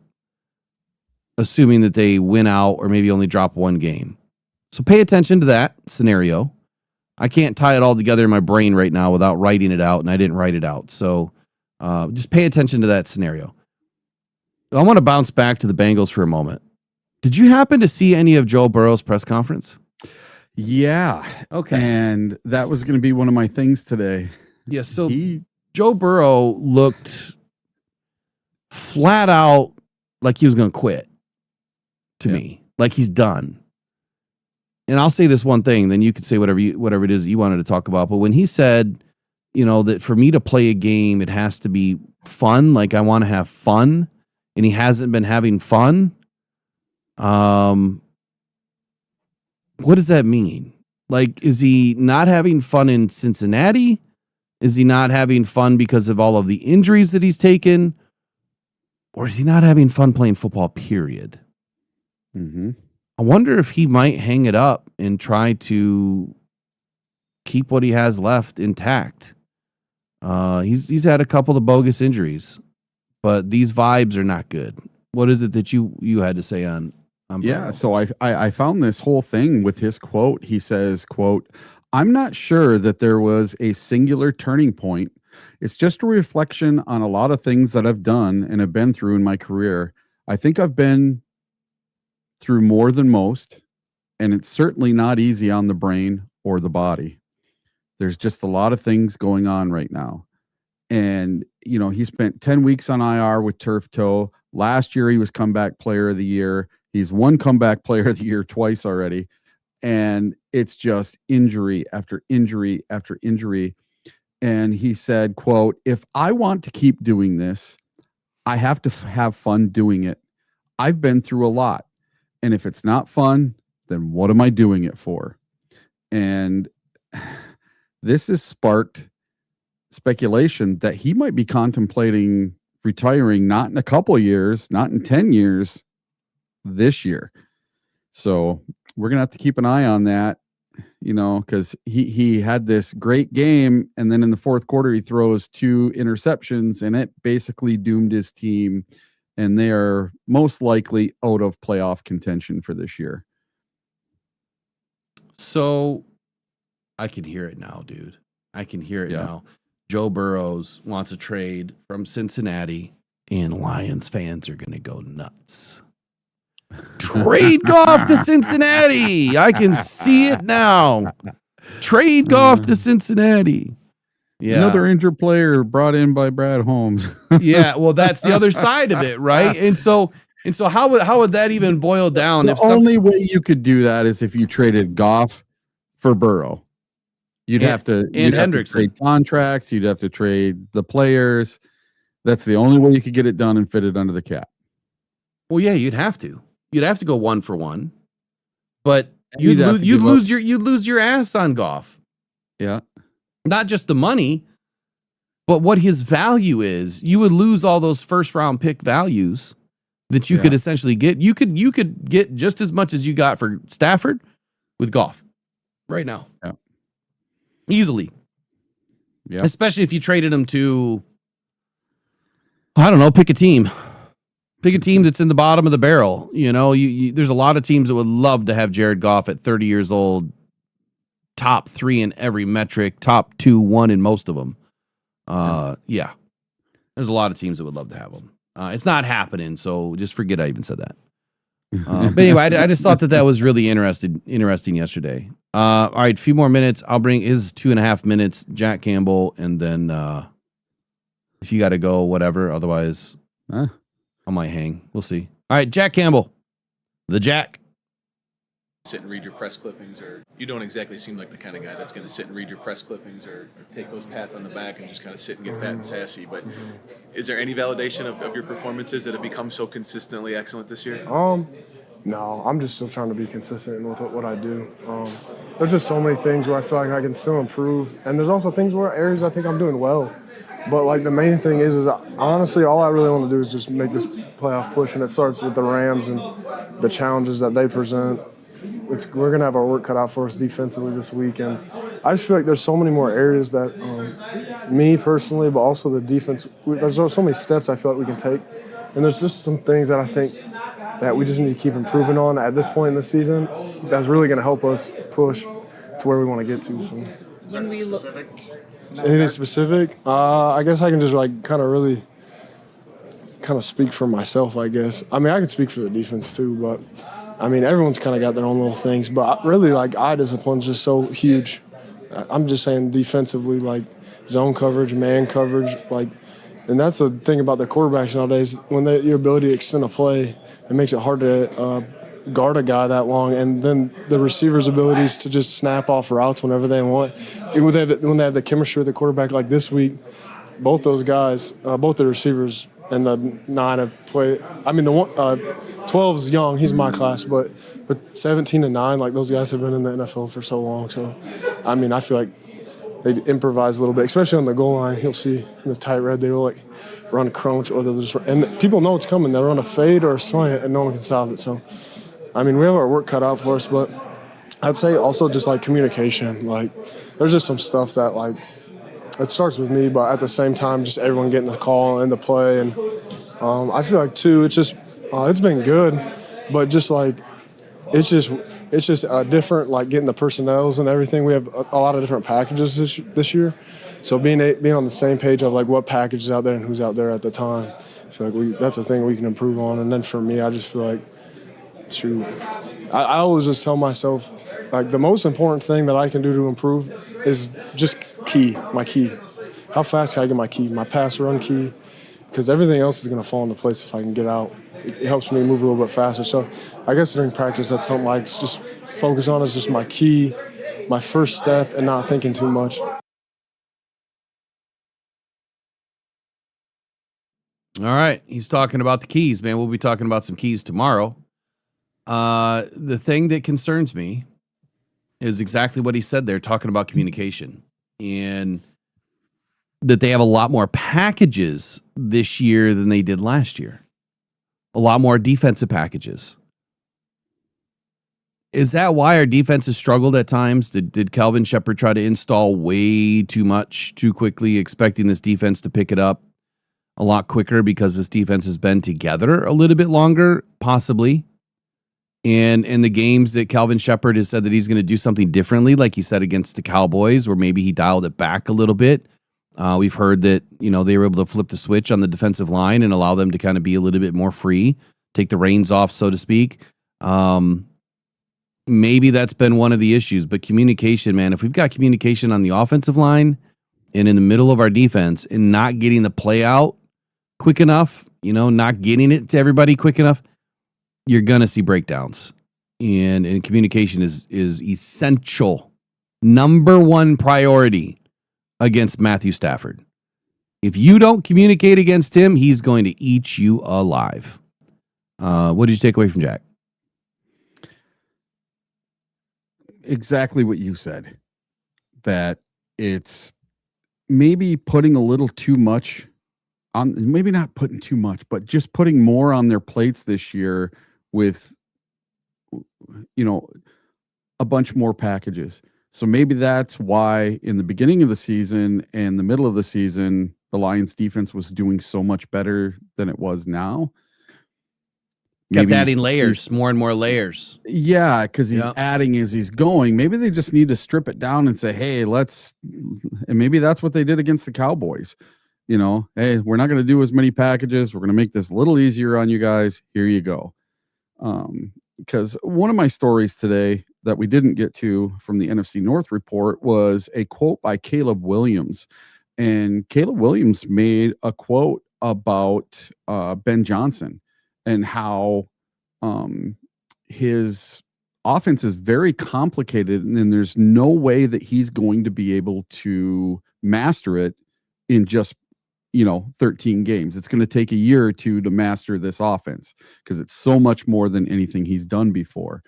assuming that they win out or maybe only drop 1 game. So pay attention to that scenario. I can't tie it all together in my brain right now without writing it out, and I didn't write it out. So just pay attention to that scenario. I want to bounce back to the Bengals for a moment. Did you happen to see any of Joe Burrow's press conference? Yeah. Okay. And that was going to be one of my things today. Yeah. So Joe Burrow looked flat out like he was going to quit to me, like he's done. And I'll say this one thing, then you could say whatever it is that you wanted to talk about. But when he said, that for me to play a game, it has to be fun. Like I want to have fun, and he hasn't been having fun. What does that mean? Like, is he not having fun in Cincinnati? Is he not having fun because of all of the injuries that he's taken? Or is he not having fun playing football, period? Mm-hmm. I wonder if he might hang it up and try to keep what he has left intact. He's had a couple of bogus injuries, but these vibes are not good. What is it that you had to say on Yeah, so I found this whole thing with his quote. He says, quote, "I'm not sure that there was a singular turning point. It's just a reflection on a lot of things that I've done and have been through in my career. I think I've been through more than most, and it's certainly not easy on the brain or the body. There's just a lot of things going on right now." And, you know, he spent 10 weeks on IR with turf toe. Last year, he was comeback player of the year. He's won comeback player of the year twice already. And it's just injury after injury after injury. And he said, quote, "If I want to keep doing this, I have to have fun doing it. I've been through a lot. And if it's not fun, then what am I doing it for?" And this has sparked speculation that he might be contemplating retiring, not in a couple of years, not in 10 years, this year. So we're going to have to keep an eye on that, you know, because he had this great game, and then in the fourth quarter, he throws 2 interceptions, and it basically doomed his team, and they are most likely out of playoff contention for this year. So I can hear it now, dude. I can hear it now. Joe Burrows wants a trade from Cincinnati, and Lions fans are going to go nuts. Trade Goff to Cincinnati. I can see it now. Trade Goff to Cincinnati. Yeah. Another injured player brought in by Brad Holmes. Yeah, well, that's the other side of it, right? And so how would that even boil down? The only way you could do that is if you traded Goff for Burrow. You'd have to trade contracts. You'd have to trade the players. That's the only way you could get it done and fit it under the cap. Well, yeah, you'd have to. You'd have to go 1 for 1, but you'd lose your ass on Goff. Yeah, not just the money, but what his value is. You would lose all those first round pick values that you could essentially get. You could get just as much as you got for Stafford with Goff right now. Yeah. Easily. Yeah. Especially if you traded him to, I don't know, pick a team. Pick a team that's in the bottom of the barrel. You know, there's a lot of teams that would love to have Jared Goff at 30 years old, top 3 in every metric, top 2, 1 in most of them. Yeah. There's a lot of teams that would love to have him. It's not happening, so just forget I even said that. But anyway, I just thought that was really interesting yesterday. All right, a few more minutes. I'll bring his 2.5 minutes, Jack Campbell, and then if you got to go, whatever. Otherwise, I might hang. We'll see. All right, Jack Campbell, the Jack. Sit and read your press clippings, or you don't exactly seem like the kind of guy that's going to sit and read your press clippings or take those pats on the back and just kind of sit and get fat and sassy. But is there any validation of your performances that have become so consistently excellent this year? No, I'm just still trying to be consistent with what I do. There's just so many things where I feel like I can still improve, and there's also things where areas I think I'm doing well. But like the main thing is honestly all I really want to do is just make this playoff push, and it starts with the Rams and the challenges that they present. We're going to have our work cut out for us defensively this week, and I just feel like there's so many more areas that me personally, but also the defense, there's so many steps I feel like we can take, and there's just some things that I think that we just need to keep improving on at this point in the season that's really going to help us push to where we want to get to. So. When we look Anything specific? I guess I can just kind of speak for myself, I guess. I mean, I can speak for the defense too, but I mean, everyone's kind of got their own little things. But really, eye discipline's just so huge. I'm just saying defensively, zone coverage, man coverage, and that's the thing about the quarterbacks nowadays. When your ability to extend a play, it makes it hard to guard a guy that long, and then the receiver's abilities to just snap off routes whenever they want. When they have the chemistry with the quarterback, like this week, both those guys, both the receivers and the 9 have played. I mean, the 12's young, he's my class, but 17 and 9, those guys have been in the NFL for so long. So, I mean, I feel like they improvise a little bit, especially on the goal line. You'll see in the tight red, they will run crunch, or they'll just and people know it's coming. They'll run a fade or a slant, and no one can stop it. So. I mean, we have our work cut out for us, but I'd say also just like communication. Like, there's just some stuff that like it starts with me, but at the same time, just everyone getting the call and the play. And I feel like too, it's just it's been good, but just like it's just different. Like getting the personnels and everything. We have a lot of different packages this year, so being on the same page of like what package is out there and who's out there at the time. I feel like that's a thing we can improve on. And then for me, I just feel like, shoot, I always just tell myself, like, the most important thing that I can do to improve is just my key. How fast can I get my pass run key? Because everything else is going to fall into place if I can get out. It helps me move a little bit faster. So I guess during practice, that's something I just focus on is just my key, my first step, and not thinking too much. All right. He's talking about the keys, man. We'll be talking about some keys tomorrow. The thing that concerns me is exactly what he said there, talking about communication, and that they have a lot more packages this year than they did last year. A lot more defensive packages. Is that why our defense has struggled at times? Did Kelvin Shepherd try to install way too much too quickly, expecting this defense to pick it up a lot quicker because this defense has been together a little bit longer, possibly? And in the games that Kelvin Shepherd has said that he's going to do something differently, like he said against the Cowboys, where maybe he dialed it back a little bit. We've heard that, they were able to flip the switch on the defensive line and allow them to kind of be a little bit more free, take the reins off, so to speak. Maybe that's been one of the issues, but communication, man, if we've got communication on the offensive line and in the middle of our defense and not getting the play out quick enough, not getting it to everybody quick enough, you're going to see breakdowns. And communication is essential. Number one priority against Matthew Stafford. If you don't communicate against him, he's going to eat you alive. What did you take away from Jack? Exactly what you said. That it's maybe putting a little too much on, maybe not putting too much, but just putting more on their plates this year with, a bunch more packages. So maybe that's why in the beginning of the season and the middle of the season, the Lions defense was doing so much better than it was now. Kept adding layers, more and more layers. Yeah, because he's adding as he's going. Maybe they just need to strip it down and say, hey, and maybe that's what they did against the Cowboys. Hey, we're not going to do as many packages. We're going to make this a little easier on you guys. Here you go. Because one of my stories today that we didn't get to from the NFC North report was a quote by Caleb Williams. And Caleb Williams made a quote about Ben Johnson and how his offense is very complicated, and there's no way that he's going to be able to master it in just 13 games. It's going to take a year or two to master this offense because it's so much more than anything he's done before.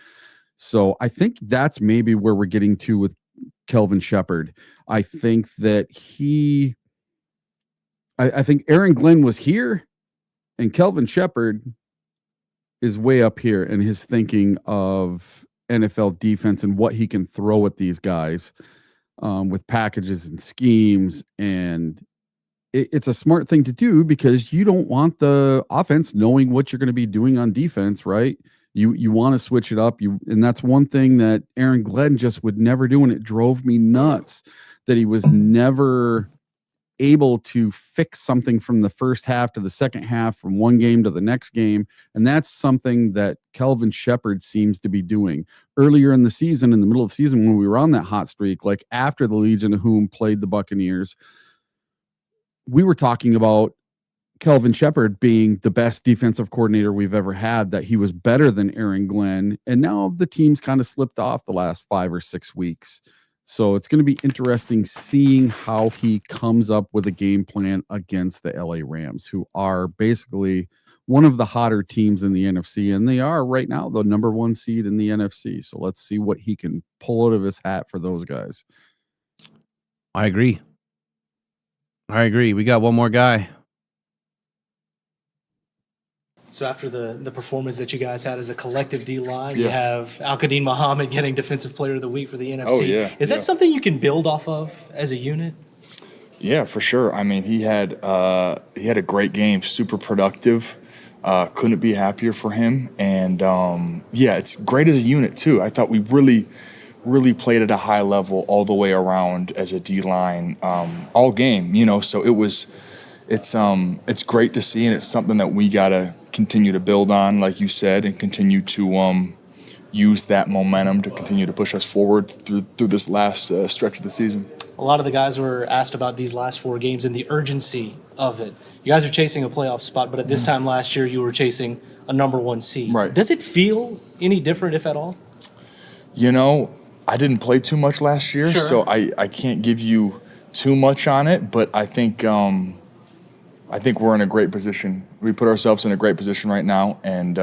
So I think that's maybe where we're getting to with Kelvin Shepherd. I think that I think Aaron Glenn was here and Kelvin Shepherd is way up here in his thinking of NFL defense and what he can throw at these guys with packages and schemes. And it's a smart thing to do because you don't want the offense knowing what you're going to be doing on defense, right? You want to switch it up. And that's one thing that Aaron Glenn just would never do. And it drove me nuts that he was never able to fix something from the first half to the second half, from one game to the next game. And that's something that Kelvin Shepherd seems to be doing. Earlier in the season, in the middle of the season, when we were on that hot streak, like after the Legion of Whom played the Buccaneers, we were talking about Kelvin Shepherd being the best defensive coordinator we've ever had, that he was better than Aaron Glenn. And now the team's kind of slipped off the last 5 or 6 weeks. So it's going to be interesting seeing how he comes up with a game plan against the LA Rams, who are basically one of the hotter teams in the NFC. And they are right now the number 1 seed in the NFC. So let's see what he can pull out of his hat for those guys. I agree. We got one more guy. So after the performance that you guys had as a collective D-line, you have Al-Qadim Muhammad getting Defensive Player of the Week for the NFC. Oh, yeah. Is that something you can build off of as a unit? Yeah, for sure. I mean, he had a great game, super productive. Couldn't be happier for him. And yeah, it's great as a unit too. I thought we really played at a high level all the way around as a D-line all game. You know, so it's great to see, and it's something that we gotta continue to build on, like you said, and continue to use that momentum to continue to push us forward through this last stretch of the season. A lot of the guys were asked about these last 4 games and the urgency of it. You guys are chasing a playoff spot, but at this time last year you were chasing a number 1 seed. Right. Does it feel any different, if at all? You know, I didn't play too much last year, so I can't give you too much on it, but I think we're in a great position. We put ourselves in a great position right now, and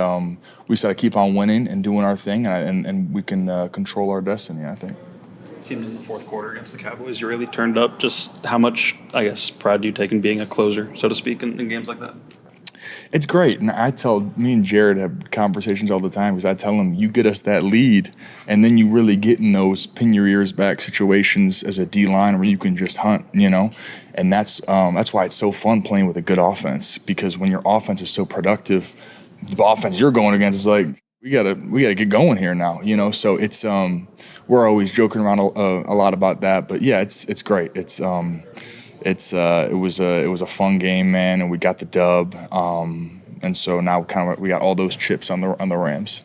we just got to keep on winning and doing our thing, and we can control our destiny, I think. It seemed in the fourth quarter against the Cowboys, you really turned up. Just how much, I guess, pride do you take in being a closer, so to speak, in games like that? It's great, and me and Jared have conversations all the time because I tell him, you get us that lead, and then you really get in those pin your ears back situations as a D-line where you can just hunt, you know, and that's why it's so fun playing with a good offense, because when your offense is so productive, the offense you're going against is like, we gotta get going here now, you know. So it's we're always joking around a lot about that, but yeah, it's great. It was a fun game, man, and we got the dub. And so now we got all those chips on the Rams.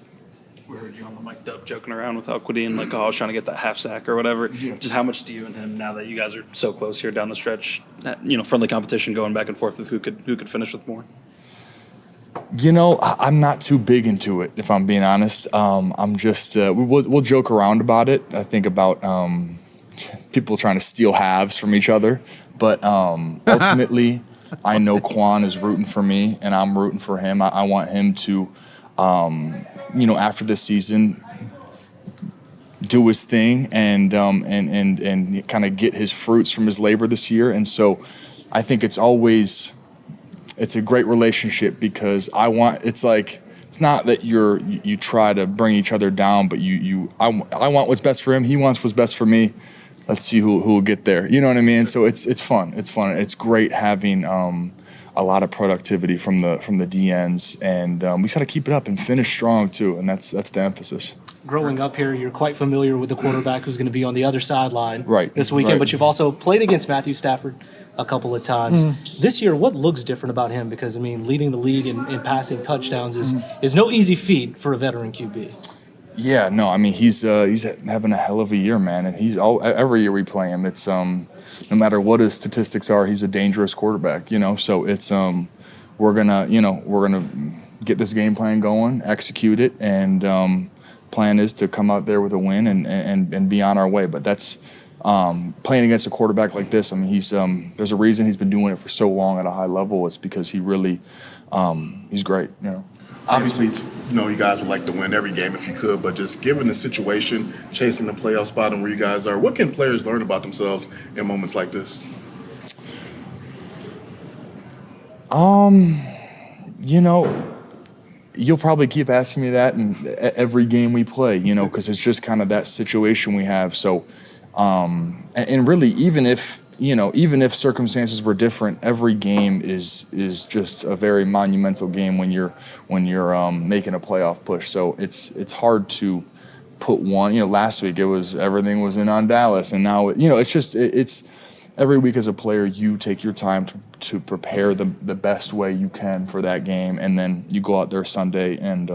We heard you on the mic, Dub, joking around with Al-Qadim, like, I was trying to get that half sack or whatever. Yeah. Just how much do you and him, now that you guys are so close here down the stretch, you know, friendly competition going back and forth with who could finish with more? You know, I'm not too big into it, if I'm being honest. I'm just we'll joke around about it. I think about people trying to steal halves from each other. But ultimately, I know Quan is rooting for me, and I'm rooting for him. I want him to, you know, after this season, do his thing and kind of get his fruits from his labor this year. And so, I think it's a great relationship, because it's not that you try to bring each other down, but I want what's best for him. He wants what's best for me. Let's see who will get there. You know what I mean? So it's fun. It's fun. It's great having a lot of productivity from the DNs, and we just got to keep it up and finish strong too. And that's the emphasis. Growing up here, you're quite familiar with the quarterback who's going to be on the other sideline this weekend. Right. But you've also played against Matthew Stafford a couple of times. This year, what looks different about him? Because I mean, leading the league in passing touchdowns is no easy feat for a veteran QB. Yeah, no, I mean he's having a hell of a year, man, and every year we play him. It's no matter what his statistics are, he's a dangerous quarterback, you know. So it's we're gonna get this game plan going, execute it, and plan is to come out there with a win and be on our way. But that's playing against a quarterback like this. I mean, he's there's a reason he's been doing it for so long at a high level. It's because he really he's great, you know. Obviously, you know, you guys would like to win every game if you could, but just given the situation, chasing the playoff spot and where you guys are, what can players learn about themselves in moments like this? You know, you'll probably keep asking me that in every game we play, you know, because it's just kind of that situation we have. So, and really, even if circumstances were different, every game is just a very monumental game when you're making a playoff push. So it's hard to put one. You know, last week everything was in on Dallas, and now it's every week as a player you take your time to prepare the best way you can for that game, and then you go out there Sunday and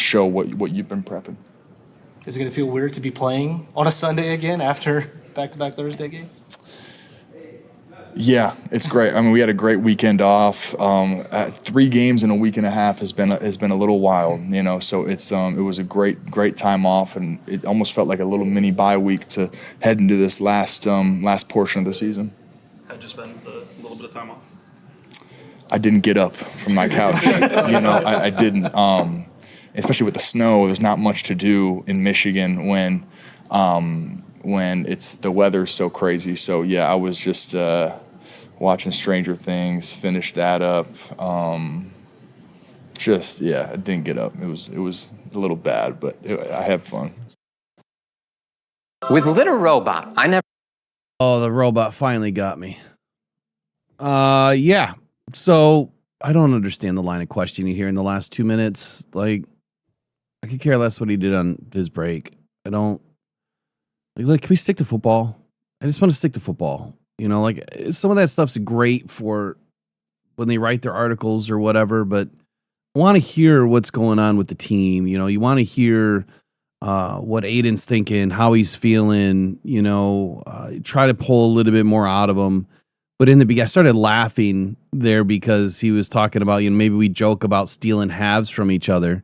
show what you've been prepping. Is it going to feel weird to be playing on a Sunday again after back-to-back Thursday games? Yeah, it's great. I mean, we had a great weekend off. 3 games in a week and a half has been a little wild, you know. So it was a great time off, and it almost felt like a little mini bye week to head into this last portion of the season. Had just been a little bit of time off. I didn't get up from my couch, you know. I didn't. Especially with the snow, there's not much to do in Michigan when it's the weather's so crazy. So yeah, I was just watching Stranger Things, finished that up. just I didn't get up. It was a little bad, but I had fun. With Little Robot, I never. Oh, the robot finally got me. Yeah. So I don't understand the line of questioning here in the last 2 minutes. Like, I could care less what he did on his break. I don't. Like, can we stick to football? I just want to stick to football. You know, like, some of that stuff's great for when they write their articles or whatever, but I want to hear what's going on with the team. You know, you want to hear what Aiden's thinking, how he's feeling, you know, try to pull a little bit more out of him. But in the beginning, I started laughing there because he was talking about, you know, maybe we joke about stealing halves from each other.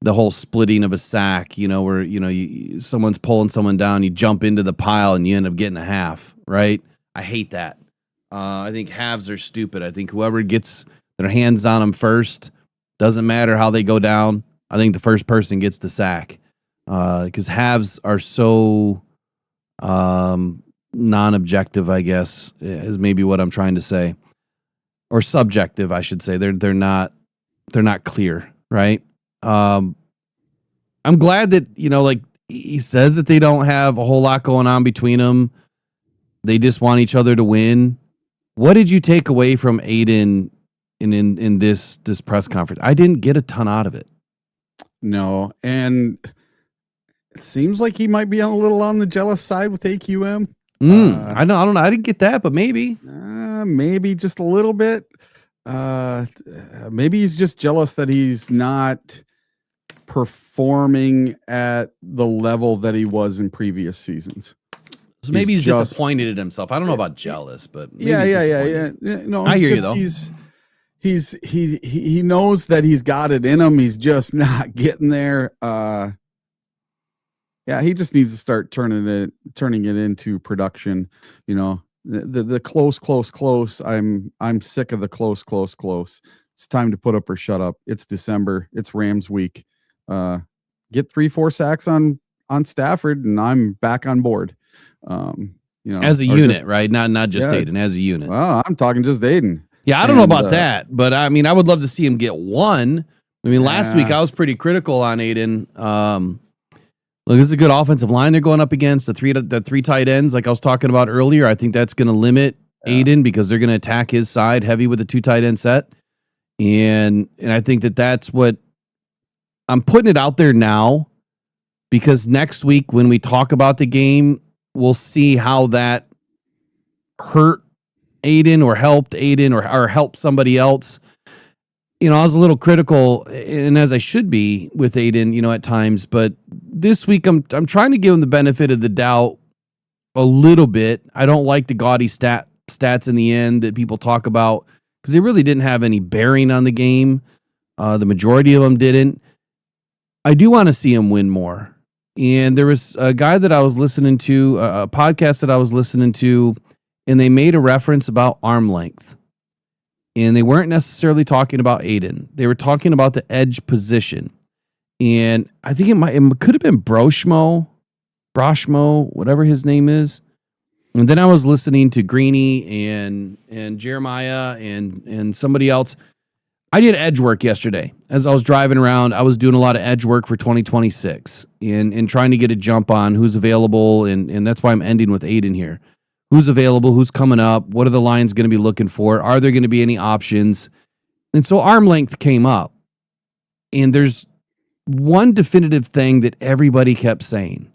The whole splitting of a sack, you know, where, you know, someone's pulling someone down, you jump into the pile and you end up getting a half, right? I hate that. I think halves are stupid. I think whoever gets their hands on them first, doesn't matter how they go down. I think the first person gets the sack. Because halves are so non-objective, I guess, is maybe what I'm trying to say, or subjective, I should say. They're not clear, right? I'm glad that, you know, like he says that they don't have a whole lot going on between them. They just want each other to win. What did you take away from Aiden in this press conference? I didn't get a ton out of it. No, and it seems like he might be a little on the jealous side with AQM. I don't know. I didn't get that, but maybe just a little bit. Maybe he's just jealous that he's not performing at the level that he was in previous seasons. So maybe he's disappointed in himself. I don't know about jealous, but maybe yeah. No, I hear you though. He knows that he's got it in him. He's just not getting there. Yeah, he just needs to start turning it into production. You know, the close. I'm sick of the close. It's time to put up or shut up. It's December. It's Rams week. Get 3-4 sacks on Stafford, and I'm back on board. You know, as a unit, right? Not just Aiden, as a unit. Well, I'm talking just Aiden. Yeah, I don't know about that, but I mean, I would love to see him get one. I mean, last week I was pretty critical on Aiden. Look, this is a good offensive line they're going up against. The three tight ends, like I was talking about earlier. I think that's going to limit Aiden because they're going to attack his side heavy with the 2 tight end set, and I think that's what I'm putting it out there now, because next week when we talk about the game, we'll see how that hurt Aiden or helped Aiden or helped somebody else. You know, I was a little critical, and as I should be with Aiden, you know, at times, but this week I'm trying to give him the benefit of the doubt a little bit. I don't like the gaudy stats in the end that people talk about because they really didn't have any bearing on the game. The majority of them didn't. I do want to see him win more. And there was a guy that I was listening to, a podcast that I was listening to, and they made a reference about arm length. And they weren't necessarily talking about Aiden. They were talking about the edge position. And I think it could have been Broshmo, whatever his name is. And then I was listening to Greeny and Jeremiah and somebody else. I did edge work yesterday. As I was driving around, I was doing a lot of edge work for 2026 and trying to get a jump on who's available. And that's why I'm ending with Aiden here. Who's available? Who's coming up? What are the Lions going to be looking for? Are there going to be any options? And so arm length came up. And there's one definitive thing that everybody kept saying.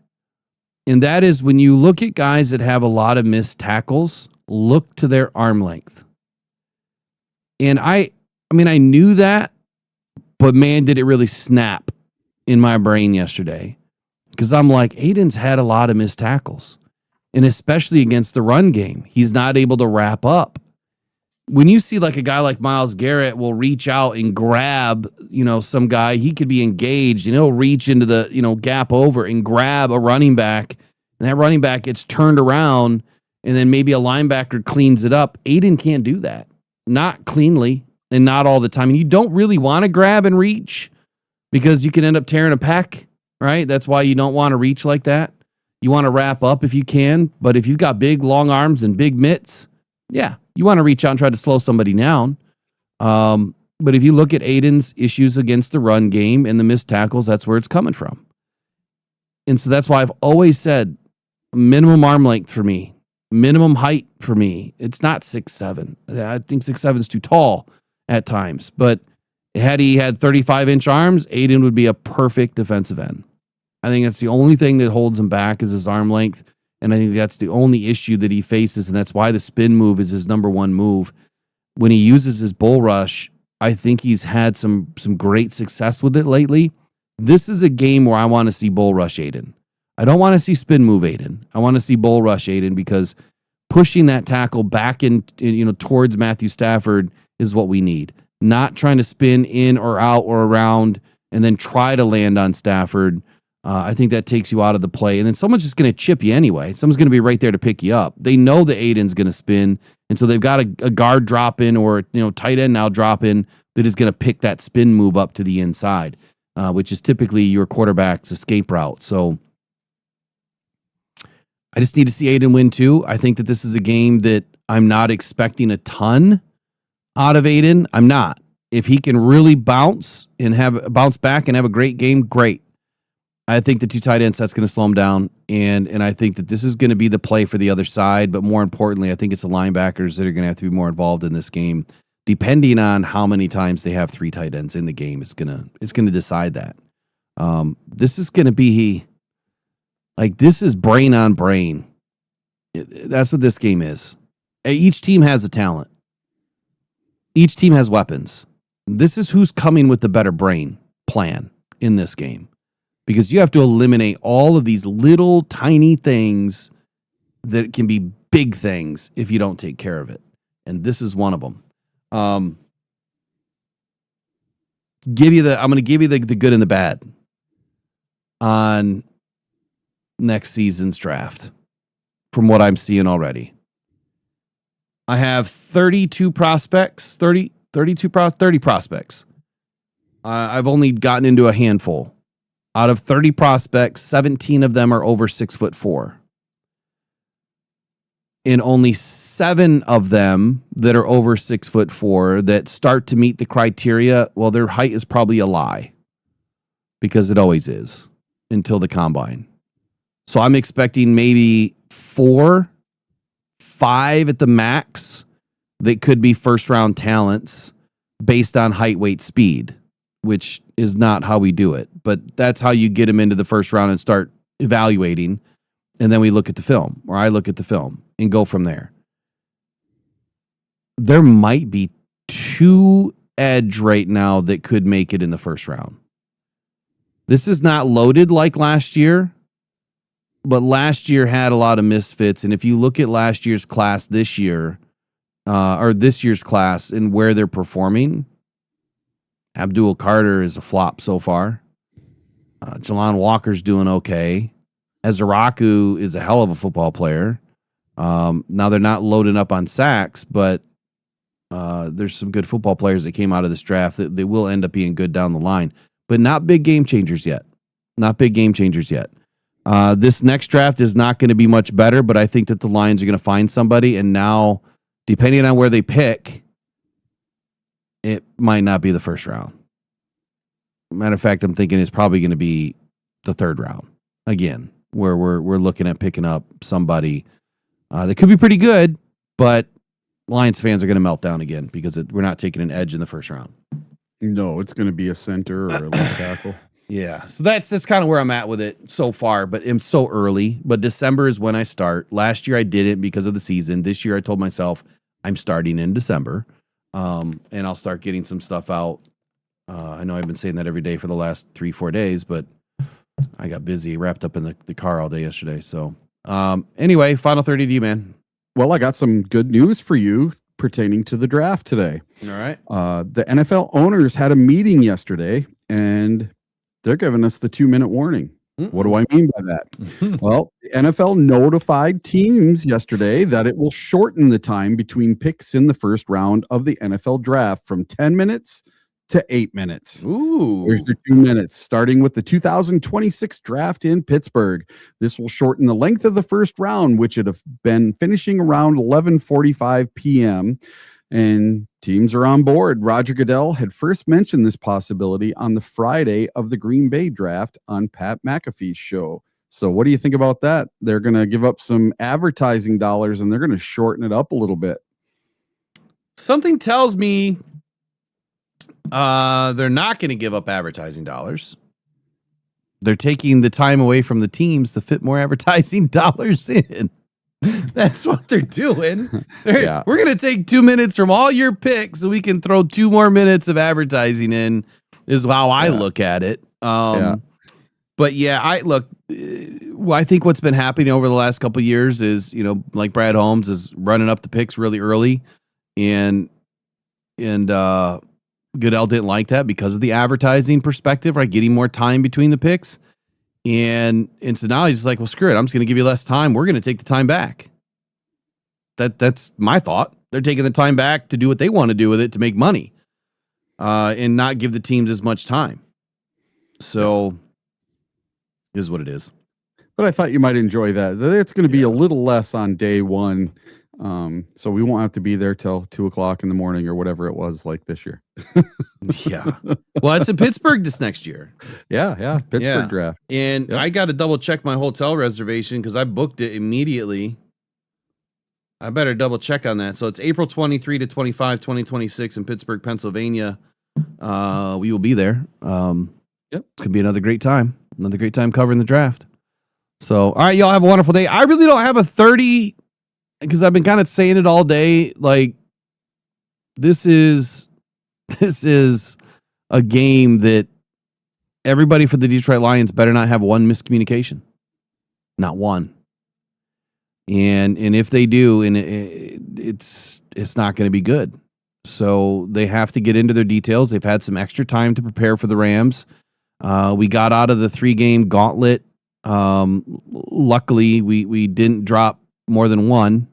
And that is when you look at guys that have a lot of missed tackles, look to their arm length. And I mean, I knew that, but man, did it really snap in my brain yesterday. Because I'm like, Aiden's had a lot of missed tackles. And especially against the run game, he's not able to wrap up. When you see like a guy like Myles Garrett will reach out and grab, you know, some guy, he could be engaged and he'll reach into the, you know, gap over and grab a running back. And that running back gets turned around and then maybe a linebacker cleans it up. Aiden can't do that. Not cleanly and not all the time. And you don't really want to grab and reach because you can end up tearing a pec, right? That's why you don't want to reach like that. You want to wrap up if you can, but if you've got big, long arms and big mitts, yeah, you want to reach out and try to slow somebody down. But if you look at Aiden's issues against the run game and the missed tackles, that's where it's coming from. And so that's why I've always said minimum arm length for me, minimum height for me. It's not 6'7". I think 6'7" is too tall at times. But had he had 35-inch arms, Aiden would be a perfect defensive end. I think that's the only thing that holds him back is his arm length. And I think that's the only issue that he faces. And that's why the spin move is his number one move. When he uses his bull rush, I think he's had some great success with it lately. This is a game where I want to see bull rush Aiden. I don't want to see spin move Aiden. I want to see bull rush Aiden because pushing that tackle back in towards Matthew Stafford is what we need. Not trying to spin in or out or around and then try to land on Stafford. I think that takes you out of the play. And then someone's just going to chip you anyway. Someone's going to be right there to pick you up. They know that Aiden's going to spin. And so they've got a guard drop in or tight end now drop in that is going to pick that spin move up to the inside, which is typically your quarterback's escape route. So I just need to see Aiden win too. I think that this is a game that I'm not expecting a ton out of Aiden. I'm not. If he can really bounce back and have a great game, great. I think the two tight end set's going to slow him down, and I think that this is going to be the play for the other side. But more importantly, I think it's the linebackers that are going to have to be more involved in this game, depending on how many times they have three tight ends in the game. It's gonna decide that. This is going to be this is brain on brain. That's what this game is. Each team has a talent. Each team has weapons. This is who's coming with the better brain plan in this game. Because you have to eliminate all of these little tiny things that can be big things if you don't take care of it. And this is one of them. I'm going to give you the good and the bad on next season's draft from what I'm seeing already. I have 32 prospects, 30 prospects. I've only gotten into a handful. Out of 30 prospects, 17 of them are over 6'4". And only 7 of them that are over 6'4" that start to meet the criteria, well, their height is probably a lie. Because it always is until the combine. So I'm expecting maybe 4, 5 at the max that could be first round talents based on height, weight, speed, which is not how we do it. But that's how you get them into the first round and start evaluating. And then we look at the film, or I look at the film and go from there. There might be 2 edge right now that could make it in the first round. This is not loaded like last year, but last year had a lot of misfits. And if you look at last year's class this year, or this year's class and where they're performing, Abdul Carter is a flop so far. Jalon Walker's doing okay. Ezraku is a hell of a football player. Now they're not loading up on sacks, but there's some good football players that came out of this draft that they will end up being good down the line, but not big game changers yet. This next draft is not going to be much better, but I think that the Lions are going to find somebody, and now, depending on where they pick, it might not be the first round. Matter of fact, I'm thinking it's probably going to be the third round again, where we're looking at picking up somebody that could be pretty good, but Lions fans are going to melt down again because we're not taking an edge in the first round. No, it's going to be a center or a left tackle. Yeah, so that's kind of where I'm at with it so far, but I'm so early. But December is when I start. Last year I did it because of the season. This year I told myself I'm starting in December, and I'll start getting some stuff out. I know I've been saying that every day for the last 3-4 days, but I got busy, wrapped up in the car all day yesterday. So anyway, final 30 to you, man. Well, I got some good news for you pertaining to the draft today. All right. The NFL owners had a meeting yesterday, and they're giving us the 2-minute warning. What do I mean by that? Well, the NFL notified teams yesterday that it will shorten the time between picks in the first round of the NFL draft from 10 minutes to 8 minutes. Ooh. Here's your 2 minutes, starting with the 2026 draft in Pittsburgh. This will shorten the length of the first round, which would have been finishing around 11:45 p.m. and teams are on board. Roger Goodell had first mentioned this possibility on the Friday of the Green Bay draft on Pat McAfee's show. So what do you think about that? They're going to give up some advertising dollars and they're going to shorten it up a little bit. Something tells me they're not going to give up advertising dollars. They're taking the time away from the teams to fit more advertising dollars in. That's what they're doing. We're going to take 2 minutes from all your picks so we can throw 2 more minutes of advertising in, is how I look at it. But I think what's been happening over the last couple of years is, like Brad Holmes is running up the picks really early, and Goodell didn't like that because of the advertising perspective, right? Getting more time between the picks. And so now he's like, well, screw it. I'm just going to give you less time. We're going to take the time back. That's my thought. They're taking the time back to do what they want to do with it to make money, and not give the teams as much time. So is what it is. But I thought you might enjoy that. It's going to be a little less on day one. So we won't have to be there till 2:00 in the morning or whatever it was like this year. Yeah. Well, it's in Pittsburgh this next year. Yeah. Pittsburgh draft. And I got to double check my hotel reservation because I booked it immediately. I better double check on that. So it's April 23 to 25, 2026 in Pittsburgh, Pennsylvania. We will be there. It's going to be another great time. Another great time covering the draft. So, all right, y'all have a wonderful day. I really don't have a 30 because I've been kind of saying it all day. Like, this is a game that everybody for the Detroit Lions better not have one miscommunication. Not one. And if they do, and it's not going to be good. So they have to get into their details. They've had some extra time to prepare for the Rams. We got out of the 3-game gauntlet. Luckily, we didn't drop more than one.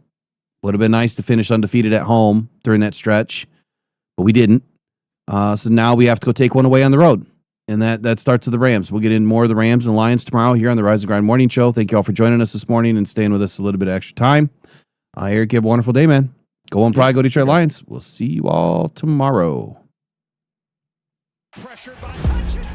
Would have been nice to finish undefeated at home during that stretch, but we didn't. So now we have to go take one away on the road, and that starts with the Rams. We'll get in more of the Rams and Lions tomorrow here on the Rise and Grind Morning Show. Thank you all for joining us this morning and staying with us a little bit of extra time. Eric, you have a wonderful day, man. Go on, Pride, go Detroit Lions. We'll see you all tomorrow. Pressured by Hutchinson.